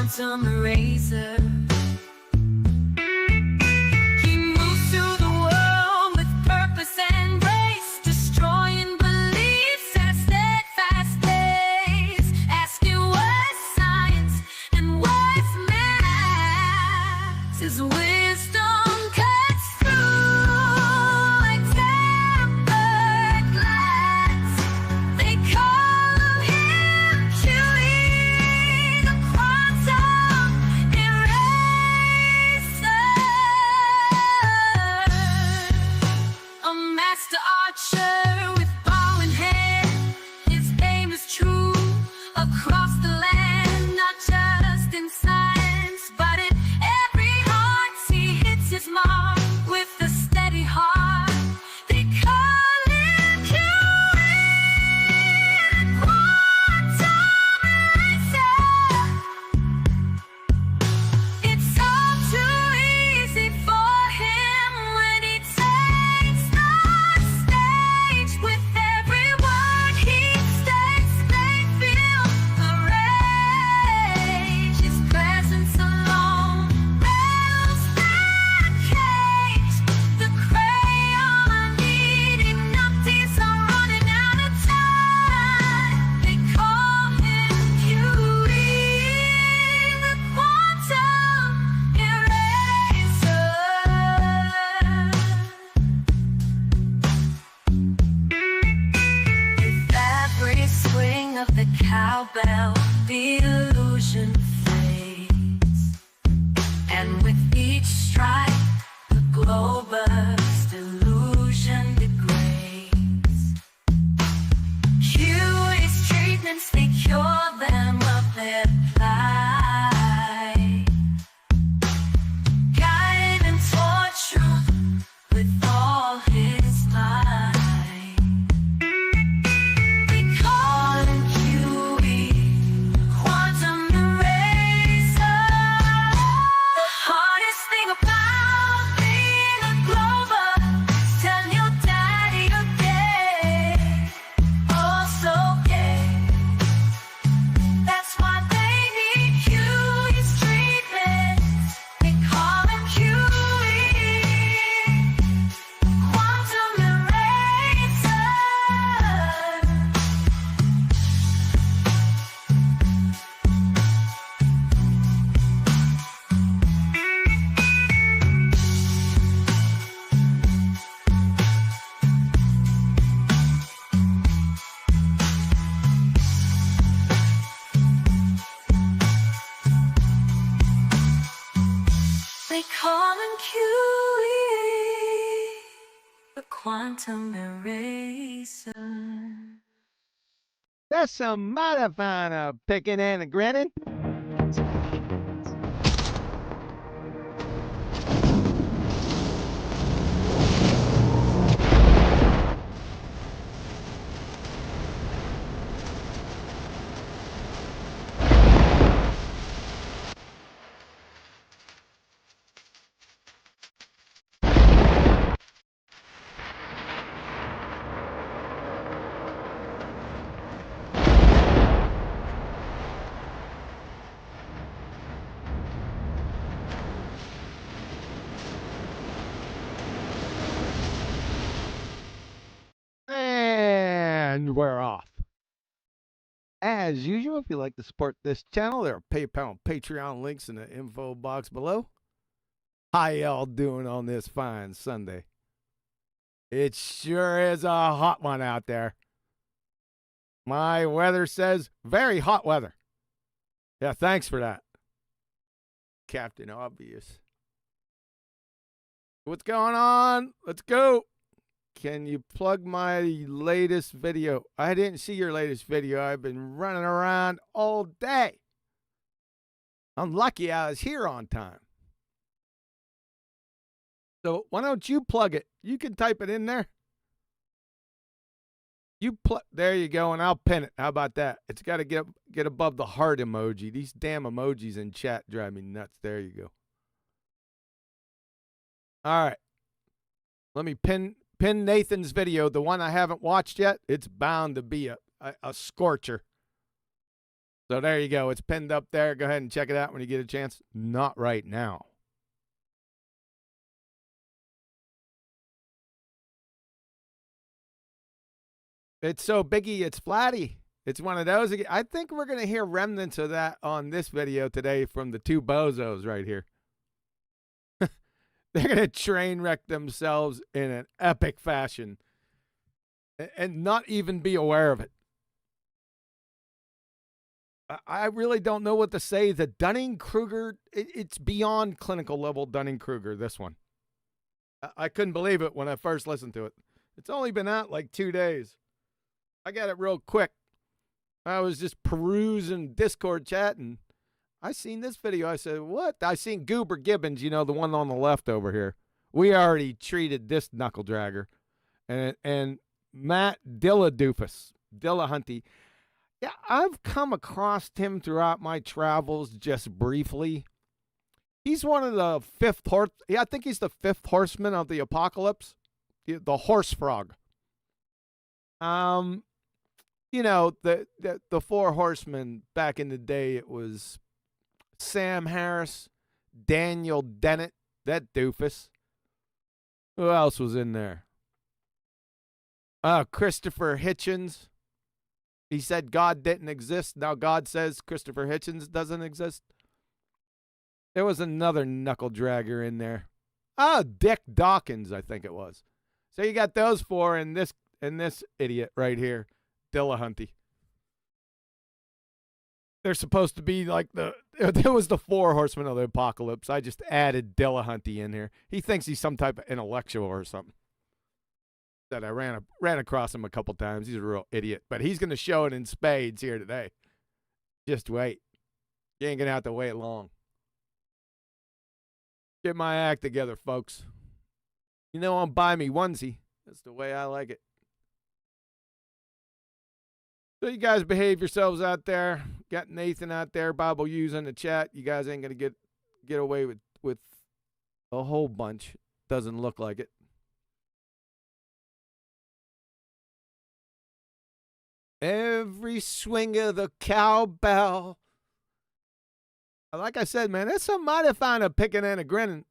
quantum eraser. He moves through the world with purpose and grace, destroying beliefs at a steadfast pace, asking what's science and what's math. His wisdom cuts through like tempered glass. They call him Huey, the quantum eraser. A master archer with bow in hand, his aim is true across the land, not just in science, but in every heart. He hits his mark with a steady heart. They call him Huey, the quantum eraser. It's all too easy for him when he takes the stage. With every word he states, they feel the rage. His presence alone rattles that cage. The crayon eating numpties are running out of time. They call him Huey, the quantum eraser. With every swing of the cowbell, the illusion fades, and with each strike, the glow-burst illusion degrades. Huey's treatments, they cure them of their plight, guide and torture with all his might. They call him Huey, quantum eraser. The hardest thing about being a Glober is tell your daddy you're gay, oh so gay. That's why they need Huey's treatment. They call him Huey, quantum eraser. They call him Huey, the quantum eraser. That's some mighty fine picking and grinning. And we're off. As usual, if you'd like to support this channel, there are PayPal and Patreon links in the info box below. How y'all doing on this fine Sunday? It sure is a hot one out there. My weather says very hot weather. Yeah, thanks for that, Captain Obvious. What's going on? Let's go. Can you plug my latest video? I didn't see your latest video. I've been running around all day. I'm lucky I was here on time. So why don't you plug it? You can type it in there. There you go, and I'll pin it. How about that? It's got to get above the heart emoji. These damn emojis in chat drive me nuts. There you go. All right. Let me pin Nathan's video, the one I haven't watched yet. It's bound to be a scorcher. So there you go. It's pinned up there. Go ahead and check it out when you get a chance. Not right now. It's so biggie, it's flatty. It's one of those. I think we're going to hear remnants of that on this video today from the two bozos right here. They're going to train wreck themselves in an epic fashion and not even be aware of it. I really don't know what to say. The Dunning-Kruger, it's beyond clinical level Dunning-Kruger, this one. I couldn't believe it when I first listened to it. It's only been out like 2 days. I got it real quick. I was just perusing Discord chat, and I seen this video. I said, what? I seen Goober Gibbons, you know, the one on the left over here. We already treated this knuckle dragger. And Matt DillaDoofis, Dillahunty. Yeah, I've come across him throughout my travels just briefly. He's one of the fifth horse. Yeah, I think he's the fifth horseman of the apocalypse. The horse frog. You know, the four horsemen back in the day, it was Sam Harris, Daniel Dennett, that doofus. Who else was in there? Christopher Hitchens. He said God didn't exist. Now God says Christopher Hitchens doesn't exist. There was another knuckle dragger in there. Dick Dawkins, I think it was. So you got those four and this idiot right here. Dillahunty. They're supposed to be like there was the four horsemen of the apocalypse. I just added Dillahunty in here. He thinks he's some type of intellectual or something. That I ran across him a couple times. He's a real idiot. But he's going to show it in spades here today. Just wait. You ain't going to have to wait long. Get my act together, folks. You know I'm buy me onesie. That's the way I like it. So you guys behave yourselves out there. Got Nathan out there, Bible U's in the chat. You guys ain't gonna get away with a whole bunch. Doesn't look like it. Every swing of the cowbell. Like I said, man, there's somebody found a picking and a grinning.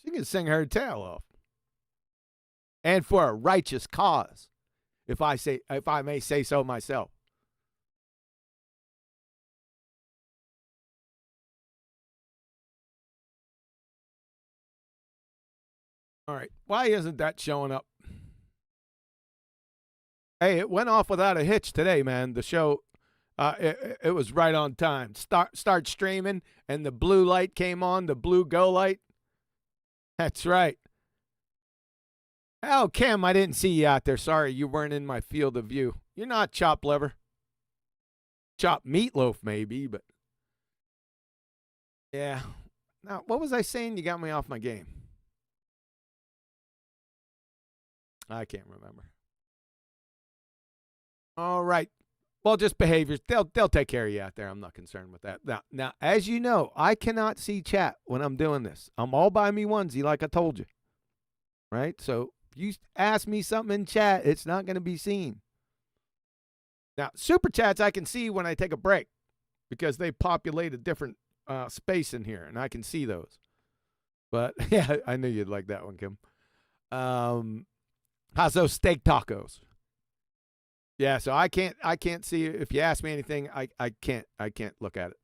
She can sing her tail off. And for a righteous cause, if I may say so myself. All right. Why isn't that showing up? Hey, it went off without a hitch today, man. The show, it was right on time. Start streaming, and the blue light came on, the blue go light. That's right. Oh, Kim, I didn't see you out there. Sorry, you weren't in my field of view. You're not chopped liver. Chopped meatloaf, maybe, but yeah. Now, what was I saying? You got me off my game. I can't remember. All right. Well, just behaviors. They'll take care of you out there. I'm not concerned with that. Now, as you know, I cannot see chat when I'm doing this. I'm all by me onesie, like I told you. Right? So if you ask me something in chat, it's not going to be seen. Now, super chats I can see when I take a break because they populate a different space in here, and I can see those. But yeah, I knew you'd like that one, Kim. How's those steak tacos? Yeah, so I can't see if you ask me anything. I can't look at it.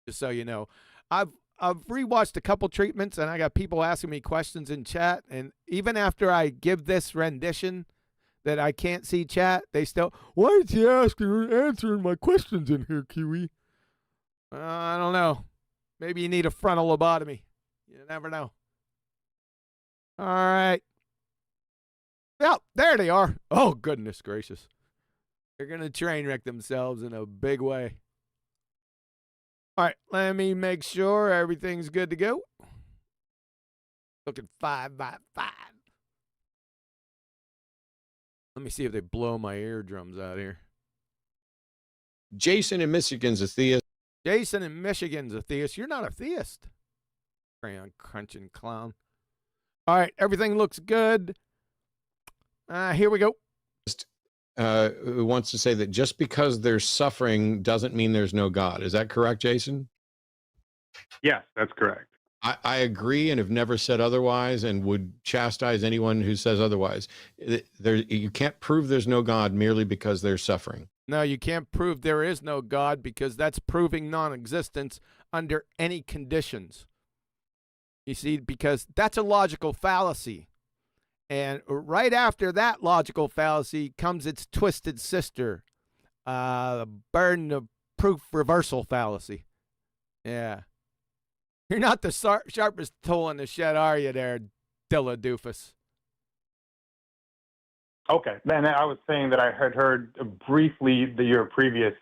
Just so you know, I've rewatched a couple treatments, and I got people asking me questions in chat, and even after I give this rendition that I can't see chat, they still, why is he answering my questions in here, Kiwi? I don't know. Maybe you need a frontal lobotomy. You never know. All right. Yep, there they are. Oh, goodness gracious. They're going to train wreck themselves in a big way. All right, let me make sure everything's good to go. Looking 5 by 5. Let me see if they blow my eardrums out here. Jason in Michigan's a theist. Jason in Michigan's a theist. You're not a theist. Crayon crunching clown. All right, everything looks good. Here we go. who wants to say that just because there's suffering doesn't mean there's no God. Is that correct, Jason? Yes, that's correct. I agree and have never said otherwise, and would chastise anyone who says otherwise. You can't prove there's no God merely because there's suffering. No, you can't prove there is no God, because that's proving non-existence under any conditions. You see, because that's a logical fallacy. And right after that logical fallacy comes its twisted sister, the burden of proof reversal fallacy. Yeah. You're not the sharpest tool in the shed, are you there, DillaDoofis? Okay. And I was saying that I had heard briefly your previous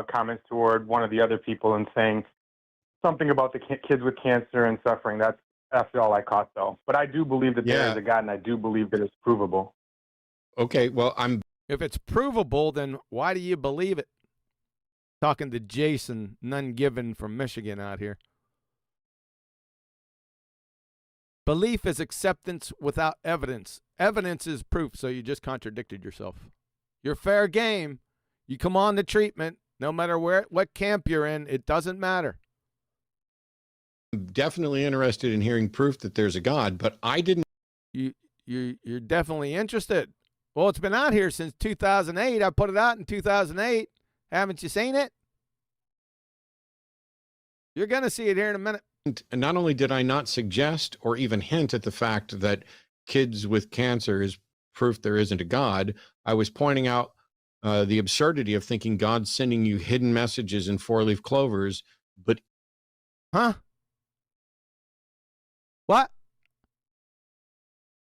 comments toward one of the other people and saying something about the kids with cancer and suffering. That's all I caught, though. But I do believe that there is a God, and I do believe that it's provable. Okay, well, If it's provable, then why do you believe it? Talking to Jason, none given from Michigan out here. Belief is acceptance without evidence. Evidence is proof, so you just contradicted yourself. You're fair game. You come on the treatment, no matter what camp you're in, it doesn't matter. I'm definitely interested in hearing proof that there's a God, but I didn't. You're definitely interested. Well, it's been out here since 2008. I put it out in 2008. Haven't you seen it? You're going to see it here in a minute. And not only did I not suggest or even hint at the fact that kids with cancer is proof there isn't a God, I was pointing out the absurdity of thinking God's sending you hidden messages in four-leaf clovers, but... Huh? What?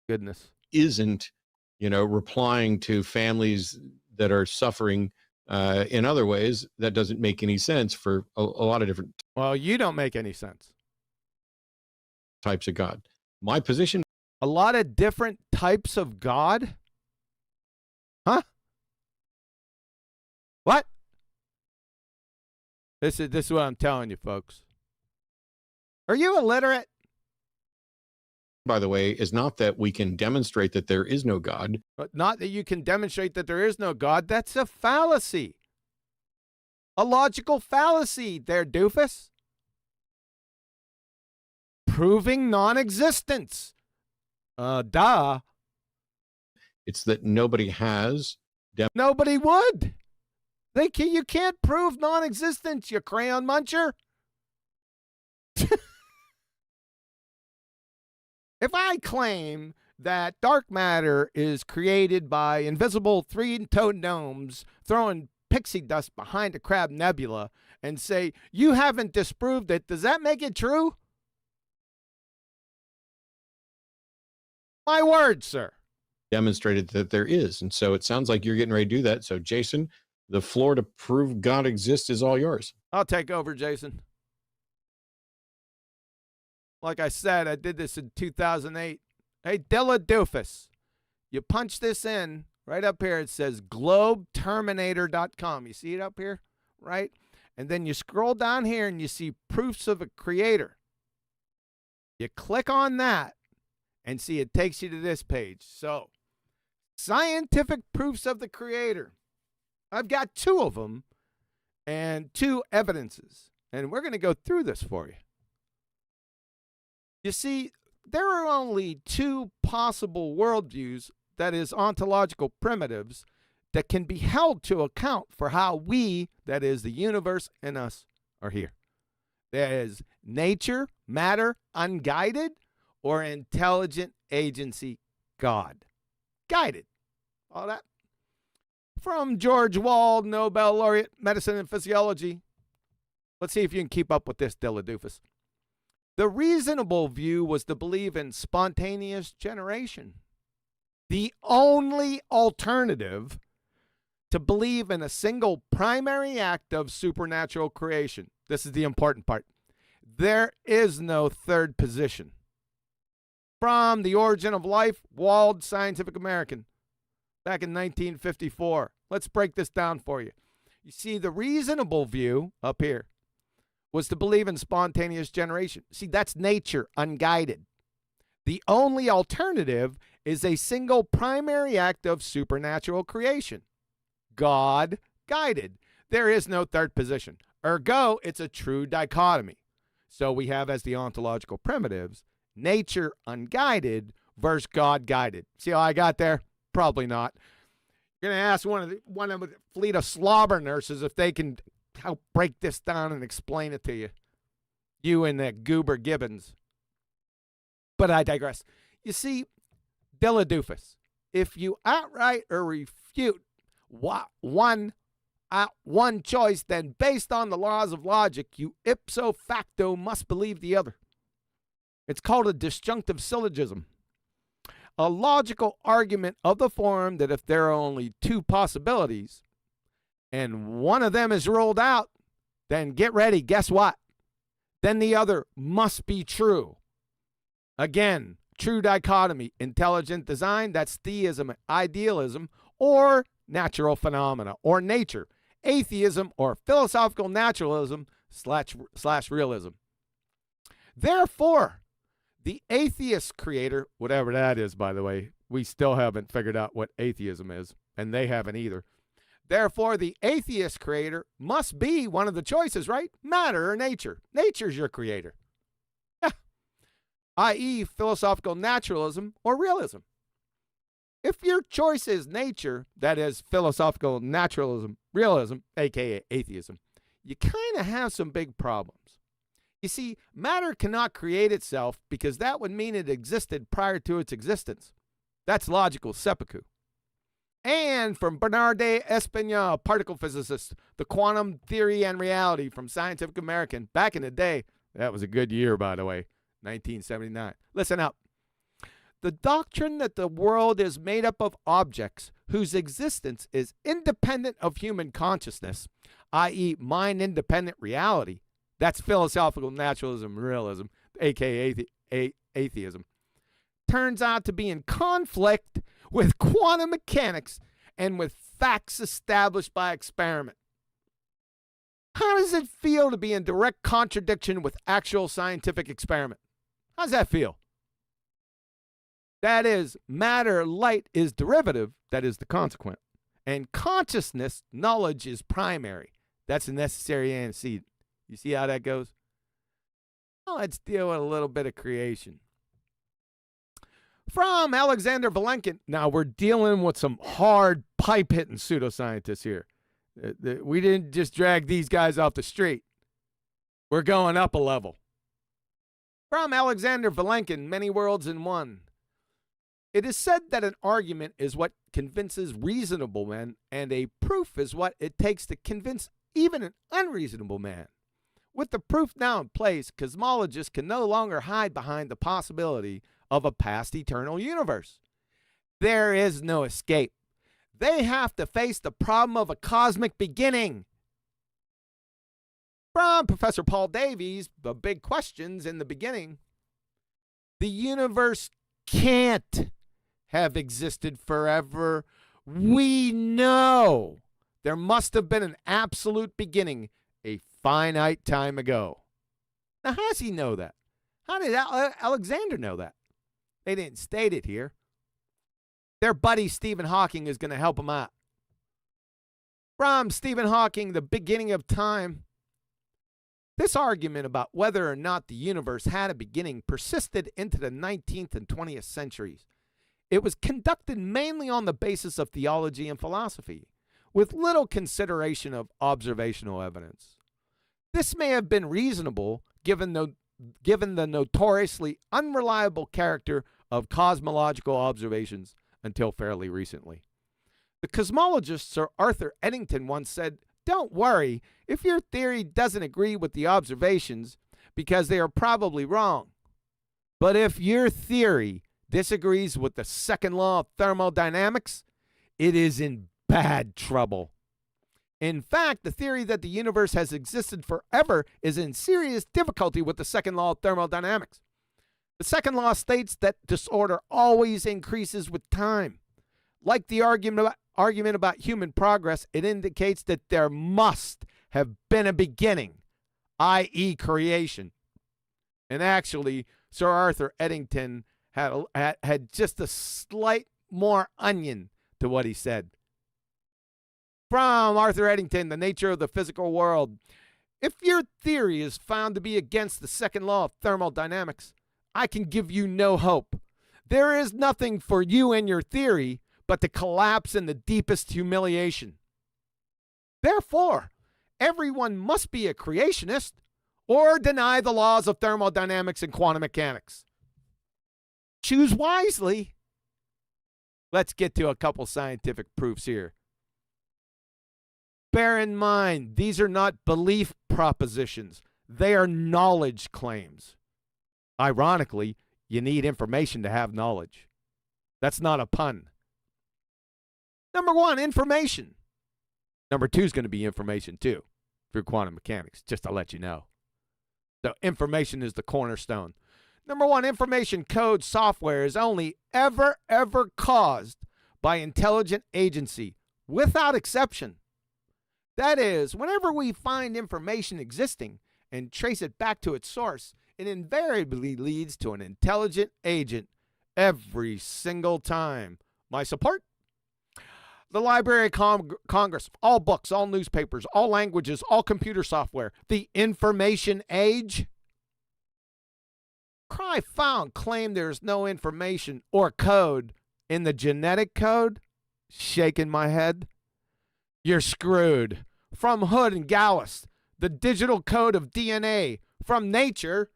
Goodness. Isn't, replying to families that are suffering in other ways. That doesn't make any sense for a lot of different... Well, you don't make any sense. Types of God. My position... A lot of different types of God? Huh? What? This is what I'm telling you, folks. Are you illiterate? By the way, is not that we can demonstrate that there is no God. But not that you can demonstrate that there is no God. That's a fallacy. A logical fallacy there, doofus. Proving non-existence. Duh. It's that nobody has. Nobody would. You can't prove non-existence, you crayon muncher. If I claim that dark matter is created by invisible three-toed gnomes throwing pixie dust behind a crab nebula and say, you haven't disproved it, does that make it true? My word, sir. Demonstrated that there is. And so it sounds like you're getting ready to do that. So, Jason, the floor to prove God exists is all yours. I'll take over, Jason. Like I said, I did this in 2008. Hey, DillaDoofis, you punch this in right up here. It says globeterminator.com. You see it up here, right? And then you scroll down here and you see proofs of a creator. You click on that and see it takes you to this page. So, scientific proofs of the creator. I've got 2 of them and 2 evidences. And we're going to go through this for you. You see, there are only 2 possible worldviews, that is, ontological primitives, that can be held to account for how we, that is, the universe and us, are here. There is nature, matter, unguided, or intelligent agency, God. Guided. All that. From George Wald, Nobel laureate, medicine and physiology. Let's see if you can keep up with this, DillaDoofis. The reasonable view was to believe in spontaneous generation. The only alternative to believe in a single primary act of supernatural creation. This is the important part. There is no third position. From The Origin of Life, Wald, Scientific American, back in 1954. Let's break this down for you. You see, the reasonable view up here was to believe in spontaneous generation. See, that's nature, unguided. The only alternative is a single primary act of supernatural creation. God guided. There is no third position. Ergo, it's a true dichotomy. So we have as the ontological primitives, nature unguided versus God guided. See how I got there? Probably not. You're going to ask one of the fleet of slobber nurses if they can help break this down and explain it to you. You and that Goober Gibbons. But I digress. You see, DillaDoofis, if you outright or refute one choice, then based on the laws of logic, you ipso facto must believe the other. It's called a disjunctive syllogism. A logical argument of the form that if there are only two possibilities and one of them is ruled out, then get ready, guess what? Then the other must be true. Again, true dichotomy, intelligent design, that's theism, idealism, or natural phenomena, or nature, atheism, or philosophical naturalism slash realism. Therefore, the atheist creator, whatever that is, by the way, we still haven't figured out what atheism is, and they haven't either. Therefore, the atheist creator must be one of the choices, right? Matter or nature. Nature's your creator. Yeah. I.e., philosophical naturalism or realism. If your choice is nature, that is philosophical naturalism, realism, aka atheism, you kind of have some big problems. You see, matter cannot create itself because that would mean it existed prior to its existence. That's logical seppuku. And from Bernard de Espagna, particle physicist, The Quantum Theory and Reality from Scientific American, back in the day, that was a good year, by the way, 1979. Listen up. The doctrine that the world is made up of objects whose existence is independent of human consciousness, i.e. mind-independent reality, that's philosophical naturalism, realism, aka atheism, turns out to be in conflict with quantum mechanics and with facts established by experiment. How does it feel to be in direct contradiction with actual scientific experiment? How does that feel? That is, matter, light is derivative, that is the consequent. And consciousness, knowledge, is primary. That's a necessary antecedent. You see how that goes? Well, let's deal with a little bit of creation. From Alexander Vilenkin. Now, we're dealing with some hard pipe-hitting pseudoscientists here. We didn't just drag these guys off the street. We're going up a level. From Alexander Vilenkin, Many Worlds in One. It is said that an argument is what convinces reasonable men, and a proof is what it takes to convince even an unreasonable man. With the proof now in place, cosmologists can no longer hide behind the possibility of a past eternal universe. There is no escape. They have to face the problem of a cosmic beginning. From Professor Paul Davies, The Big Questions in the Beginning. The universe can't have existed forever. We know there must have been an absolute beginning a finite time ago. Now, how does he know that? How did Alexander know that? They didn't state it here. Their buddy Stephen Hawking is going to help him out. From Stephen Hawking, The Beginning of Time. This argument about whether or not the universe had a beginning persisted into the 19th and 20th centuries. It was conducted mainly on the basis of theology and philosophy, with little consideration of observational evidence. This may have been reasonable given the notoriously unreliable character of cosmological observations until fairly recently. The cosmologist Sir Arthur Eddington once said, "Don't worry if your theory doesn't agree with the observations because they are probably wrong. But if your theory disagrees with the second law of thermodynamics, it is in bad trouble. In fact, the theory that the universe has existed forever is in serious difficulty with the second law of thermodynamics. The second law states that disorder always increases with time. Like the argument about human progress, it indicates that there must have been a beginning, i.e. creation." And actually, Sir Arthur Eddington had just a slight more onion to what he said. From Arthur Eddington, The Nature of the Physical World. If your theory is found to be against the second law of thermodynamics, I can give you no hope. There is nothing for you and your theory but to collapse in the deepest humiliation. Therefore, everyone must be a creationist or deny the laws of thermodynamics and quantum mechanics. Choose wisely. Let's get to a couple scientific proofs here. Bear in mind, these are not belief propositions. They are knowledge claims. Ironically, you need information to have knowledge. That's not a pun. Number one, information. Number two is going to be information too, through quantum mechanics, just to let you know. So information is the cornerstone. Number one, information code software is only ever caused by intelligent agency, without exception. That is, whenever we find information existing and trace it back to its source, it invariably leads to an intelligent agent every single time. My support? The Library of Congress, all books, all newspapers, all languages, all computer software, the information age. Cry found claim there's no information or code in the genetic code. Shaking my head. You're screwed. From Hood and Gallus, the digital code of DNA. From Nature,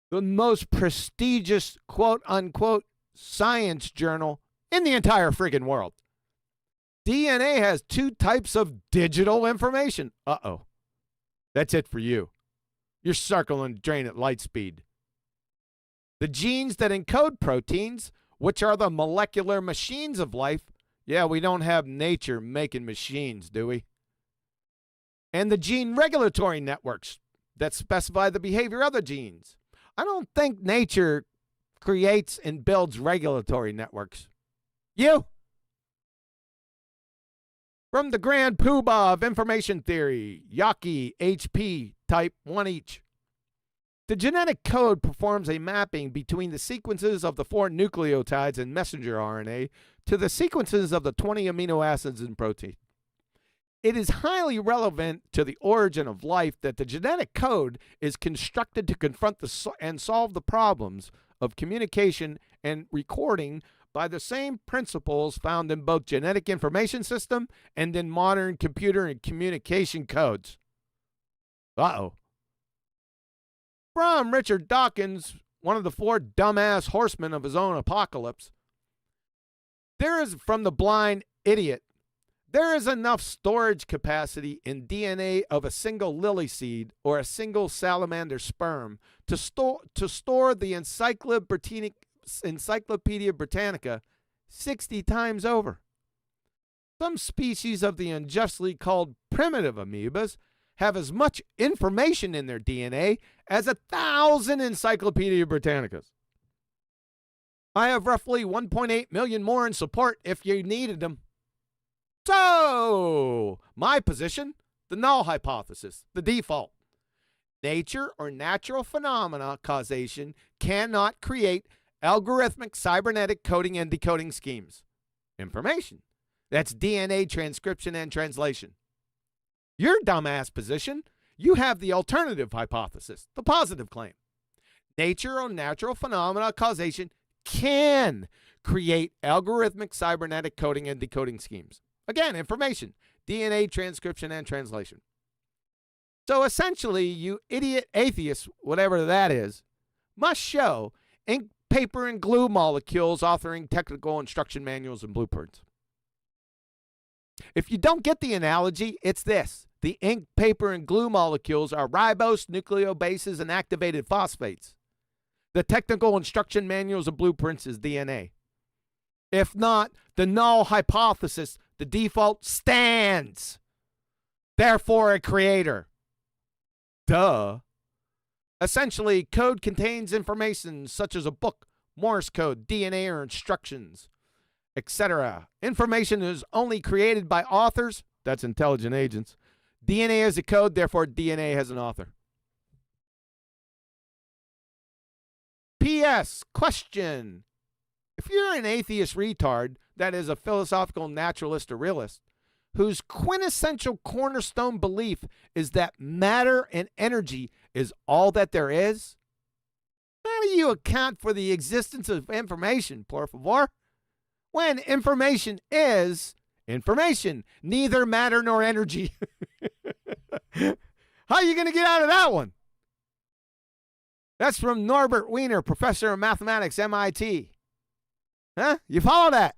the most prestigious quote-unquote science journal in the entire friggin' world. DNA has two types of digital information. Uh-oh. That's it for you. You're circling the drain at light speed. The genes that encode proteins, which are the molecular machines of life. Yeah, we don't have nature making machines, do we? And the gene regulatory networks that specify the behavior of the genes. I don't think nature creates and builds regulatory networks. You? From the Grand Poobah of Information Theory, Yaki, HP, type 1 each. The genetic code performs a mapping between the sequences of the 4 nucleotides in messenger RNA to the sequences of the 20 amino acids in protein. It is highly relevant to the origin of life that the genetic code is constructed to confront and solve the problems of communication and recording by the same principles found in both genetic information system and in modern computer and communication codes. Uh-oh. From Richard Dawkins, one of the 4 dumbass horsemen of his own apocalypse. There is, from the blind idiot, there is enough storage capacity in DNA of a single lily seed or a single salamander sperm to store the Encyclopedia Britannica 60 times over. Some species of the unjustly called primitive amoebas have as much information in their DNA as 1,000 Encyclopedia Britannicas. I have roughly 1.8 million more in support if you needed them. So, my position, the null hypothesis, the default. Nature or natural phenomena causation cannot create algorithmic cybernetic coding and decoding schemes. Information. That's DNA transcription and translation. Your dumbass position, you have the alternative hypothesis, the positive claim. Nature or natural phenomena causation can create algorithmic cybernetic coding and decoding schemes. Again, information, DNA transcription and translation. So essentially, you idiot atheists, whatever that is, must show ink, paper, and glue molecules authoring technical instruction manuals and blueprints. If you don't get the analogy, it's this. The ink, paper, and glue molecules are ribose, nucleobases, and activated phosphates. The technical instruction manuals and blueprints is DNA. If not, the null hypothesis, the default, stands. Therefore, a creator. Duh. Essentially, code contains information such as a book, Morse code, DNA, or instructions, etc. Information is only created by authors, that's intelligent agents. DNA is a code, therefore DNA has an author. P.S. Question. If you're an atheist retard, that is a philosophical naturalist or realist, whose quintessential cornerstone belief is that matter and energy is all that there is, how do you account for the existence of information, por favor? When information is information, neither matter nor energy. How are you going to get out of that one? That's from Norbert Wiener, professor of mathematics, MIT. Huh? You follow that?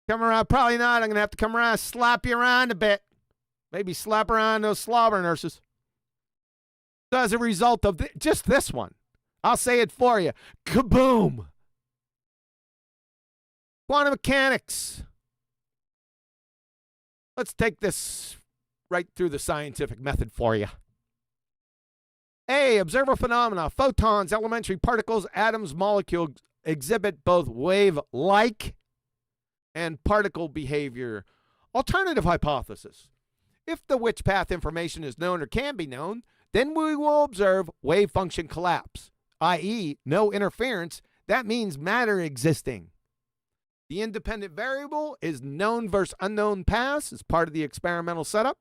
Come around, probably not. I'm going to have to come around and slap you around a bit. Maybe slap around those slobber nurses. So as a result of just this one, I'll say it for you. Kaboom! Quantum mechanics. Let's take this right through the scientific method for you. A, observer phenomena. Photons, elementary particles, atoms, molecules exhibit both wave-like and particle behavior. Alternative hypothesis. If the which path information is known or can be known, then we will observe wave function collapse, i.e. no interference. That means matter existing. The independent variable is known versus unknown paths as part of the experimental setup.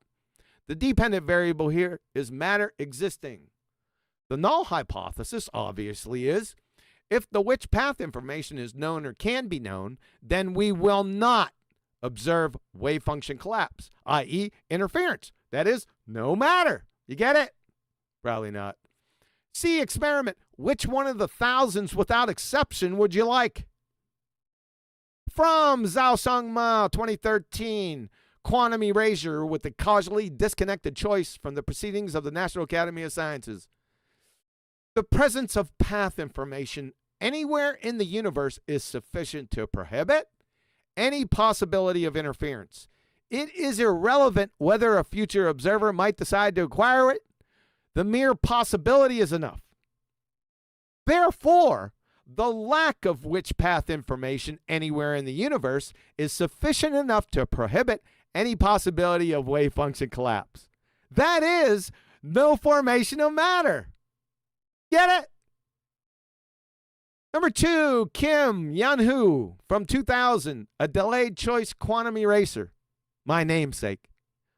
The dependent variable here is matter existing. The null hypothesis obviously is, if the which path information is known or can be known, then we will not observe wave function collapse, i.e. interference. That is, no matter. You get it? Probably not. C, experiment. Which one of the thousands without exception would you like? From Zhao Song Mao, 2013, quantum erasure with the causally disconnected choice from the proceedings of the National Academy of Sciences. The presence of path information anywhere in the universe is sufficient to prohibit any possibility of interference. It is irrelevant whether a future observer might decide to acquire it. The mere possibility is enough. Therefore, the lack of which path information anywhere in the universe is sufficient enough to prohibit any possibility of wave function collapse. That is, no formation of matter. Get it? Number 2, Kim Yanhu from 2000, a delayed choice quantum eraser. My namesake.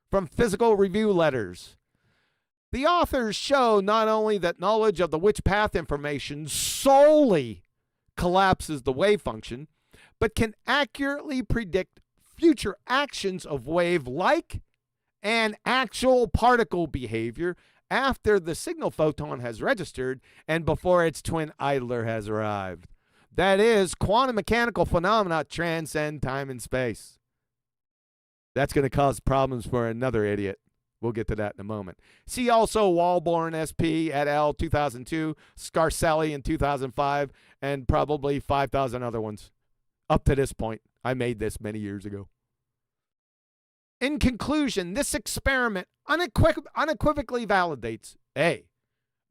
From Physical Review Letters. The authors show not only that knowledge of the which path information solely collapses the wave function, but can accurately predict future actions of wave-like and actual particle behavior after the signal photon has registered and before its twin idler has arrived. That is, quantum mechanical phenomena transcend time and space. That's going to cause problems for another idiot. We'll get to that in a moment. See also Walborn SP et al. 2002, Scarcelli in 2005, and probably 5,000 other ones up to this point. I made this many years ago. In conclusion, this experiment unequivocally validates A,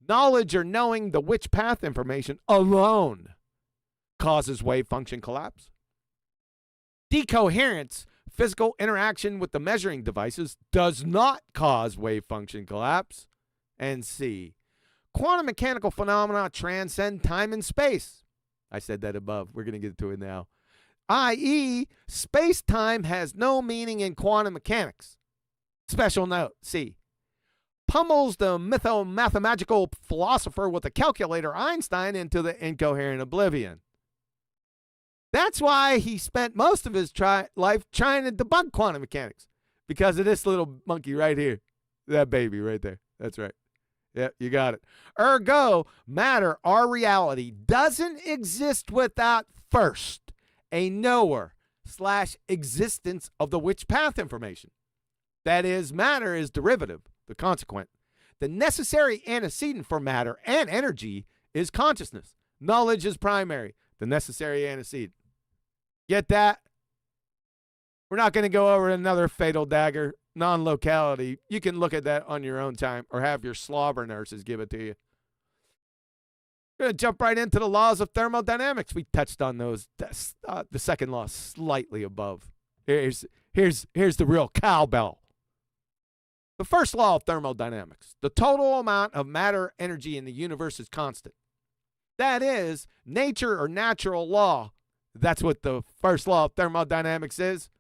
knowledge or knowing the which path information alone causes wave function collapse. Decoherence, physical interaction with the measuring devices, does not cause wave function collapse. And C, quantum mechanical phenomena transcend time and space. I said that above. We're going to get to it now. I.e., space-time has no meaning in quantum mechanics. Special note, C. Pummels the mytho-mathematical philosopher with a calculator Einstein into the incoherent oblivion. That's why he spent most of his life trying to debunk quantum mechanics. Because of this little monkey right here. That baby right there. That's right. Yeah, you got it. Ergo, matter, our reality, doesn't exist without first a knower / existence of the which path information. That is, matter is derivative, the consequent. The necessary antecedent for matter and energy is consciousness. Knowledge is primary, the necessary antecedent. Get that? We're not going to go over another fatal dagger, non-locality. You can look at that on your own time or have your slobber nurses give it to you. We're going to jump right into the laws of thermodynamics. We touched on those. The second law slightly above. Here's the real cowbell. The first law of thermodynamics. The total amount of matter energy in the universe is constant. That is, nature or natural law, that's what the first law of thermodynamics is,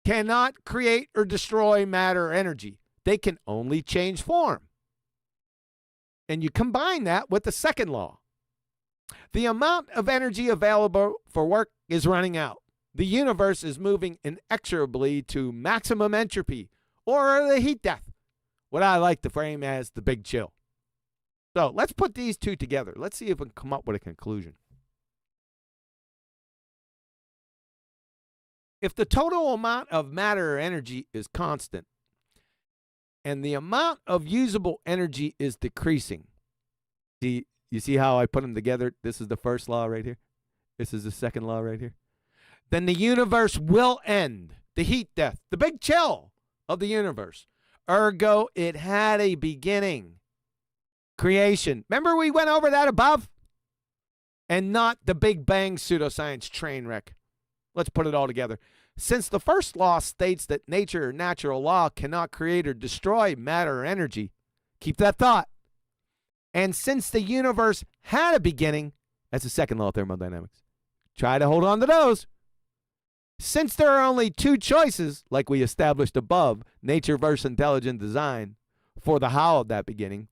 cannot create or destroy matter or energy. They can only change form. And you combine that with the second law. The amount of energy available for work is running out. The universe is moving inexorably to maximum entropy, or the heat death, what I like to frame as the big chill. So let's put these two together. Let's see if we can come up with a conclusion. If the total amount of matter or energy is constant, and the amount of usable energy is decreasing, you see how I put them together? This is the first law right here. This is the second law right here. Then the universe will end. The heat death, the big chill of the universe. Ergo, it had a beginning. Creation. Remember we went over that above? And not the Big Bang pseudoscience train wreck. Let's put it all together. Since the first law states that nature or natural law cannot create or destroy matter or energy, keep that thought. And since the universe had a beginning, that's the second law of thermodynamics. Try to hold on to those. Since there are only two choices, like we established above, nature versus intelligent design, for the how of that beginning,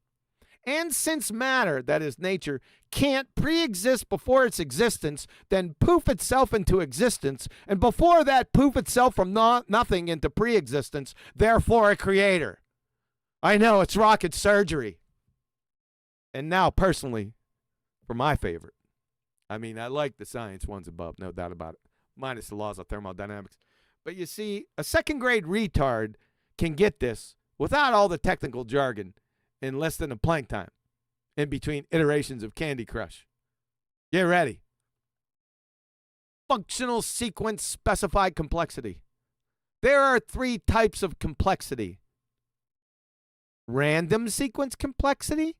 and since matter, that is nature, can't pre-exist before its existence, then poof itself into existence, and before that poof itself from nothing into pre-existence, therefore a creator. I know, it's rocket surgery. And now, personally, for my favorite, I mean, I like the science ones above, no doubt about it, minus the laws of thermodynamics. But you see, a second-grade retard can get this without all the technical jargon in less than a Planck time, in between iterations of Candy Crush. Get ready. Functional sequence specified complexity. There are three types of complexity: random sequence complexity,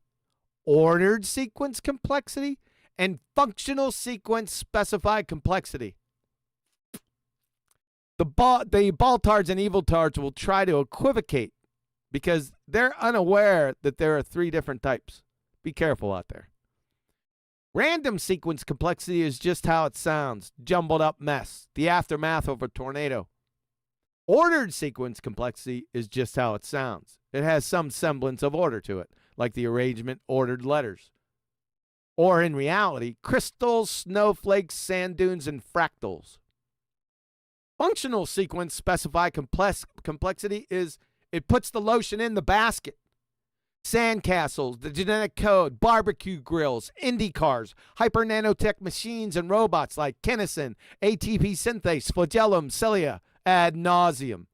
ordered sequence complexity, and functional sequence specified complexity. The baltards and eviltards will try to equivocate because they're unaware that there are three different types. Be careful out there. Random sequence complexity is just how it sounds. Jumbled up mess. The aftermath of a tornado. Ordered sequence complexity is just how it sounds. It has some semblance of order to it, like the arrangement ordered letters. Or in reality, crystals, snowflakes, sand dunes, and fractals. Functional sequence specified complexity is it puts the lotion in the basket. Sandcastles, the genetic code, barbecue grills, Indy cars, hyper nanotech machines and robots like Kinesin, ATP synthase, flagellum, cilia, ad nauseum.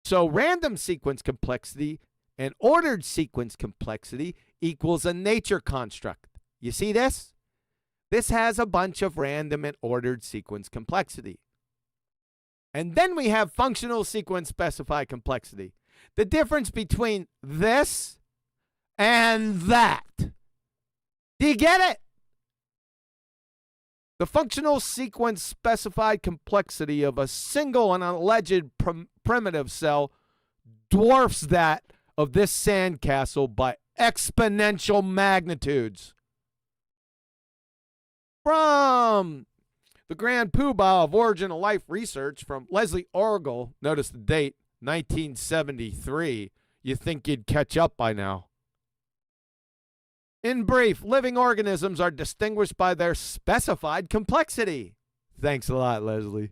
So random sequence complexity and ordered sequence complexity equals a nature construct. You see this? This has a bunch of random and ordered sequence complexity. And then we have functional sequence specified complexity. The difference between this and that. Do you get it? The functional sequence specified complexity of a single and alleged primitive cell dwarfs that of this sandcastle by exponential magnitudes. From the Grand Poobah of Origin of Life Research from Leslie Orgel, notice the date, 1973. You think you'd catch up by now. In brief, living organisms are distinguished by their specified complexity. Thanks a lot, Leslie.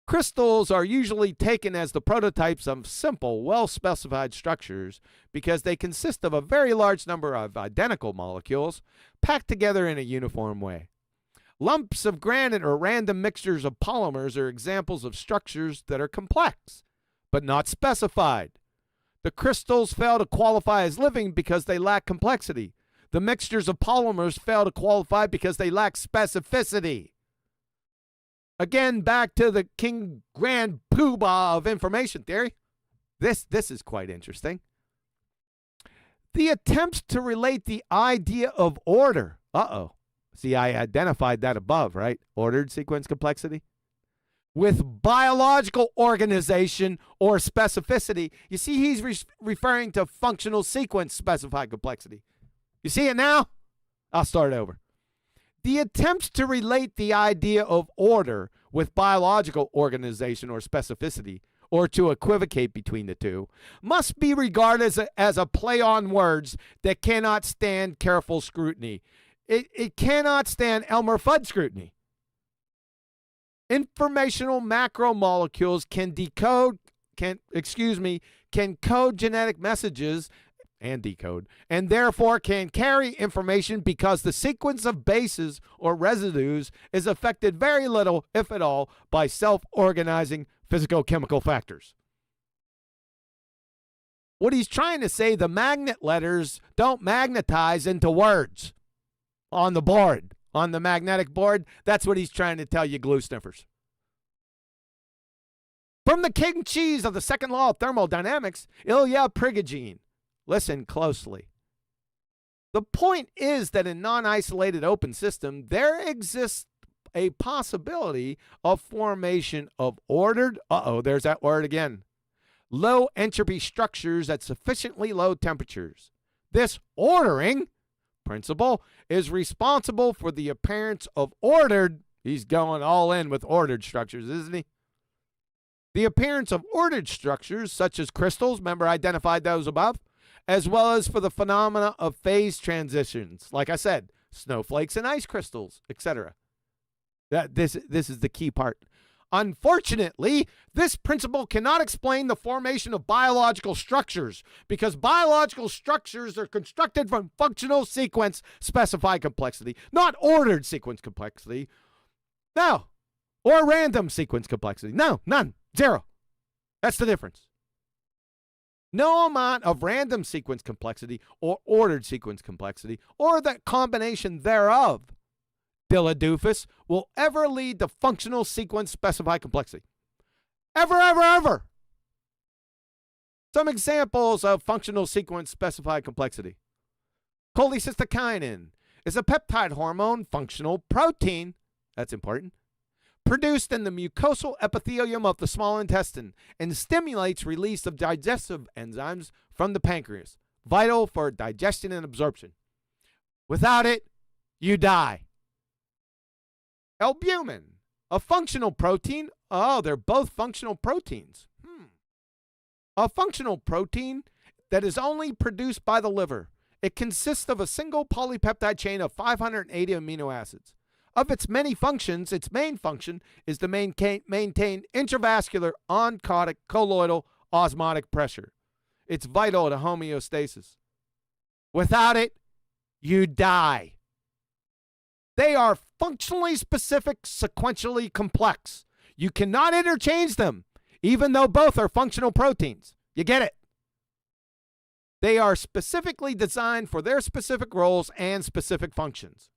Crystals are usually taken as the prototypes of simple, well-specified structures because they consist of a very large number of identical molecules packed together in a uniform way. Lumps of granite or random mixtures of polymers are examples of structures that are complex, but not specified. The crystals fail to qualify as living because they lack complexity. The mixtures of polymers fail to qualify because they lack specificity. Again, back to the King Grand Poobah of information theory. This is quite interesting. The attempts to relate the idea of order. See, I identified that above, right? Ordered sequence complexity. With biological organization or specificity. You see, he's referring to functional sequence specified complexity. You see it now? I'll start over. The attempts to relate the idea of order with biological organization or specificity, or to equivocate between the two, must be regarded as a play on words that cannot stand careful scrutiny. It cannot stand Elmer Fudd scrutiny. Informational macromolecules can code genetic messages and decode, and therefore can carry information because the sequence of bases or residues is affected very little, if at all, by self-organizing physicochemical factors. What he's trying to say, the magnet letters don't magnetize into words on the board, on the magnetic board. That's what he's trying to tell you, glue sniffers. From the king cheese of the second law of thermodynamics, Ilya Prigogine. Listen closely. The point is that in non-isolated open system, there exists a possibility of formation of ordered, there's that word again, low entropy structures at sufficiently low temperatures. This ordering principle is responsible for the appearance of ordered, he's going all in with ordered structures, isn't he? The appearance of ordered structures, such as crystals, remember I identified those above, as well as for the phenomena of phase transitions, like I said, snowflakes and ice crystals, etc. This is the key part. Unfortunately, this principle cannot explain the formation of biological structures because biological structures are constructed from functional sequence specified complexity, not ordered sequence complexity. No. Or random sequence complexity. No, none. Zero. That's the difference. No amount of random sequence complexity or ordered sequence complexity or the combination thereof, DillaDoofis, will ever lead to functional sequence specified complexity. Ever, ever, ever. Some examples of functional sequence specified complexity. Cholecystokinin is a peptide hormone functional protein, that's important, produced in the mucosal epithelium of the small intestine and stimulates release of digestive enzymes from the pancreas, vital for digestion and absorption. Without it, you die. Albumin, a functional protein. Oh, they're both functional proteins. A functional protein that is only produced by the liver. It consists of a single polypeptide chain of 580 amino acids. Of its many functions, its main function is to maintain intravascular oncotic colloidal osmotic pressure. It's vital to homeostasis. Without it, you die. They are functionally specific, sequentially complex. You cannot interchange them, even though both are functional proteins. You get it? They are specifically designed for their specific roles and specific functions.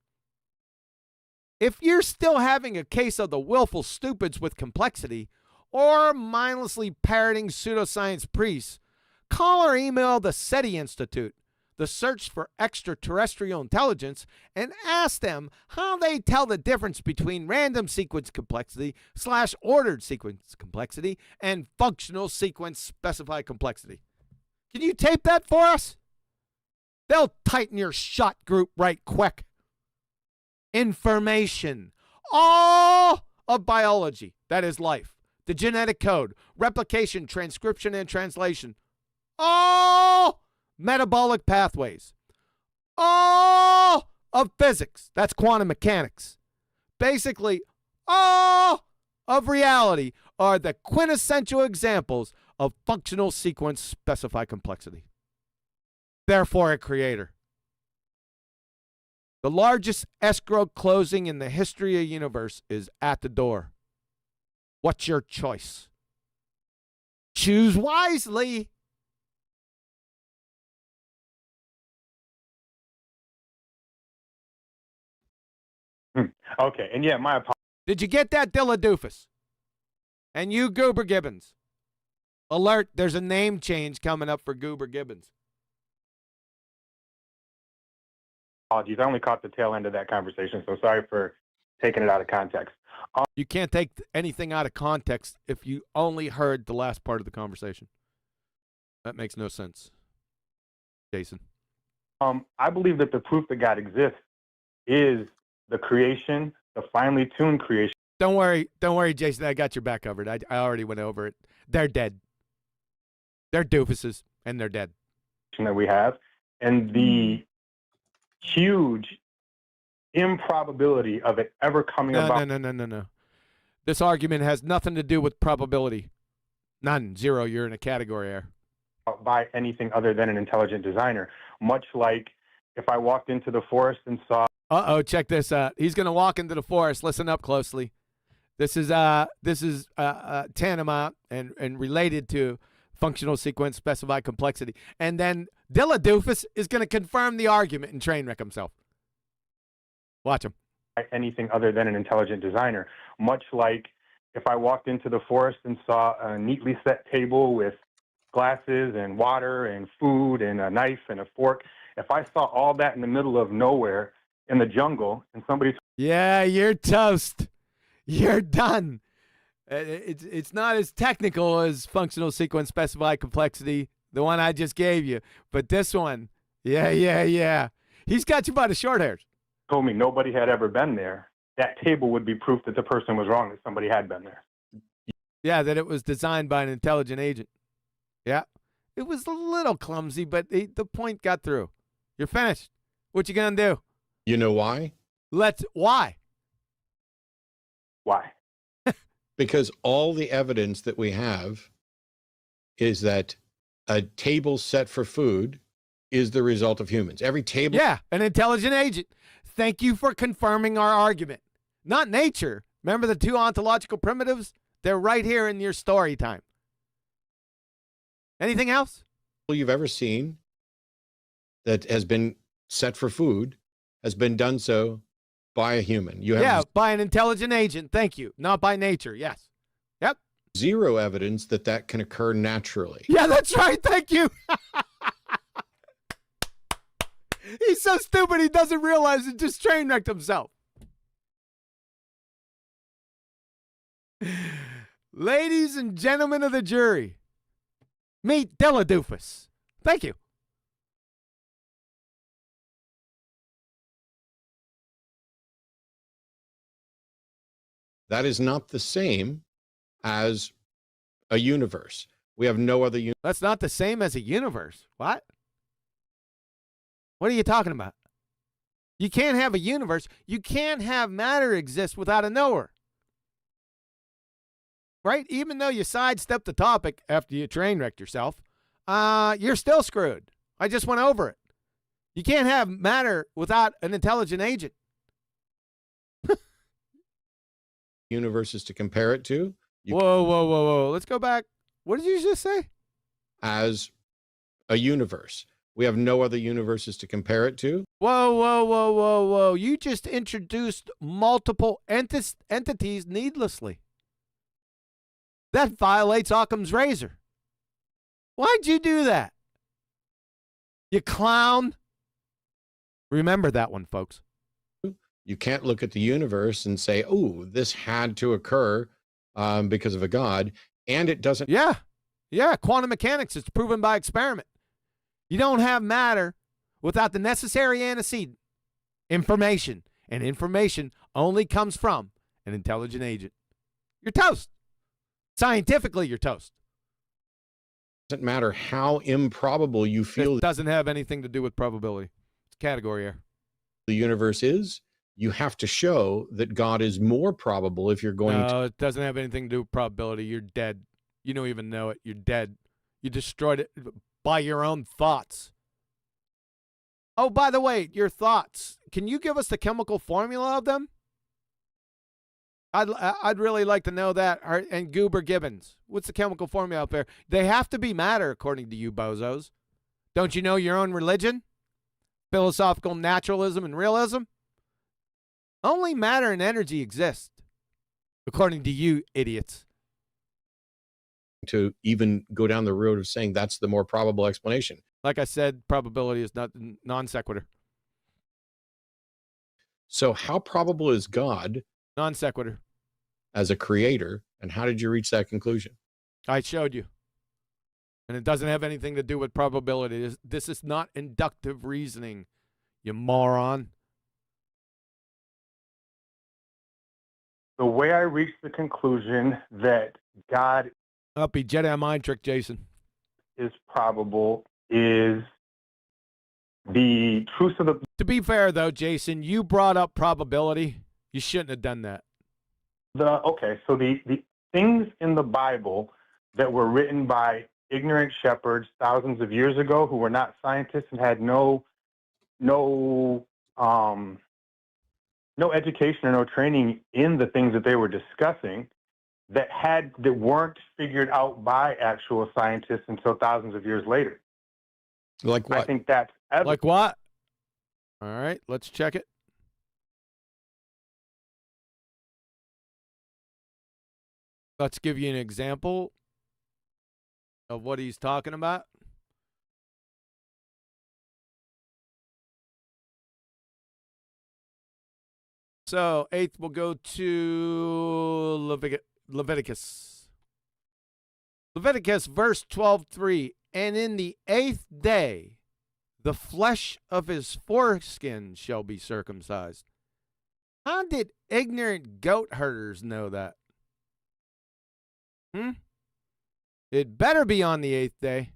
If you're still having a case of the willful stupids with complexity or mindlessly parroting pseudoscience priests, call or email the SETI Institute, the Search for Extraterrestrial Intelligence, and ask them how they tell the difference between random sequence complexity / ordered sequence complexity and functional sequence specified complexity. Can you tape that for us? They'll tighten your shot group right quick. Information. All of biology, that is life. The genetic code, replication, transcription, and translation. All metabolic pathways. All of physics, that's quantum mechanics. Basically, all of reality are the quintessential examples of functional sequence specified complexity. Therefore, a creator. The largest escrow closing in the history of the universe is at the door. What's your choice? Choose wisely. Okay, and yeah, my apologies. Did you get that, DillaDoofis? And you, Goober Gibbons. Alert, there's a name change coming up for Goober Gibbons. I only caught the tail end of that conversation, so sorry for taking it out of context. You can't take anything out of context if you only heard the last part of the conversation. That makes no sense. Jason. I believe that the proof that God exists is the creation, the finely tuned creation Don't worry, Jason. I got your back covered. I already went over it. They're dead. They're doofuses, and they're dead. that we have, and the huge improbability of it ever coming about. No. This argument has nothing to do with probability. None. Zero. You're in a category error. By anything other than an intelligent designer. Much like if I walked into the forest and saw. Check this out. He's going to walk into the forest. Listen up closely. This is tantamount and related to functional sequence, specified complexity. And then DillaDoofis is going to confirm the argument and train wreck himself. Watch him. By anything other than an intelligent designer. Much like if I walked into the forest and saw a neatly set table with glasses and water and food and a knife and a fork. If I saw all that in the middle of nowhere in the jungle and somebody. Yeah, you're toast. You're done. It's not as technical as functional sequence, specified complexity, the one I just gave you. But this one, yeah. He's got you by the short hairs. Told me nobody had ever been there. That table would be proof that the person was wrong, that somebody had been there. Yeah, that it was designed by an intelligent agent. Yeah. It was a little clumsy, but the point got through. You're finished. What you gonna do? You know why? Why? Why? Because all the evidence that we have is that a table set for food is the result of humans. Every table. Yeah, an intelligent agent. Thank you for confirming our argument. Not nature. Remember the two ontological primitives? They're right here in your story time. Anything else? You've ever seen that has been set for food has been done so by a human. You have by an intelligent agent. Thank you. Not by nature. Yes. Yep. zero evidence that that can occur naturally. Yeah, that's right. Thank you. He's so stupid he doesn't realize it, just train wrecked himself. Ladies and gentlemen of the jury, meet DillaDoofis. Thank you. That is not the same as a universe. We have no other universe. That's not the same as a universe. What? What are you talking about? You can't have a universe. You can't have matter exist without a knower. Right? Even though you sidestepped the topic after you train wrecked yourself, you're still screwed. I just went over it. You can't have matter without an intelligent agent. Universes to compare it to. Whoa. Let's go back. What did you just say? As a universe. We have no other universes to compare it to. Whoa. You just introduced multiple entities needlessly. That violates Occam's razor. Why'd you do that? You clown. Remember that one, folks. You can't look at the universe and say, oh, this had to occur because of a God. And it doesn't. Yeah. Quantum mechanics is proven by experiment. You don't have matter without the necessary antecedent, information. And information only comes from an intelligent agent. You're toast. Scientifically, you're toast. It doesn't matter how improbable you feel It doesn't have anything to do with probability. It's category error. The universe is. You have to show that God is more probable if you're going to. No, it doesn't have anything to do with probability. You're dead. You don't even know it. You're dead. You destroyed it by your own thoughts. Oh, by the way, your thoughts. Can you give us the chemical formula of them? I'd really like to know that. And Goober, Gibbons. What's the chemical formula out there? They have to be matter, according to you bozos. Don't you know your own religion? Philosophical naturalism and realism? Only matter and energy exist, according to you idiots. To even go down the road of saying that's the more probable explanation. Like I said, probability is not non sequitur. So how probable is God Non sequitur. as a creator, and how did you reach that conclusion? I showed you. And it doesn't have anything to do with probability. This is not inductive reasoning, you moron. the way I reached the conclusion that God Uppy Jedi mind trick, Jason. is probable is the truth of the. To be fair, though, Jason, you brought up probability. You shouldn't have done that. Okay, so the things in the Bible that were written by ignorant shepherds thousands of years ago who were not scientists and had no education or no training in the things that they were discussing, that weren't figured out by actual scientists until thousands of years later. Like what? I think that's evidence. Like what? All right, let's check it. Let's give you an example of what he's talking about. So, 8th, we'll go to Leviticus. Leviticus, verse 12:3. And in the 8th day, the flesh of his foreskin shall be circumcised. How did ignorant goat herders know that? It better be on the 8th day,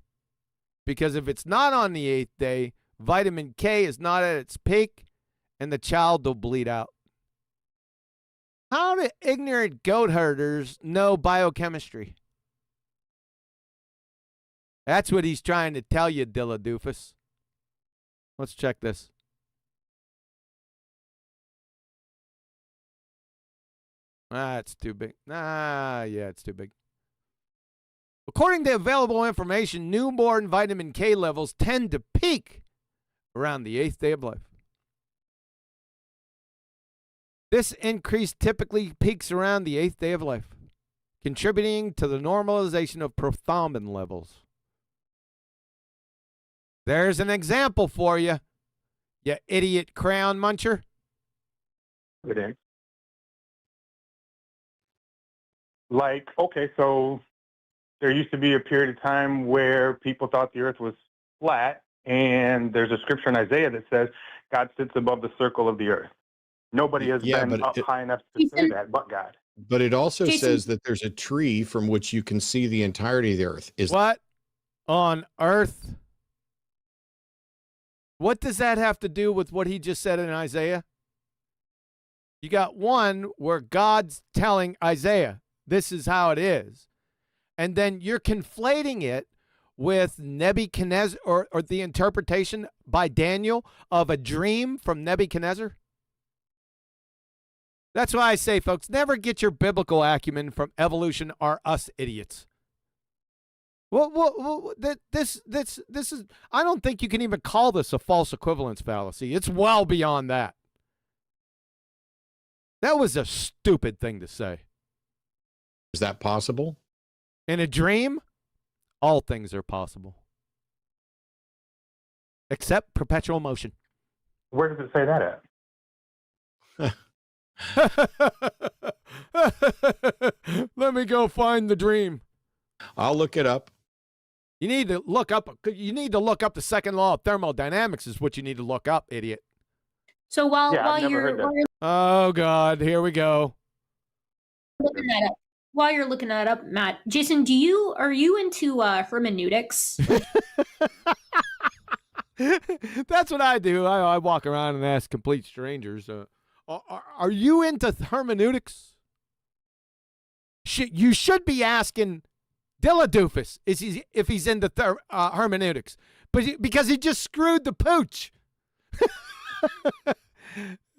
because if it's not on the 8th day, vitamin K is not at its peak, and the child will bleed out. How do ignorant goat herders know biochemistry? That's what he's trying to tell you, DillaDoofis. Let's check this. It's too big. Yeah, it's too big. According to available information, newborn vitamin K levels tend to peak around the 8th day of life. This increase typically peaks around the 8th day of life, contributing to the normalization of prothrombin levels. There's an example for you, you idiot crayon muncher. It is. Like, okay, so there used to be a period of time where people thought the earth was flat, and there's a scripture in Isaiah that says God sits above the circle of the earth. Nobody has been up high enough to say that but God. But it also Jason, says that there's a tree from which you can see the entirety of the earth. What on earth? What does that have to do with what he just said in Isaiah? You got one where God's telling Isaiah, this is how it is. And then you're conflating it with Nebuchadnezzar, or the interpretation by Daniel of a dream from Nebuchadnezzar. That's why I say, folks, never get your biblical acumen from evolution or us idiots. Well, this is, I don't think you can even call this a false equivalence fallacy. It's well beyond that. That was a stupid thing to say. Is that possible? In a dream, all things are possible. Except perpetual motion. Where does it say that at? Let me go find the dream. I'll look it up. You need to look up the second law of thermodynamics is what you need to look up, idiot. So while I've never you're heard that. Oh God, here we go. looking that up, while you're looking that up, Matt, Jason, are you into hermeneutics? That's what I do. I walk around and ask complete strangers. Are you into hermeneutics? You should be asking DillaDoofis if he's into hermeneutics, but because he just screwed the pooch.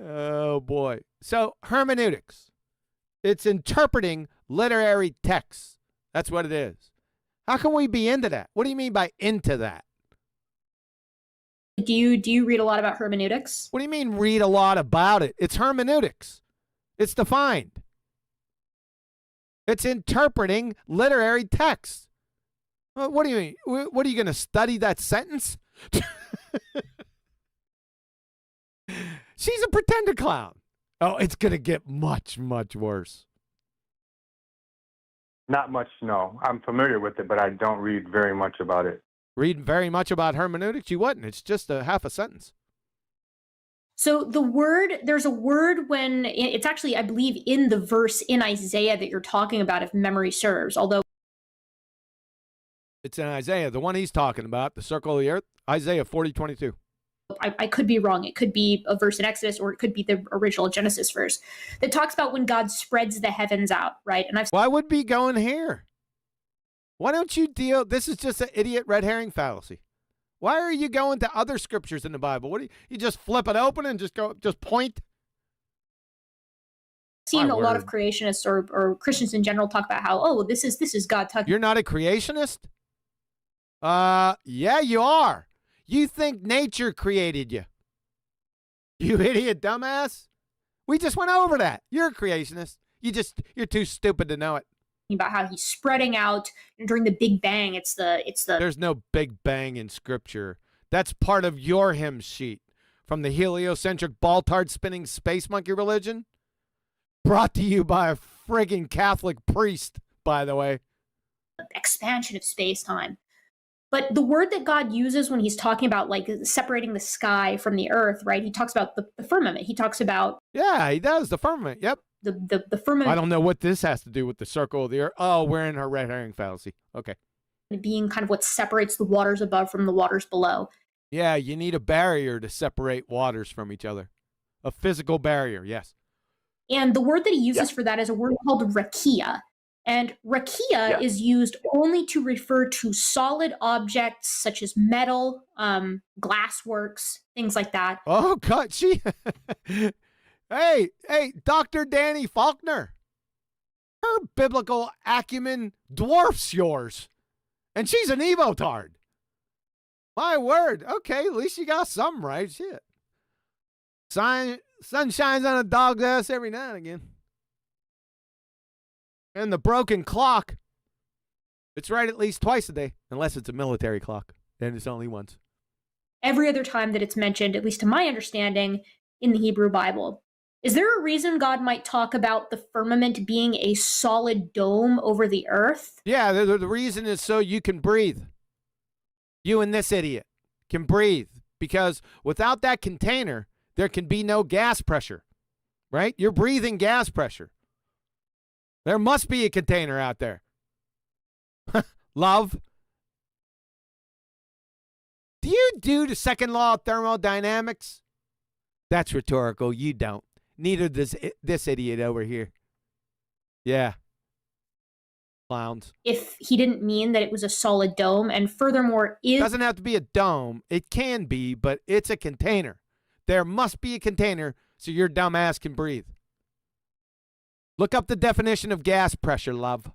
Oh boy! So hermeneutics, it's interpreting literary texts. That's what it is. How can we be into that? What do you mean by into that? Do you read a lot about hermeneutics? What do you mean read a lot about it? It's hermeneutics. It's defined. It's interpreting literary texts. What do you mean? What are you going to study that sentence? She's a pretender clown. Oh, it's going to get much, much worse. Not much, no. I'm familiar with it, but I don't read very much about it. Read very much about hermeneutics? You wouldn't. It's just a half a sentence. So there's a word when it's actually, I believe, in the verse in Isaiah that you're talking about, if memory serves, although It's in Isaiah, the one he's talking about, the circle of the earth, Isaiah 40:22. I could be wrong. It could be a verse in Exodus, or it could be the original Genesis verse that talks about when God spreads the heavens out, right? And Why would be going here? Why don't you deal? This is just an idiot red herring fallacy. Why are you going to other scriptures in the Bible? What do you just flip it open and just point? seen a lot of creationists or Christians in general talk about how, oh, this is God talking. You're not a creationist? Yeah, you are. You think nature created you. You idiot dumbass. We just went over that. You're a creationist. You're too stupid to know it. About how he's spreading out during the Big Bang. It's the. There's no Big Bang in Scripture. That's part of your hymn sheet from the heliocentric ball-tard spinning space monkey religion. Brought to you by a friggin' Catholic priest, by the way. Expansion of space-time. But the word that God uses when he's talking about like separating the sky from the earth, right? He talks about the firmament. He talks about. Yeah, he does. The firmament. Yep. The firmament. I don't know what this has to do with the circle of the earth. Oh, we're in her red herring fallacy. Okay. Being kind of what separates the waters above from the waters below. Yeah, you need a barrier to separate waters from each other. A physical barrier, yes. And the word that he uses for that is a word called rakia. And rakia is used only to refer to solid objects such as metal, glassworks, things like that. Oh, God, Hey, Dr. Danny Faulkner. Her biblical acumen dwarfs yours. And she's an evotard. My word. Okay, at least you got something right. Shit. Sun shines on a dog's ass every now and again. And the broken clock, it's right at least twice a day, unless it's a military clock. Then it's only once. Every other time that it's mentioned, at least to my understanding, in the Hebrew Bible. Is there a reason God might talk about the firmament being a solid dome over the earth? Yeah, the reason is so you can breathe. You and this idiot can breathe. Because without that container, there can be no gas pressure. Right? You're breathing gas pressure. There must be a container out there. Love. Do you do the second law of thermodynamics? That's rhetorical. You don't. Neither does this idiot over here. Yeah. Clowns. If he didn't mean that it was a solid dome, and furthermore, It doesn't have to be a dome. It can be, but it's a container. There must be a container so your dumb ass can breathe. Look up the definition of gas pressure, love.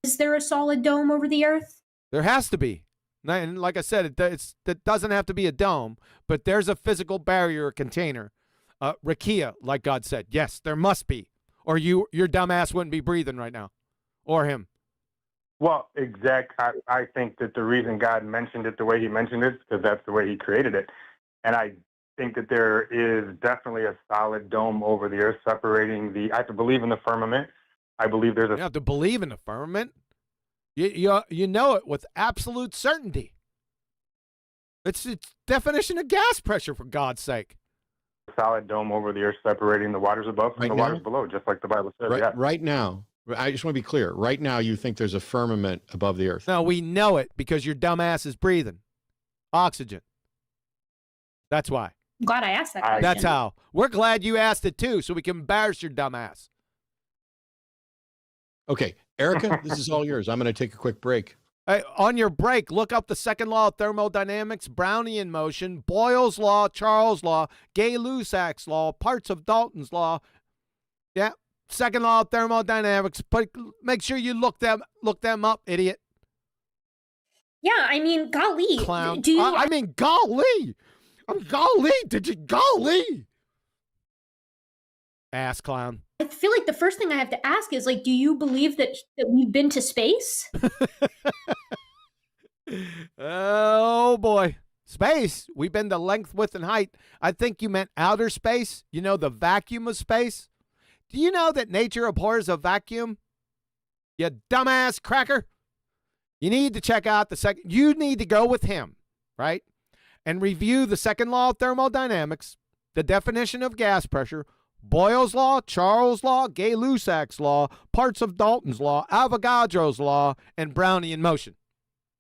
Is there a solid dome over the earth? There has to be. And like I said, it doesn't have to be a dome, but there's a physical barrier or container. Rakia, like God said. Yes, there must be. Or your dumb ass wouldn't be breathing right now. Or him. Well, I think that the reason God mentioned it the way he mentioned it is because that's the way he created it. And I think that there is definitely a solid dome over the earth separating I have to believe in the firmament. I believe there's You have to believe in the firmament. You know it with absolute certainty. It's definition of gas pressure, for God's sake. solid dome over the earth separating the waters above from the waters below, just like the Bible says. Right now, I just want to be clear. Right now, you think there's a firmament above the earth. No, we know it because your dumb ass is breathing oxygen. That's why. I'm glad I asked that question. That's how. We're glad you asked it too, so we can embarrass your dumb ass. Okay, Erika, this is all yours. I'm going to take a quick break. Hey, on your break, look up the second law of thermodynamics, Brownian motion, Boyle's law, Charles' law, Gay-Lussac's law, parts of Dalton's law. Yeah, second law of thermodynamics. Make sure you look them up, idiot. Yeah, I mean, golly. Clown. Do you, I mean, golly. Golly. Did you golly? Ass clown. I feel like the first thing I have to ask is, like, do you believe that we've been to space? Oh, boy. Space. We've been to length, width, and height. I think you meant outer space. You know, the vacuum of space. Do you know that nature abhors a vacuum? You dumbass cracker. You need to check out you need to go with him, right? And review the second law of thermodynamics, the definition of gas pressure, Boyle's law, Charles' law, Gay-Lussac's law, parts of Dalton's law, Avogadro's law, and Brownian motion.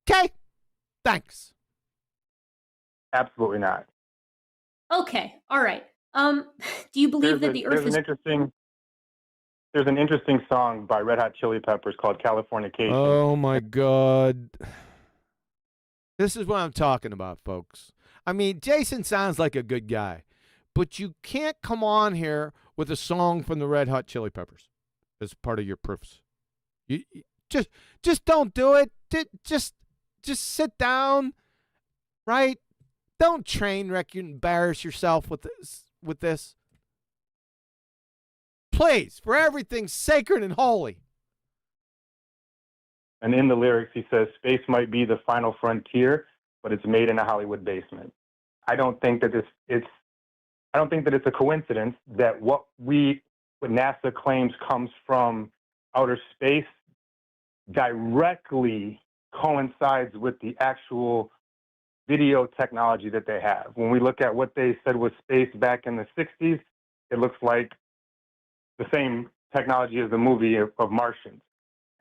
Okay? Thanks. Absolutely not. Okay, all right. Do you believe that the Earth is... There's an interesting song by Red Hot Chili Peppers called Californication. Oh, my God. This is what I'm talking about, folks. I mean, Jason sounds like a good guy, but you can't come on here with a song from the Red Hot Chili Peppers as part of your proofs. You just don't do it. Just sit down, right? Don't train wreck you and embarrass yourself with this. Please, for everything sacred and holy. And in the lyrics, he says, space might be the final frontier, but it's made in a Hollywood basement. I don't think that it's a coincidence that what NASA claims comes from outer space directly coincides with the actual video technology that they have. When we look at what they said was space back in the 60s, it looks like the same technology as the movie of Martians.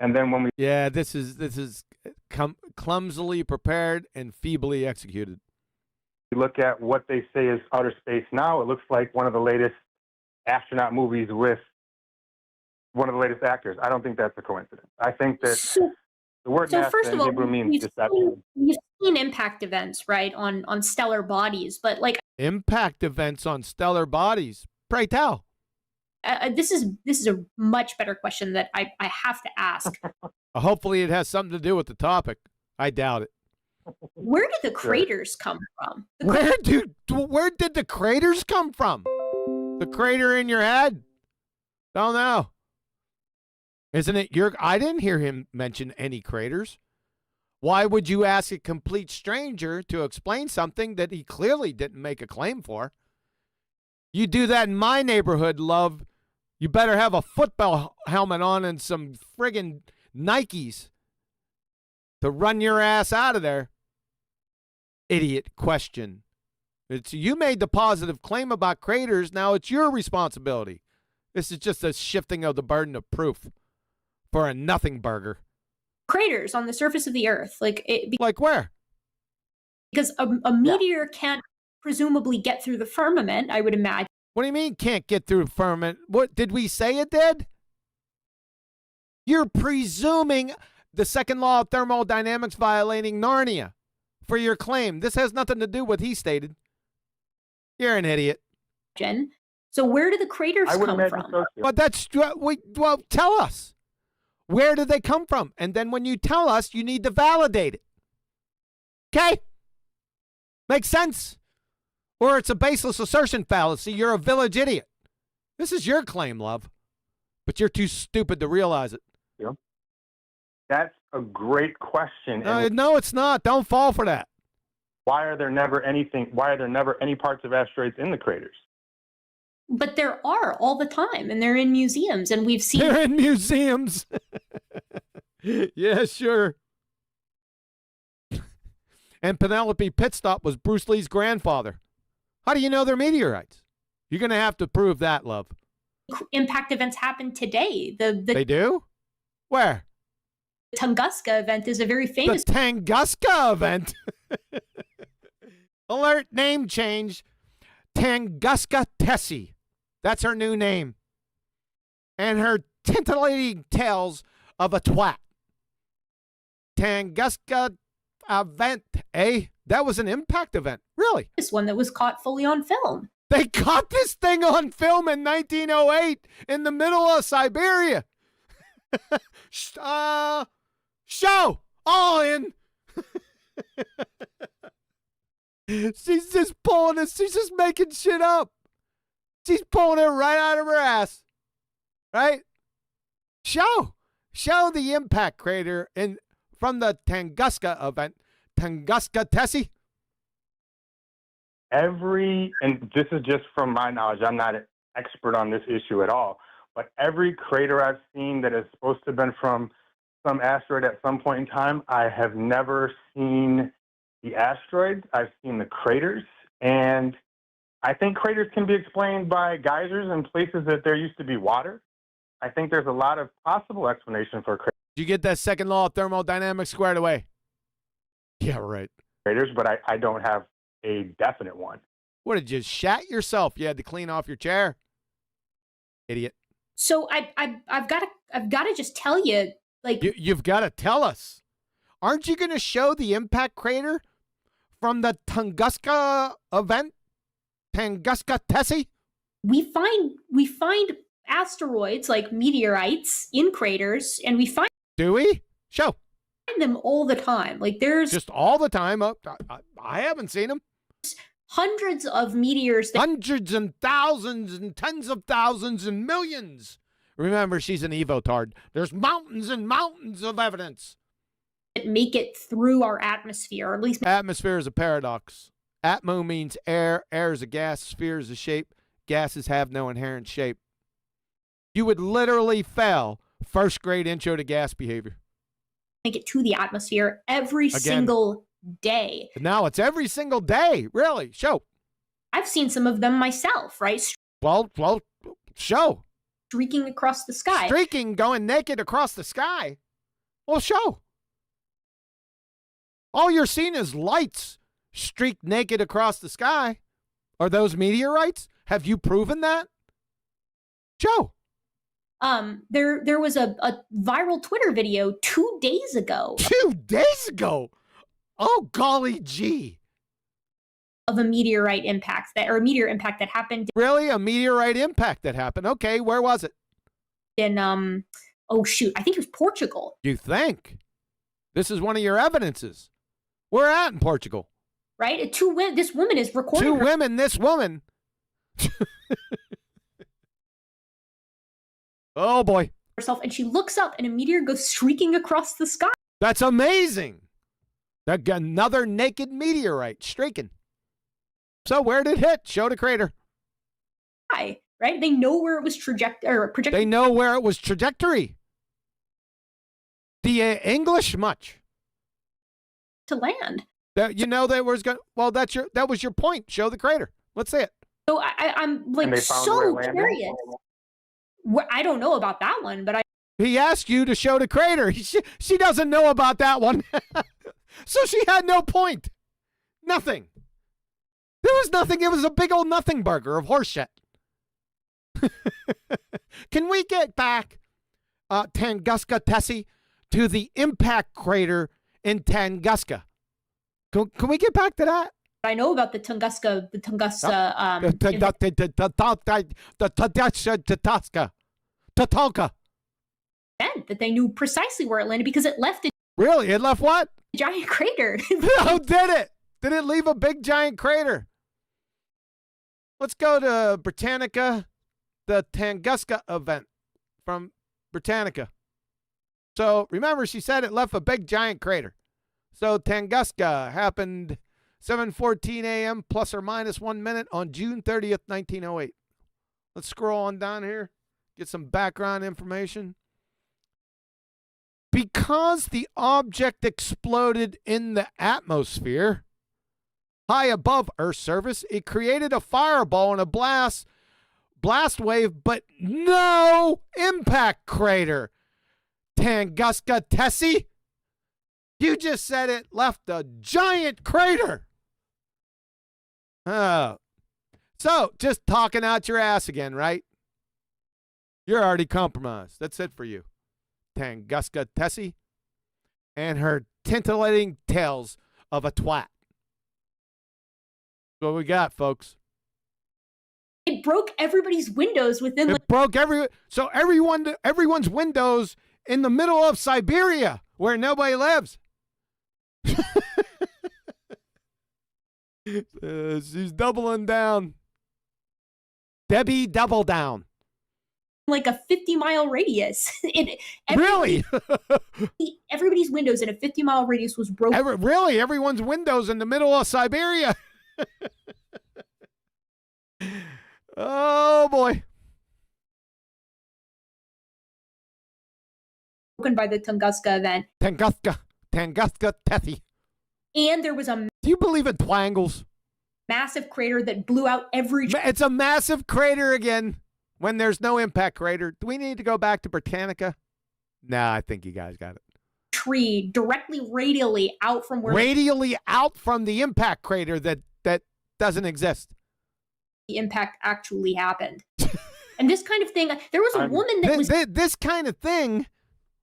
And then when we... Yeah, this is clumsily prepared and feebly executed. Look at what they say is outer space now, it looks like one of the latest astronaut movies with one of the latest actors. I don't think that's a coincidence. I think that the word NASA in Hebrew means deception. We've seen impact events, right, on stellar bodies, but like... Impact events on stellar bodies? Pray tell. This is a much better question that I have to ask. Hopefully it has something to do with the topic. I doubt it. Where did the craters come from? Where did the craters come from? The crater in your head? Don't know. Isn't it your... I didn't hear him mention any craters. Why would you ask a complete stranger to explain something that he clearly didn't make a claim for? You do that in my neighborhood, love. You better have a football helmet on and some friggin' Nikes to run your ass out of there. Idiot question. It's you made the positive claim about craters. Now it's your responsibility. This is just a shifting of the burden of proof for a nothing burger. Craters on the surface of the Earth, like where? Because a meteor can't presumably get through the firmament, I would imagine. What do you mean can't get through the firmament? What did we say it did? You're presuming the second law of thermodynamics violating Narnia for your claim. This has nothing to do with what he stated. You're an idiot. So where do the craters come from? So. But that's well, tell us. Where do they come from? And then when you tell us, you need to validate it. Okay? Makes sense? Or it's a baseless assertion fallacy. You're a village idiot. This is your claim, love. But you're too stupid to realize it. Yeah. That's a great question. No, it's not. Don't fall for that. Why are there never any parts of asteroids in the craters? But there are all the time, and they're in museums, and we've seen... They're in museums. Yeah, sure. And Penelope Pitstop was Bruce Lee's grandfather. How do you know they're meteorites? You're going to have to prove that, love. Impact events happen today. They do? Where? The Tunguska event is a very famous... The Tunguska event? Alert, name change. Tunguska Tessie. That's her new name. And her titillating tales of a twat. Tunguska event, eh? That was an impact event. Really? This one that was caught fully on film. They caught this thing on film in 1908 in the middle of Siberia. Show! All in! She's just pulling it. She's just making shit up. She's pulling it right out of her ass. Right? Show the impact crater from the Tunguska event. Tunguska Tessie. And this is just from my knowledge, I'm not an expert on this issue at all, but every crater I've seen that is supposed to have been from some asteroid at some point in time, I have never seen the asteroids. I've seen the craters, and I think craters can be explained by geysers in places that there used to be water. I think there's a lot of possible explanation for Did you get that second law of thermodynamics squared away? Yeah, right. craters, but I don't have a definite one. What, did you shat yourself? You had to clean off your chair? Idiot. So I've got to just tell you, like, You've got to tell us. Aren't you going to show the impact crater from the Tunguska event? Tunguska Tessie? we find asteroids like meteorites in craters, and we find Do we? Show. them all the time. Like, there's Just all the time. I haven't seen them. hundreds of meteors that Hundreds and thousands and tens of thousands and millions. Remember, she's an evotard. There's mountains and mountains of evidence. make it through our atmosphere, or at least Atmosphere is a paradox. Atmo means air. Air is a gas. Sphere is a shape. Gases have no inherent shape. You would literally fail first grade intro to gas behavior. make it to the atmosphere every single day. Now it's every single day. Really? Show. I've seen some of them myself, right? Well, show. Streaking across the sky. Streaking, going naked across the sky. Well, show. All you're seeing is lights streaked naked across the sky. Are those meteorites? Have you proven that? Show. There was a viral Twitter video 2 days ago 2 days ago. Oh, golly gee. of a meteorite impact a meteor impact that happened Really? A meteorite impact that happened. Okay, where was it? in oh shoot, I think it was Portugal, You think? This is one of your evidences. Where at in Portugal? right? This woman is recording Two women, this woman. Oh, boy. herself, and she looks up, and a meteor goes streaking across the sky. That's amazing. Another naked meteorite streaking. So where did it hit? Show the crater. Right? They know where it was projected. They know where it was trajectory. The English much. To land. You know that was going. Well, that was your point. Show the crater. Let's see it. So I'm And like they found where it so landed? curious. I don't know about that one, but He asked you to show the crater. She doesn't know about that one. So she had no point. Nothing. There was nothing. It was a big old nothing burger of horse shit. Can we get back, Tunguska Tessie, to the impact crater in Tunguska? Can we get back to that? I know about the Tunguska Tatanka. event that they knew precisely where it landed because it left a Really? It left what? giant crater. How did it? Did it leave a big giant crater? Let's go to Britannica, the Tunguska event from Britannica. So remember, she said it left a big giant crater. So Tunguska happened 7:14 a.m. plus or minus 1 minute on June 30th, 1908. Let's scroll on down here, get some background information. Because the object exploded in the atmosphere, high above Earth's surface, it created a fireball and a blast wave, but no impact crater. Tunguska Tessie, you just said it left a giant crater. Oh. So, just talking out your ass again, right? You're already compromised. That's it for you. Tunguska Tessie and her titillating tales of a twat. That's what we got, folks. It broke everybody's windows within It broke everyone's windows in the middle of Siberia where nobody lives. She's doubling down. Debbie double down. like a 50-mile radius. Really? Everybody's windows in a 50-mile radius was broken. Really? Everyone's windows in the middle of Siberia. Oh, boy. Broken by the Tunguska event. Tunguska Tessie. And there was a Do you believe in twangles? massive crater that blew out every It's a massive crater again when there's no impact crater. Do we need to go back to Britannica? Nah, I think you guys got it. tree directly radially out from where Radially out from the impact crater that doesn't exist. the impact actually happened. And this kind of thing, there was a woman that was This kind of thing.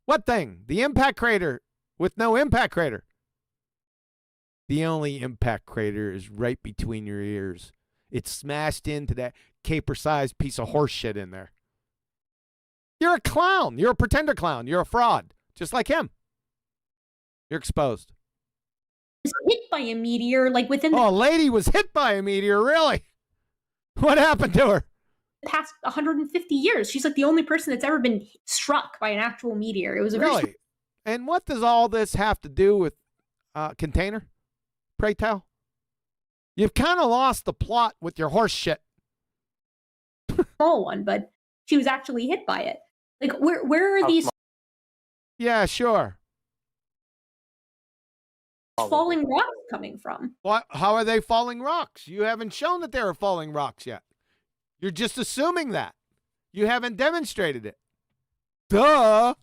What thing? The impact crater with no impact crater. The only impact crater is right between your ears. It's smashed into that caper-sized piece of horse shit in there. You're a clown. You're a pretender clown. You're a fraud. Just like him. You're exposed. hit by a meteor, like within Oh, a lady was hit by a meteor, really? What happened to her? the past 150 years. She's like the only person that's ever been struck by an actual meteor. It was a very Really? And what does all this have to do with container? Pray tell? You've kind of lost the plot with your horse shit. small one, but she was actually hit by it. Like, where are these Yeah, sure. falling rocks coming from? What? How are they falling rocks? You haven't shown that there are falling rocks yet. You're just assuming that. You haven't demonstrated it. Duh.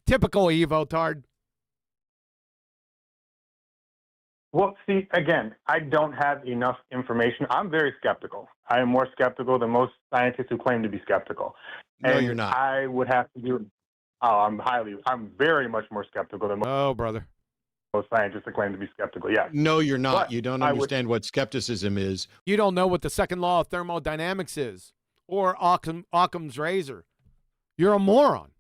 Typical Evo-tard. Well, see, again, I don't have enough information. I'm very skeptical. I am more skeptical than most scientists who claim to be skeptical. No, And you're not. I would have to do. Oh, I'm very much more skeptical than Oh, brother. most scientists who claim to be skeptical. Yes. No, you're not. But You don't I would- understand what skepticism is. You don't know what the second law of thermodynamics is or Occam's razor. You're a moron.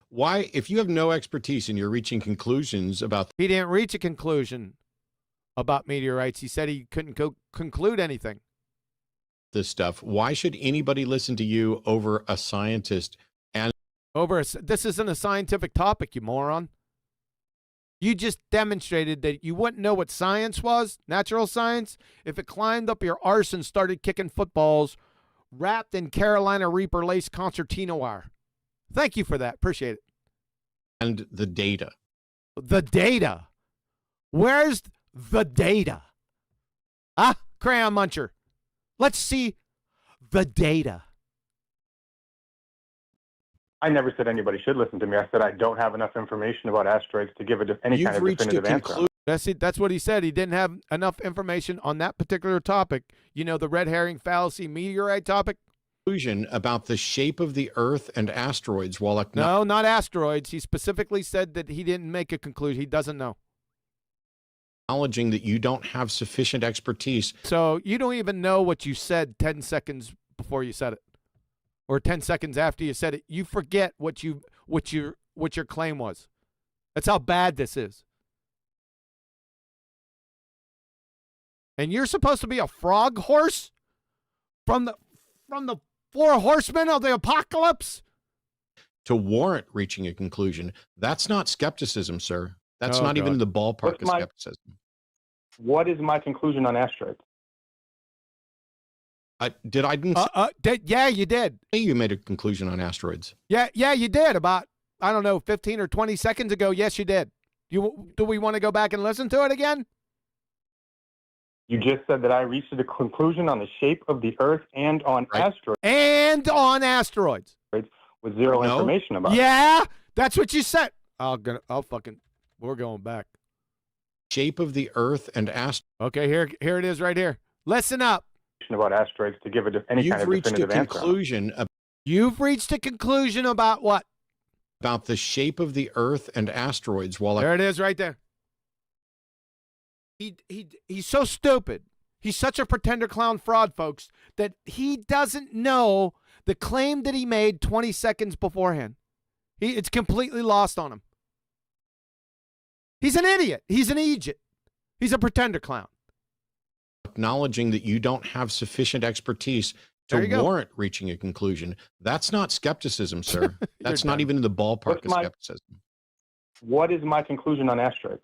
Why, if you have no expertise and you're reaching conclusions about He didn't reach a conclusion about meteorites. He said he couldn't conclude anything. this stuff, why should anybody listen to you over a scientist? This isn't a scientific topic, you moron. You just demonstrated that you wouldn't know what science was, natural science, if it climbed up your arse and started kicking footballs wrapped in Carolina Reaper lace concertina wire. Thank you for that. Appreciate it. And the data. The data. Where's the data? Crayon muncher. Let's see the data. I never said anybody should listen to me. I said I don't have enough information about asteroids to give any You've kind of reached a definitive answer. conclusion. That's what he said. He didn't have enough information on that particular topic. You know, the red herring fallacy meteorite topic? About the shape of the Earth and asteroids while No, not asteroids. He specifically said that he didn't make a conclusion. He doesn't know. acknowledging that you don't have sufficient expertise. So you don't even know what you said 10 seconds before you said it, or 10 seconds after you said it. You forget what your claim was. That's how bad this is. And you're supposed to be a frog horse from the four horsemen of the apocalypse? To warrant reaching a conclusion. That's not skepticism, sir. That's Oh, not even God. the ballpark What's of my- skepticism. What is my conclusion on asteroids? I didn't Yeah, you did. say you made a conclusion on asteroids. Yeah, you did about, I don't know, 15 or 20 seconds ago. Yes, you did. Do we want to go back and listen to it again? You just said that I reached a conclusion on the shape of the Earth and on Right. asteroids And on asteroids. with zero No. information about it. Yeah, that's what you said. We're going back. Shape of the Earth and asteroids. Okay, here it is right here. Listen up. About asteroids to give any kind You've of reached a definitive answer. conclusion You've reached a conclusion about what? about the shape of the Earth and asteroids while There it is right there. He's so stupid. He's such a pretender clown fraud, folks, that he doesn't know the claim that he made 20 seconds beforehand. It's completely lost on him. He's an idiot. He's an Egypt. He's a pretender clown. acknowledging that you don't have sufficient expertise There to you go. warrant reaching a conclusion. That's not skepticism, sir. That's not done. even in the ballpark What's of my- skepticism. What is my conclusion on asteroids?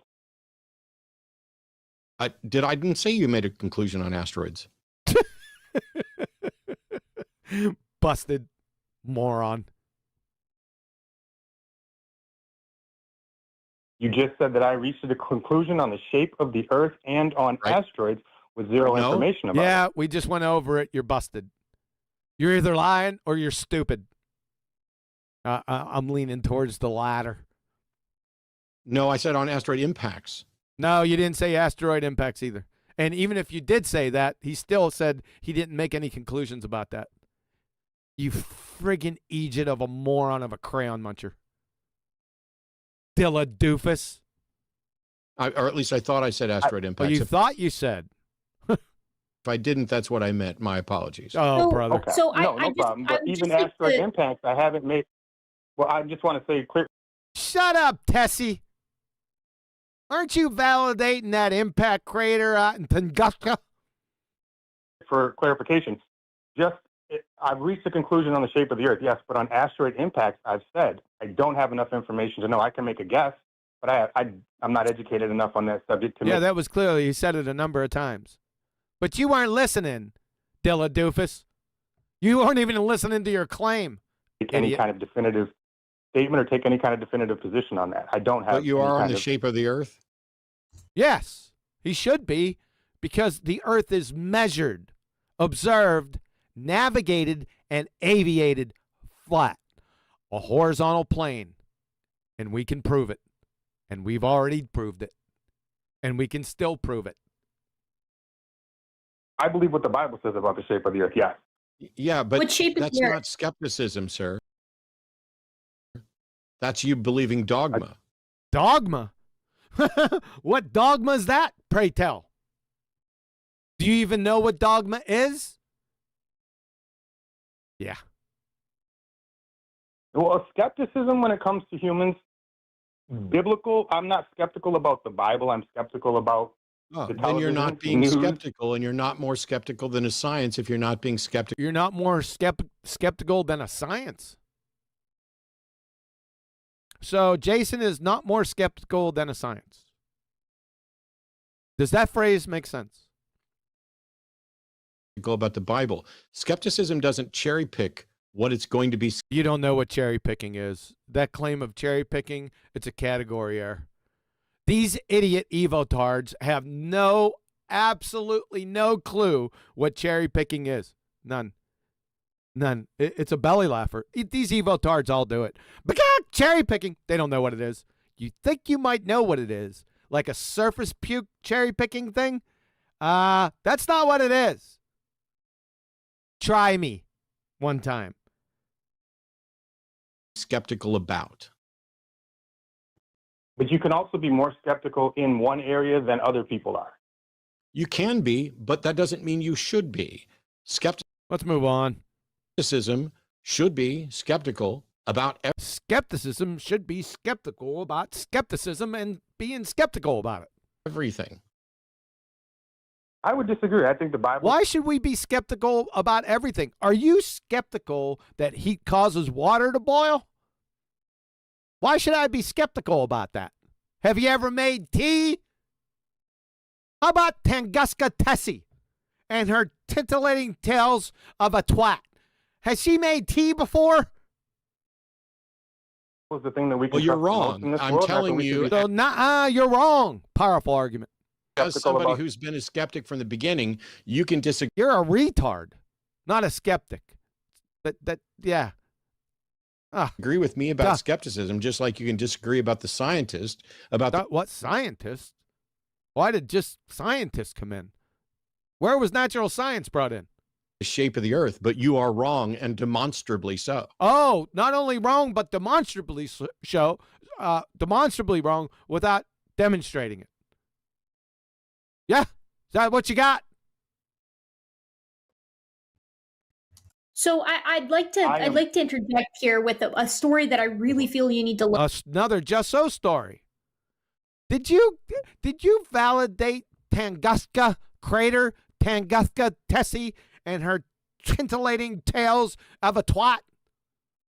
I didn't say you made a conclusion on asteroids. Busted moron. You just said that I reached a conclusion on the shape of the Earth and on Right. asteroids with zero No. information about it. Yeah, we just went over it. You're busted. You're either lying or you're stupid. I'm leaning towards the latter. No, I said on asteroid impacts. No, you didn't say asteroid impacts either. And even if you did say that, he still said he didn't make any conclusions about that. You friggin' Egypt of a moron of a crayon muncher. DillaDoofis. Or at least I thought I said asteroid Well, impacts. you If thought you said. I didn't, that's what I meant. My apologies. Oh, So- brother. Okay. So no I just- problem. But I would even just like asteroid to- impacts, I haven't made. Well, I just want to say clear. Shut up, Tessie. Aren't you validating that impact crater out in Tunguska? For clarification, I've reached a conclusion on the shape of the Earth, yes, but on asteroid impacts, I've said I don't have enough information to know. I can make a guess, but I'm not educated enough on that subject to Yeah, make. that was clearly, you said it a number of times. But you weren't listening, DillaDoofis. You weren't even listening to your claim. Take any idiot. kind of definitive statement or take any kind of definitive position on that. I don't have. But you any are on kind the of- shape of the Earth? Yes, he should be, because the Earth is measured, observed, navigated, and aviated flat. A horizontal plane. And we can prove it. And we've already proved it. And we can still prove it. I believe what the Bible says about the shape of the Earth. Yes. Yeah, but What shape is that's the Earth? not skepticism, sir. That's you believing dogma. Dogma? What dogma is that, pray tell? Do you even know what dogma is? Yeah. Well, skepticism when it comes to humans, biblical. I'm not skeptical about the Bible. I'm skeptical about Oh, the then you're not television, being news. skeptical, and you're not more skeptical than a science if you're not being skeptical. You're not more skeptical than a science. So Jason is not more skeptical than a science. Does that phrase make sense? About the Bible. Skepticism doesn't cherry pick what it's going to be. You don't know what cherry picking is. That claim of cherry picking, it's a category error. These idiot evotards have absolutely no clue what cherry picking is. None. It's a belly laugher. These evotards all do it. But cherry picking, they don't know what it is. You think you might know what it is, like a surface puke cherry picking thing? That's not what it is. Try me one time. Skeptical about. But you can also be more skeptical in one area than other people are. You can be, but that doesn't mean you should be. Let's move on. Skepticism should be skeptical about Skepticism should be skeptical about skepticism and being skeptical about it. everything. I would disagree. I think the Bible. Why should we be skeptical about everything? Are you skeptical that heat causes water to boil? Why should I be skeptical about that? Have you ever made tea? How about Tunguska Tessie and her titillating tales of a twat? Has she made tea before? Was the thing that we can Well, you're trust the most wrong. in this I'm world, or telling we should you- be So, you're wrong. Powerful argument. As skeptical somebody about- who's been a skeptic from the beginning, you can disagree. You're a retard, not a skeptic. Yeah. Agree with me about Duh. skepticism, just like you can disagree about the scientist, about the What scientists? Why did just scientists come in? Where was natural science brought in? shape of the Earth, but you are wrong and demonstrably so. Oh, not only wrong, but demonstrably demonstrably wrong without demonstrating it. Yeah, is that what you got? So I'd like to interject here with a story that I really feel you need to look. Another Just So story. Did you validate Tunguska crater, Tunguska Tessie, and her scintillating tales of a twat?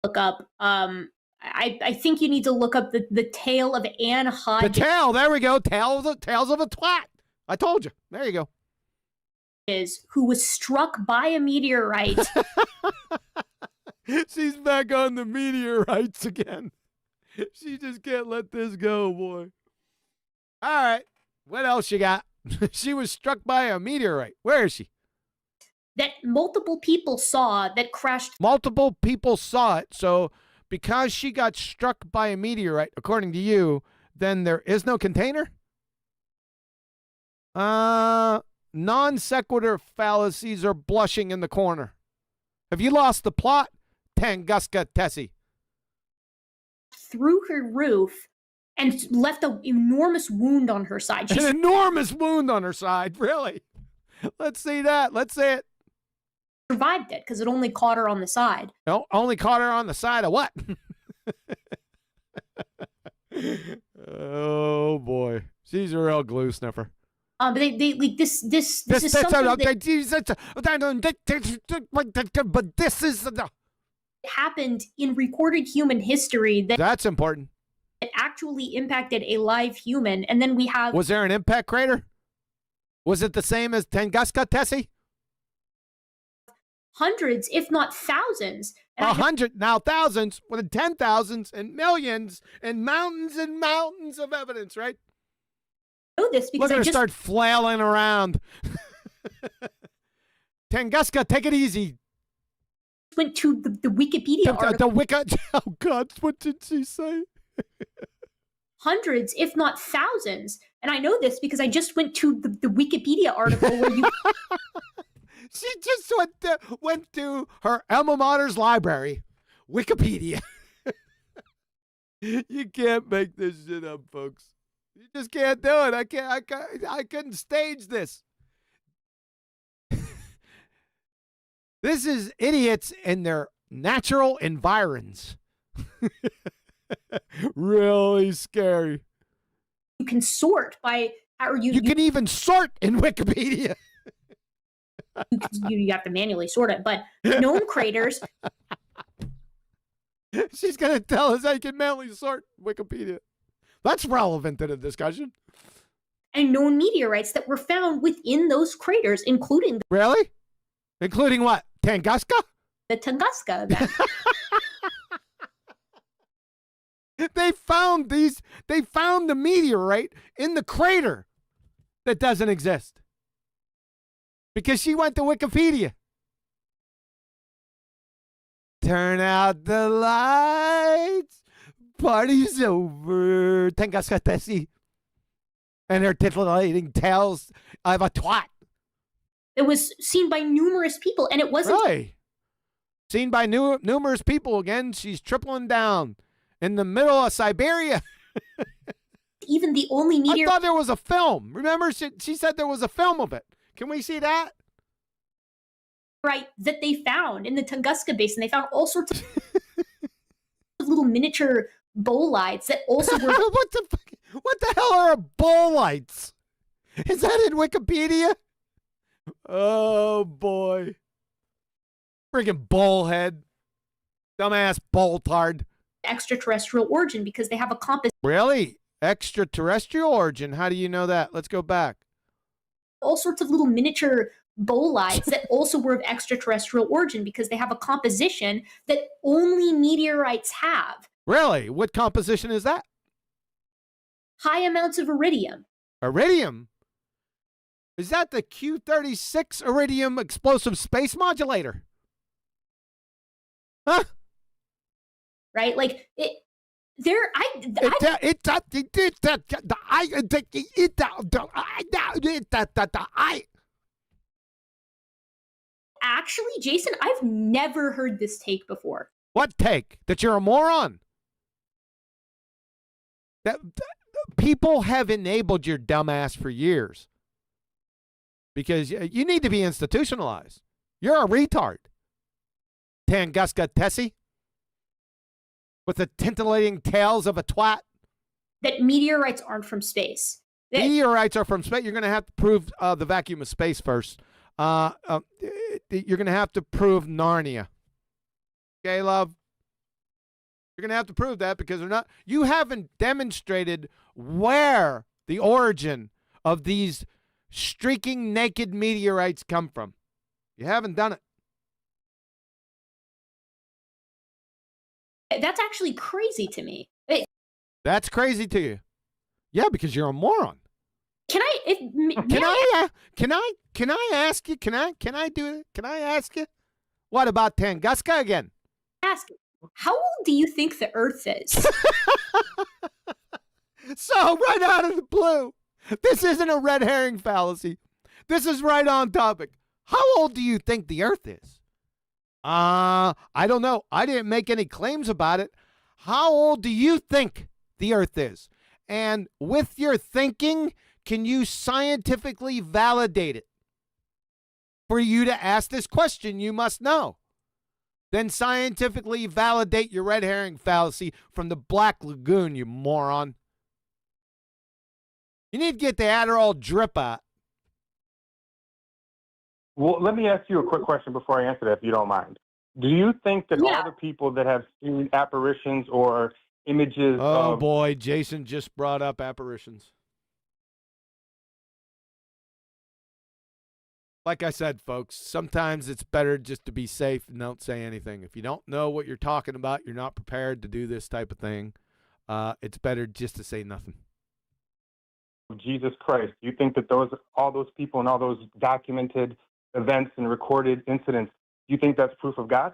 Look up. I think you need to look up the tale of Anne The Hodges, tale, there we go. Tales of a twat. I told you. There you go. who was struck by a meteorite. She's back on the meteorites again. She just can't let this go, boy. All right. What else you got? She was struck by a meteorite. Where is she? That multiple people saw that crashed. Multiple people saw it. So because she got struck by a meteorite, according to you, then there is no container? Non sequitur fallacies are blushing in the corner. Have you lost the plot, Tunguska Tessie? Through her roof and left an enormous wound on her side. An enormous wound on her side, really? Let's see that. Let's see it. Survived it because it only caught her on the side. No, only caught her on the side of what? Oh boy, she's a real glue sniffer. But they like this is something but this is happened in recorded human history that's important. that actually impacted a live human, and then we have. Was there an impact crater? Was it the same as Tunguska Tessie? Hundreds, if not thousands. And 100, now thousands, with 10,000s and millions and mountains of evidence, right? I know this because Look at I her just start flailing around. Tunguska, take it easy. went to the Wikipedia article. Oh God, what did she say? Hundreds, if not thousands. And I know this because I just went to the Wikipedia article where you. She just went to her alma mater's library, Wikipedia. You can't make this shit up, folks. You just can't do it. I couldn't stage this. This is idiots in their natural environs. Really scary. You can sort by, or You can even sort in Wikipedia. you have to manually sort it, but known craters. She's going to tell us how you can manually sort Wikipedia. That's relevant to the discussion. And known meteorites that were found within those craters, including Really? Including what? Tunguska? the Tunguska event. They found the meteorite in the crater that doesn't exist. Because she went to Wikipedia. Turn out the lights. Party's over. Tunguska Tessie. And her titillating tales of a twat. It was seen by numerous people, and it wasn't Right. Seen by numerous people again. She's tripling down in the middle of Siberia. even the only I meteorite thought there was a film. Remember, she said there was a film of it. Can we see that? that they found in the Tunguska Basin. They found all sorts of little miniature bolides that also were. What the hell are bolides? Is that in Wikipedia? Oh boy. Friggin' bullhead. Dumbass boltard. Extraterrestrial origin because they have a compass. Really? Extraterrestrial origin? How do you know that? Let's go back. All sorts of little miniature bolides that also were of extraterrestrial origin because they have a composition that only meteorites have. Really? What composition is that? High amounts of iridium. Iridium? Is that the Q-36 iridium explosive space modulator? Huh? Right? Like it. Actually, Jason, I've never heard this take before. What take? That you're a moron? People have enabled your dumbass for years. Because you need to be institutionalized. You're a retard. Tunguska Tessie. With the titillating tales of a twat. That meteorites aren't from space. Meteorites are from space. You're going to have to prove the vacuum of space first. You're going to have to prove Narnia. Okay, love? You're going to have to prove that because they're not. You haven't demonstrated where the origin of these streaking naked meteorites come from. You haven't done it. That's actually crazy to me. That's crazy to you. Yeah, because you're a moron. Can I? Can I ask you? Can I do it? Can I ask you? What about Tunguska again? Ask, how old do you think the Earth is? So right out of the blue, this isn't a red herring fallacy. This is right on topic. How old do you think the Earth is? I don't know. I didn't make any claims about it. How old do you think the Earth is? And with your thinking, can you scientifically validate it? For you to ask this question, you must know. Then scientifically validate your red herring fallacy from the Black Lagoon, you moron. You need to get the Adderall drip out. Well, let me ask you a quick question before I answer that, if you don't mind. Do you think that all the people that have seen apparitions or images Oh, boy, Jason just brought up apparitions. Like I said, folks, sometimes it's better just to be safe and don't say anything. If you don't know what you're talking about, you're not prepared to do this type of thing, it's better just to say nothing. Jesus Christ, do you think that all those people and all those documented events and recorded incidents, do you think that's proof of God?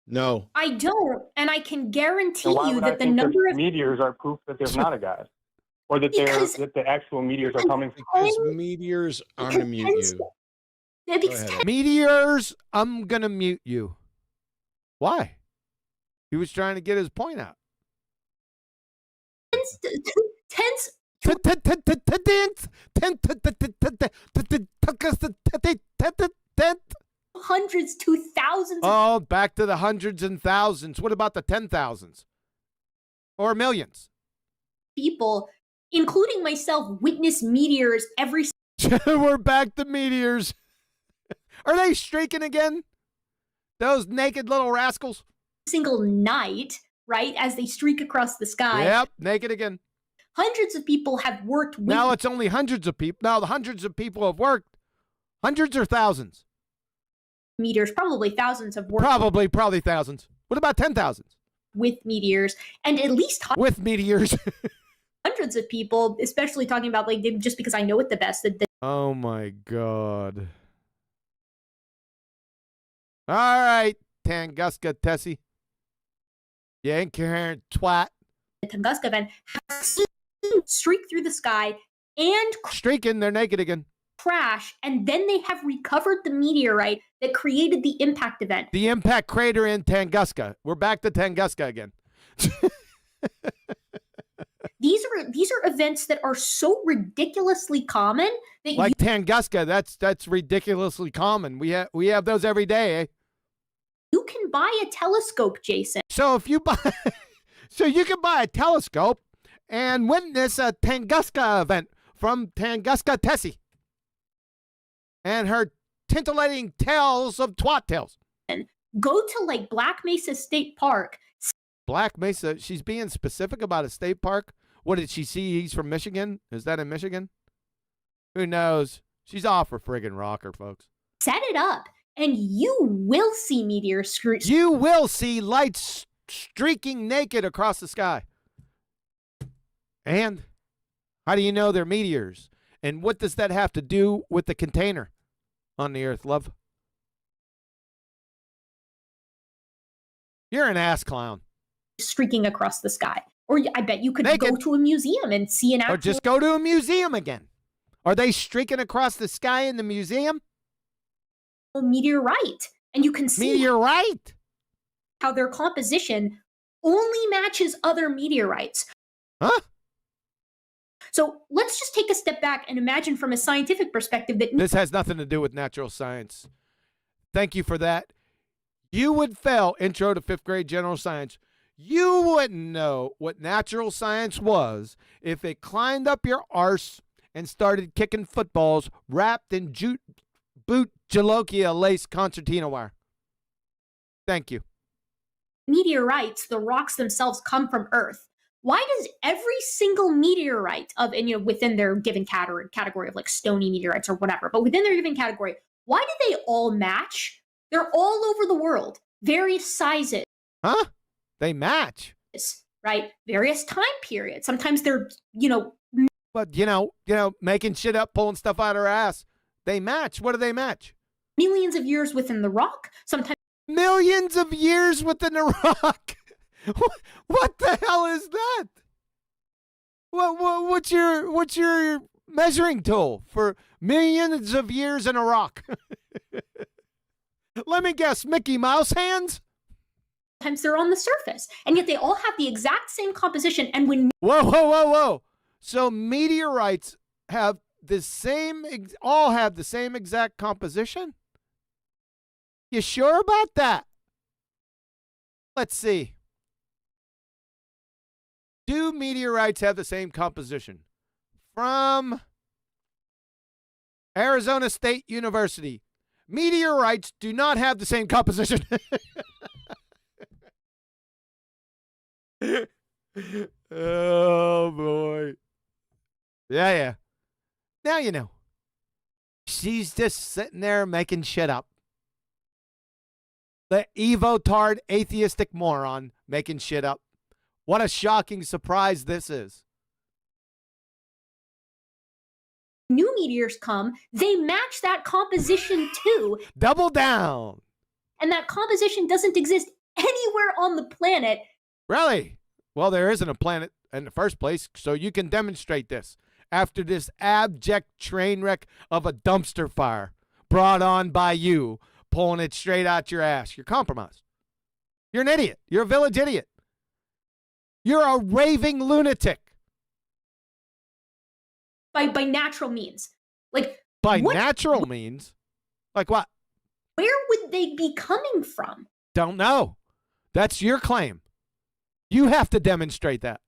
No. I don't, and I can guarantee And why you would that I the think number of meteors are proof that there's not a God, or that that the actual meteors are coming from? Because meteors, I'm going to mute you. because Go ahead. Meteors, I'm going to mute you. Why? He was trying to get his point out. tens hundreds to thousands of Oh, back to the hundreds and thousands. What about the 10,000s? Or millions? people, including myself, witness meteors every We're back to meteors. Are they streaking again? Those naked little rascals? single night, right, as they streak across the sky. Yep, naked again. Hundreds of people have worked with Now it's only hundreds of people. Now the hundreds of people have worked. Hundreds or thousands? meteors, probably thousands have worked Probably thousands. What about 10,000s? with meteors, and at least With meteors. hundreds of people, especially talking about, like, just because I know it the best, that Oh my God. All right, Tunguska Tessie. You incoherent twat. the Tunguska event have seen streak through the sky and Streaking, they're naked again. crash, and then they have recovered the meteorite that created the impact event. The impact crater in Tunguska. We're back to Tunguska again. These are events that are so ridiculously common that Like Tunguska, that's ridiculously common. We have those every day, eh? you can buy a telescope, Jason. So if you buy, so you can buy a telescope and witness a Tunguska event from Tunguska Tessie and her titillating tales of twat tales. Go to, like, Black Mesa State Park. Black Mesa, she's being specific about a state park. What did she see? He's from Michigan. Is that in Michigan? Who knows? She's off her friggin' rocker, folks. Set it up, and you will see meteors You will see lights streaking naked across the sky. And how do you know they're meteors? And what does that have to do with the container on the earth, love? You're an ass clown. streaking across the sky. Or I bet you could Naked. go to a museum and see an Or actual just go to a museum again. Are they streaking across the sky in the museum? meteorite, and you can see Meteorite. how their composition only matches other meteorites. Huh? So let's just take a step back and imagine from a scientific perspective that This has nothing to do with natural science. Thank you for that. You would fail Intro to 5th grade general science. You wouldn't know what natural science was if it climbed up your arse and started kicking footballs wrapped in boot jalokia lace concertina wire. Thank you. meteorites, the rocks themselves, come from Earth. Why does every single meteorite within their given category of, like, stony meteorites or whatever, but within their given category, why do they all match? They're all over the world, various sizes, Huh? They match. right? Various time periods. Sometimes they're, But, making shit up, pulling stuff out of her ass. They match. What do they match? Millions of years within the rock, sometimes Millions of years within the rock. What the hell is that? What's your measuring tool for millions of years in a rock? Let me guess, Mickey Mouse hands? sometimes they're on the surface, and yet they all have the exact same composition. And when Whoa. So meteorites have all have the same exact composition? You sure about that? Let's see. Do meteorites have the same composition? From Arizona State University. Meteorites do not have the same composition. Oh, boy. Yeah. Now you know. She's just sitting there making shit up. The evotard atheistic moron making shit up. What a shocking surprise this is. new meteors come, they match that composition too. Double down. And that composition doesn't exist anywhere on the planet. Really? Well, there isn't a planet in the first place, so you can demonstrate this after this abject train wreck of a dumpster fire brought on by you, pulling it straight out your ass. You're compromised. You're an idiot. You're a village idiot. You're a raving lunatic. By natural means. Like, By what? natural means? Like what? Where would they be coming from? Don't know. That's your claim. You have to demonstrate that.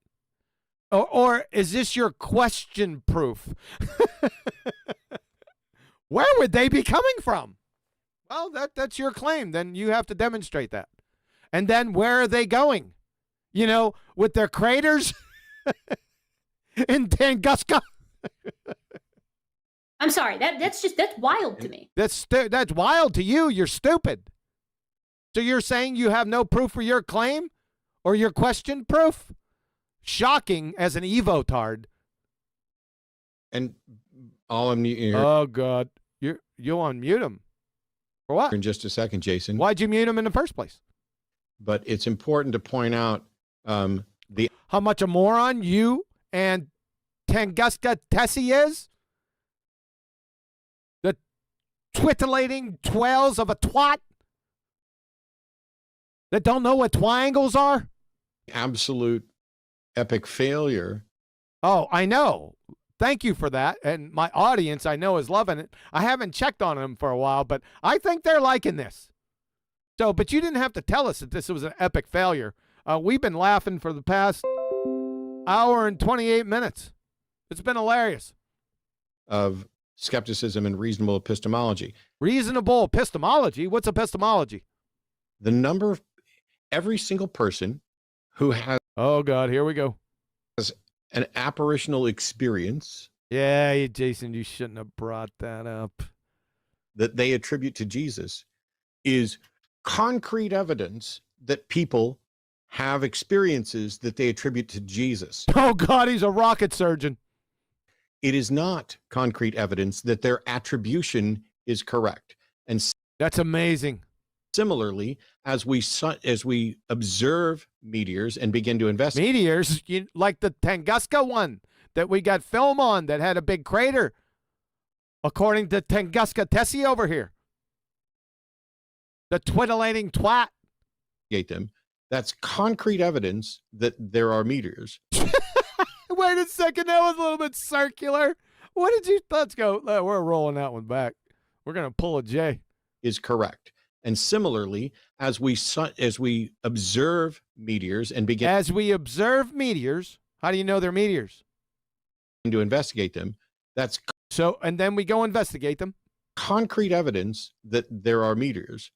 Or is this your question proof? Where would they be coming from? Well, that's your claim. Then you have to demonstrate that. And then where are they going? You know, with their craters in Tunguska? I'm sorry, that's wild to me. That's wild to you. You're stupid. So you're saying you have no proof for your claim or your question proof? Shocking as an evotard. And I'll unmute you here Oh God, you'll unmute him for what? in just a second, Jason. Why'd you mute him in the first place? But it's important to point out the How much a moron you and Tunguska Tessie is? The twittulating twelves of a twat that don't know what triangles are? absolute epic failure. Oh, I know. Thank you for that. And my audience, I know, is loving it. I haven't checked on them for a while, but I think they're liking this. So, but you didn't have to tell us that this was an epic failure. We've been laughing for the past hour and 28 minutes. It's been hilarious. Of skepticism and reasonable epistemology. Reasonable epistemology? What's epistemology? The number of every single person who has Oh, God, here we go. an apparitional experience Yeah, Jason, you shouldn't have brought that up. that they attribute to Jesus is concrete evidence that people have experiences that they attribute to Jesus. Oh, God, he's a rocket surgeon. It is not concrete evidence that their attribution is correct. And That's amazing. similarly, as we observe meteors and begin to investigate, Meteors, like the Tunguska one that we got film on that had a big crater, according to Tunguska Tessie over here. The twittulating twat. them, that's concrete evidence that there are meteors. Wait a second, that was a little bit circular. What did you? Let's go. We're rolling that one back. We're gonna pull a J. Is correct. And similarly, as we observe meteors and begin As we observe meteors, how do you know they're meteors? to investigate them, that's So, and then we go investigate them. concrete evidence that there are meteors.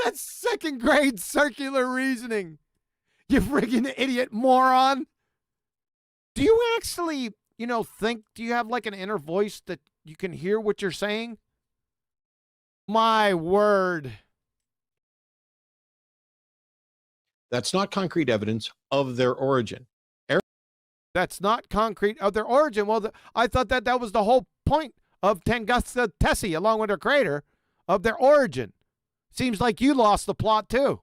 That's second grade circular reasoning. You friggin' idiot moron. Do you actually, think, do you have like an inner voice that you can hear what you're saying? My word. That's not concrete evidence of their origin. That's not concrete of their origin. Well, I thought that was the whole point of Tunguska Tessie, along with her crater, of their origin. Seems like you lost the plot, too.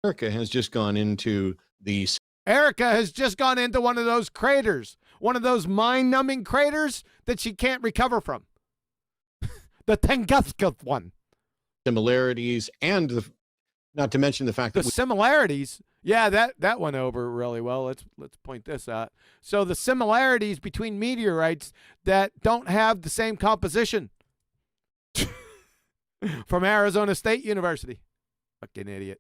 Erika has just gone into the... Erika has just gone into one of those craters, one of those mind-numbing craters that she can't recover from. The Tunguska one. Similarities and not to mention the fact the that similarities. Yeah, that went over really well. Let's point this out. So the similarities between meteorites that don't have the same composition. From Arizona State University. Fucking idiot.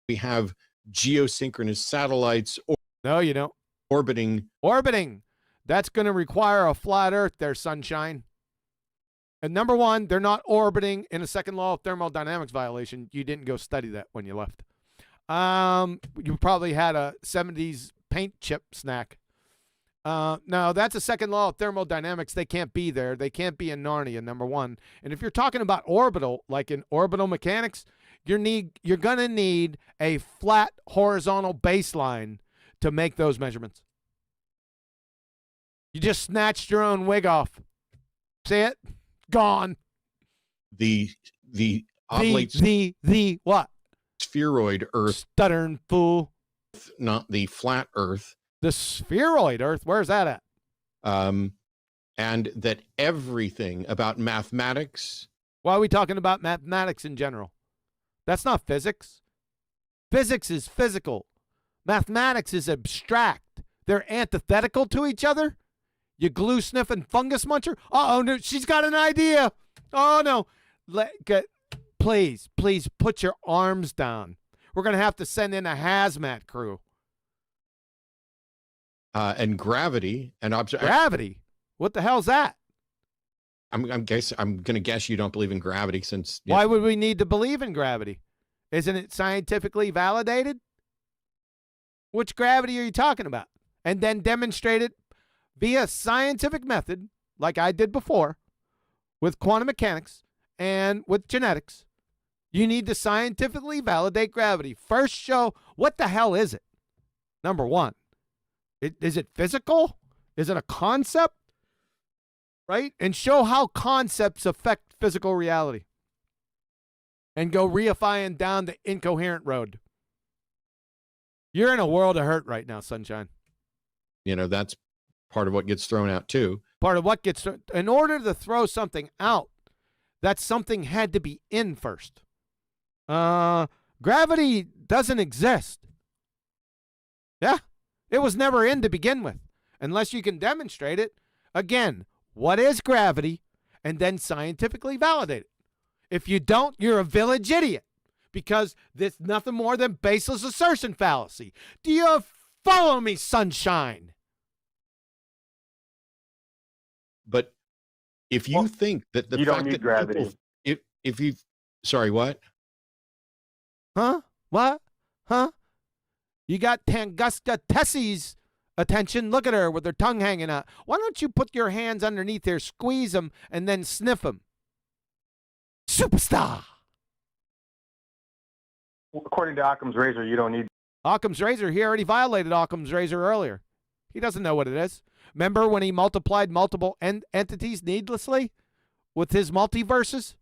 we have geosynchronous satellites No, you don't. orbiting. That's going to require a flat Earth there, sunshine. And number one, they're not orbiting in a second law of thermodynamics violation. You didn't go study that when you left. You probably had a 70s paint chip snack. No, that's a second law of thermodynamics. They can't be there. They can't be in Narnia, number one. And if you're talking about orbital, like in orbital mechanics, you're going to need a flat horizontal baseline to make those measurements. You just snatched your own wig off. See it? Gone. The oblate The what? spheroid Earth, Stuttering fool. not the flat Earth. The spheroid Earth, where's that at? And that everything about mathematics. Why are we talking about mathematics in general? That's not physics. Physics is physical. Mathematics is abstract. They're antithetical to each other. You glue sniffing fungus muncher. Uh-oh, no, she's got an idea. Oh, no. Please put your arms down. We're going to have to send in a hazmat crew. And gravity and Gravity? What the hell's that? I'm going to guess you don't believe in gravity since. Why would we need to believe in gravity? Isn't it scientifically validated? Which gravity are you talking about? And then demonstrate it via scientific method, like I did before, with quantum mechanics and with genetics. You need to scientifically validate gravity. First show, what the hell is it? Number one. Is it physical? Is it a concept? Right? And show how concepts affect physical reality. And go reifying down the incoherent road. You're in a world of hurt right now, sunshine. You know, that's part of what gets thrown out too. Part of what gets, in order to throw something out, that something had to be in first. Gravity doesn't exist. Yeah. It was never in to begin with, unless you can demonstrate it. Again, what is gravity? And then scientifically validate it. If you don't, you're a village idiot, because there's nothing more than baseless assertion fallacy. Do you follow me, sunshine? But if you think that the you fact don't need that gravity. people, if you, sorry, what? Huh? What? Huh? You got Tunguska Tessie's attention. Look at her with her tongue hanging out. Why don't you put your hands underneath there, squeeze them, and then sniff them? Superstar. According to Occam's razor, you don't need. Occam's razor, he already violated Occam's razor earlier. He doesn't know what it is. Remember when he multiplied multiple entities needlessly with his multiverses?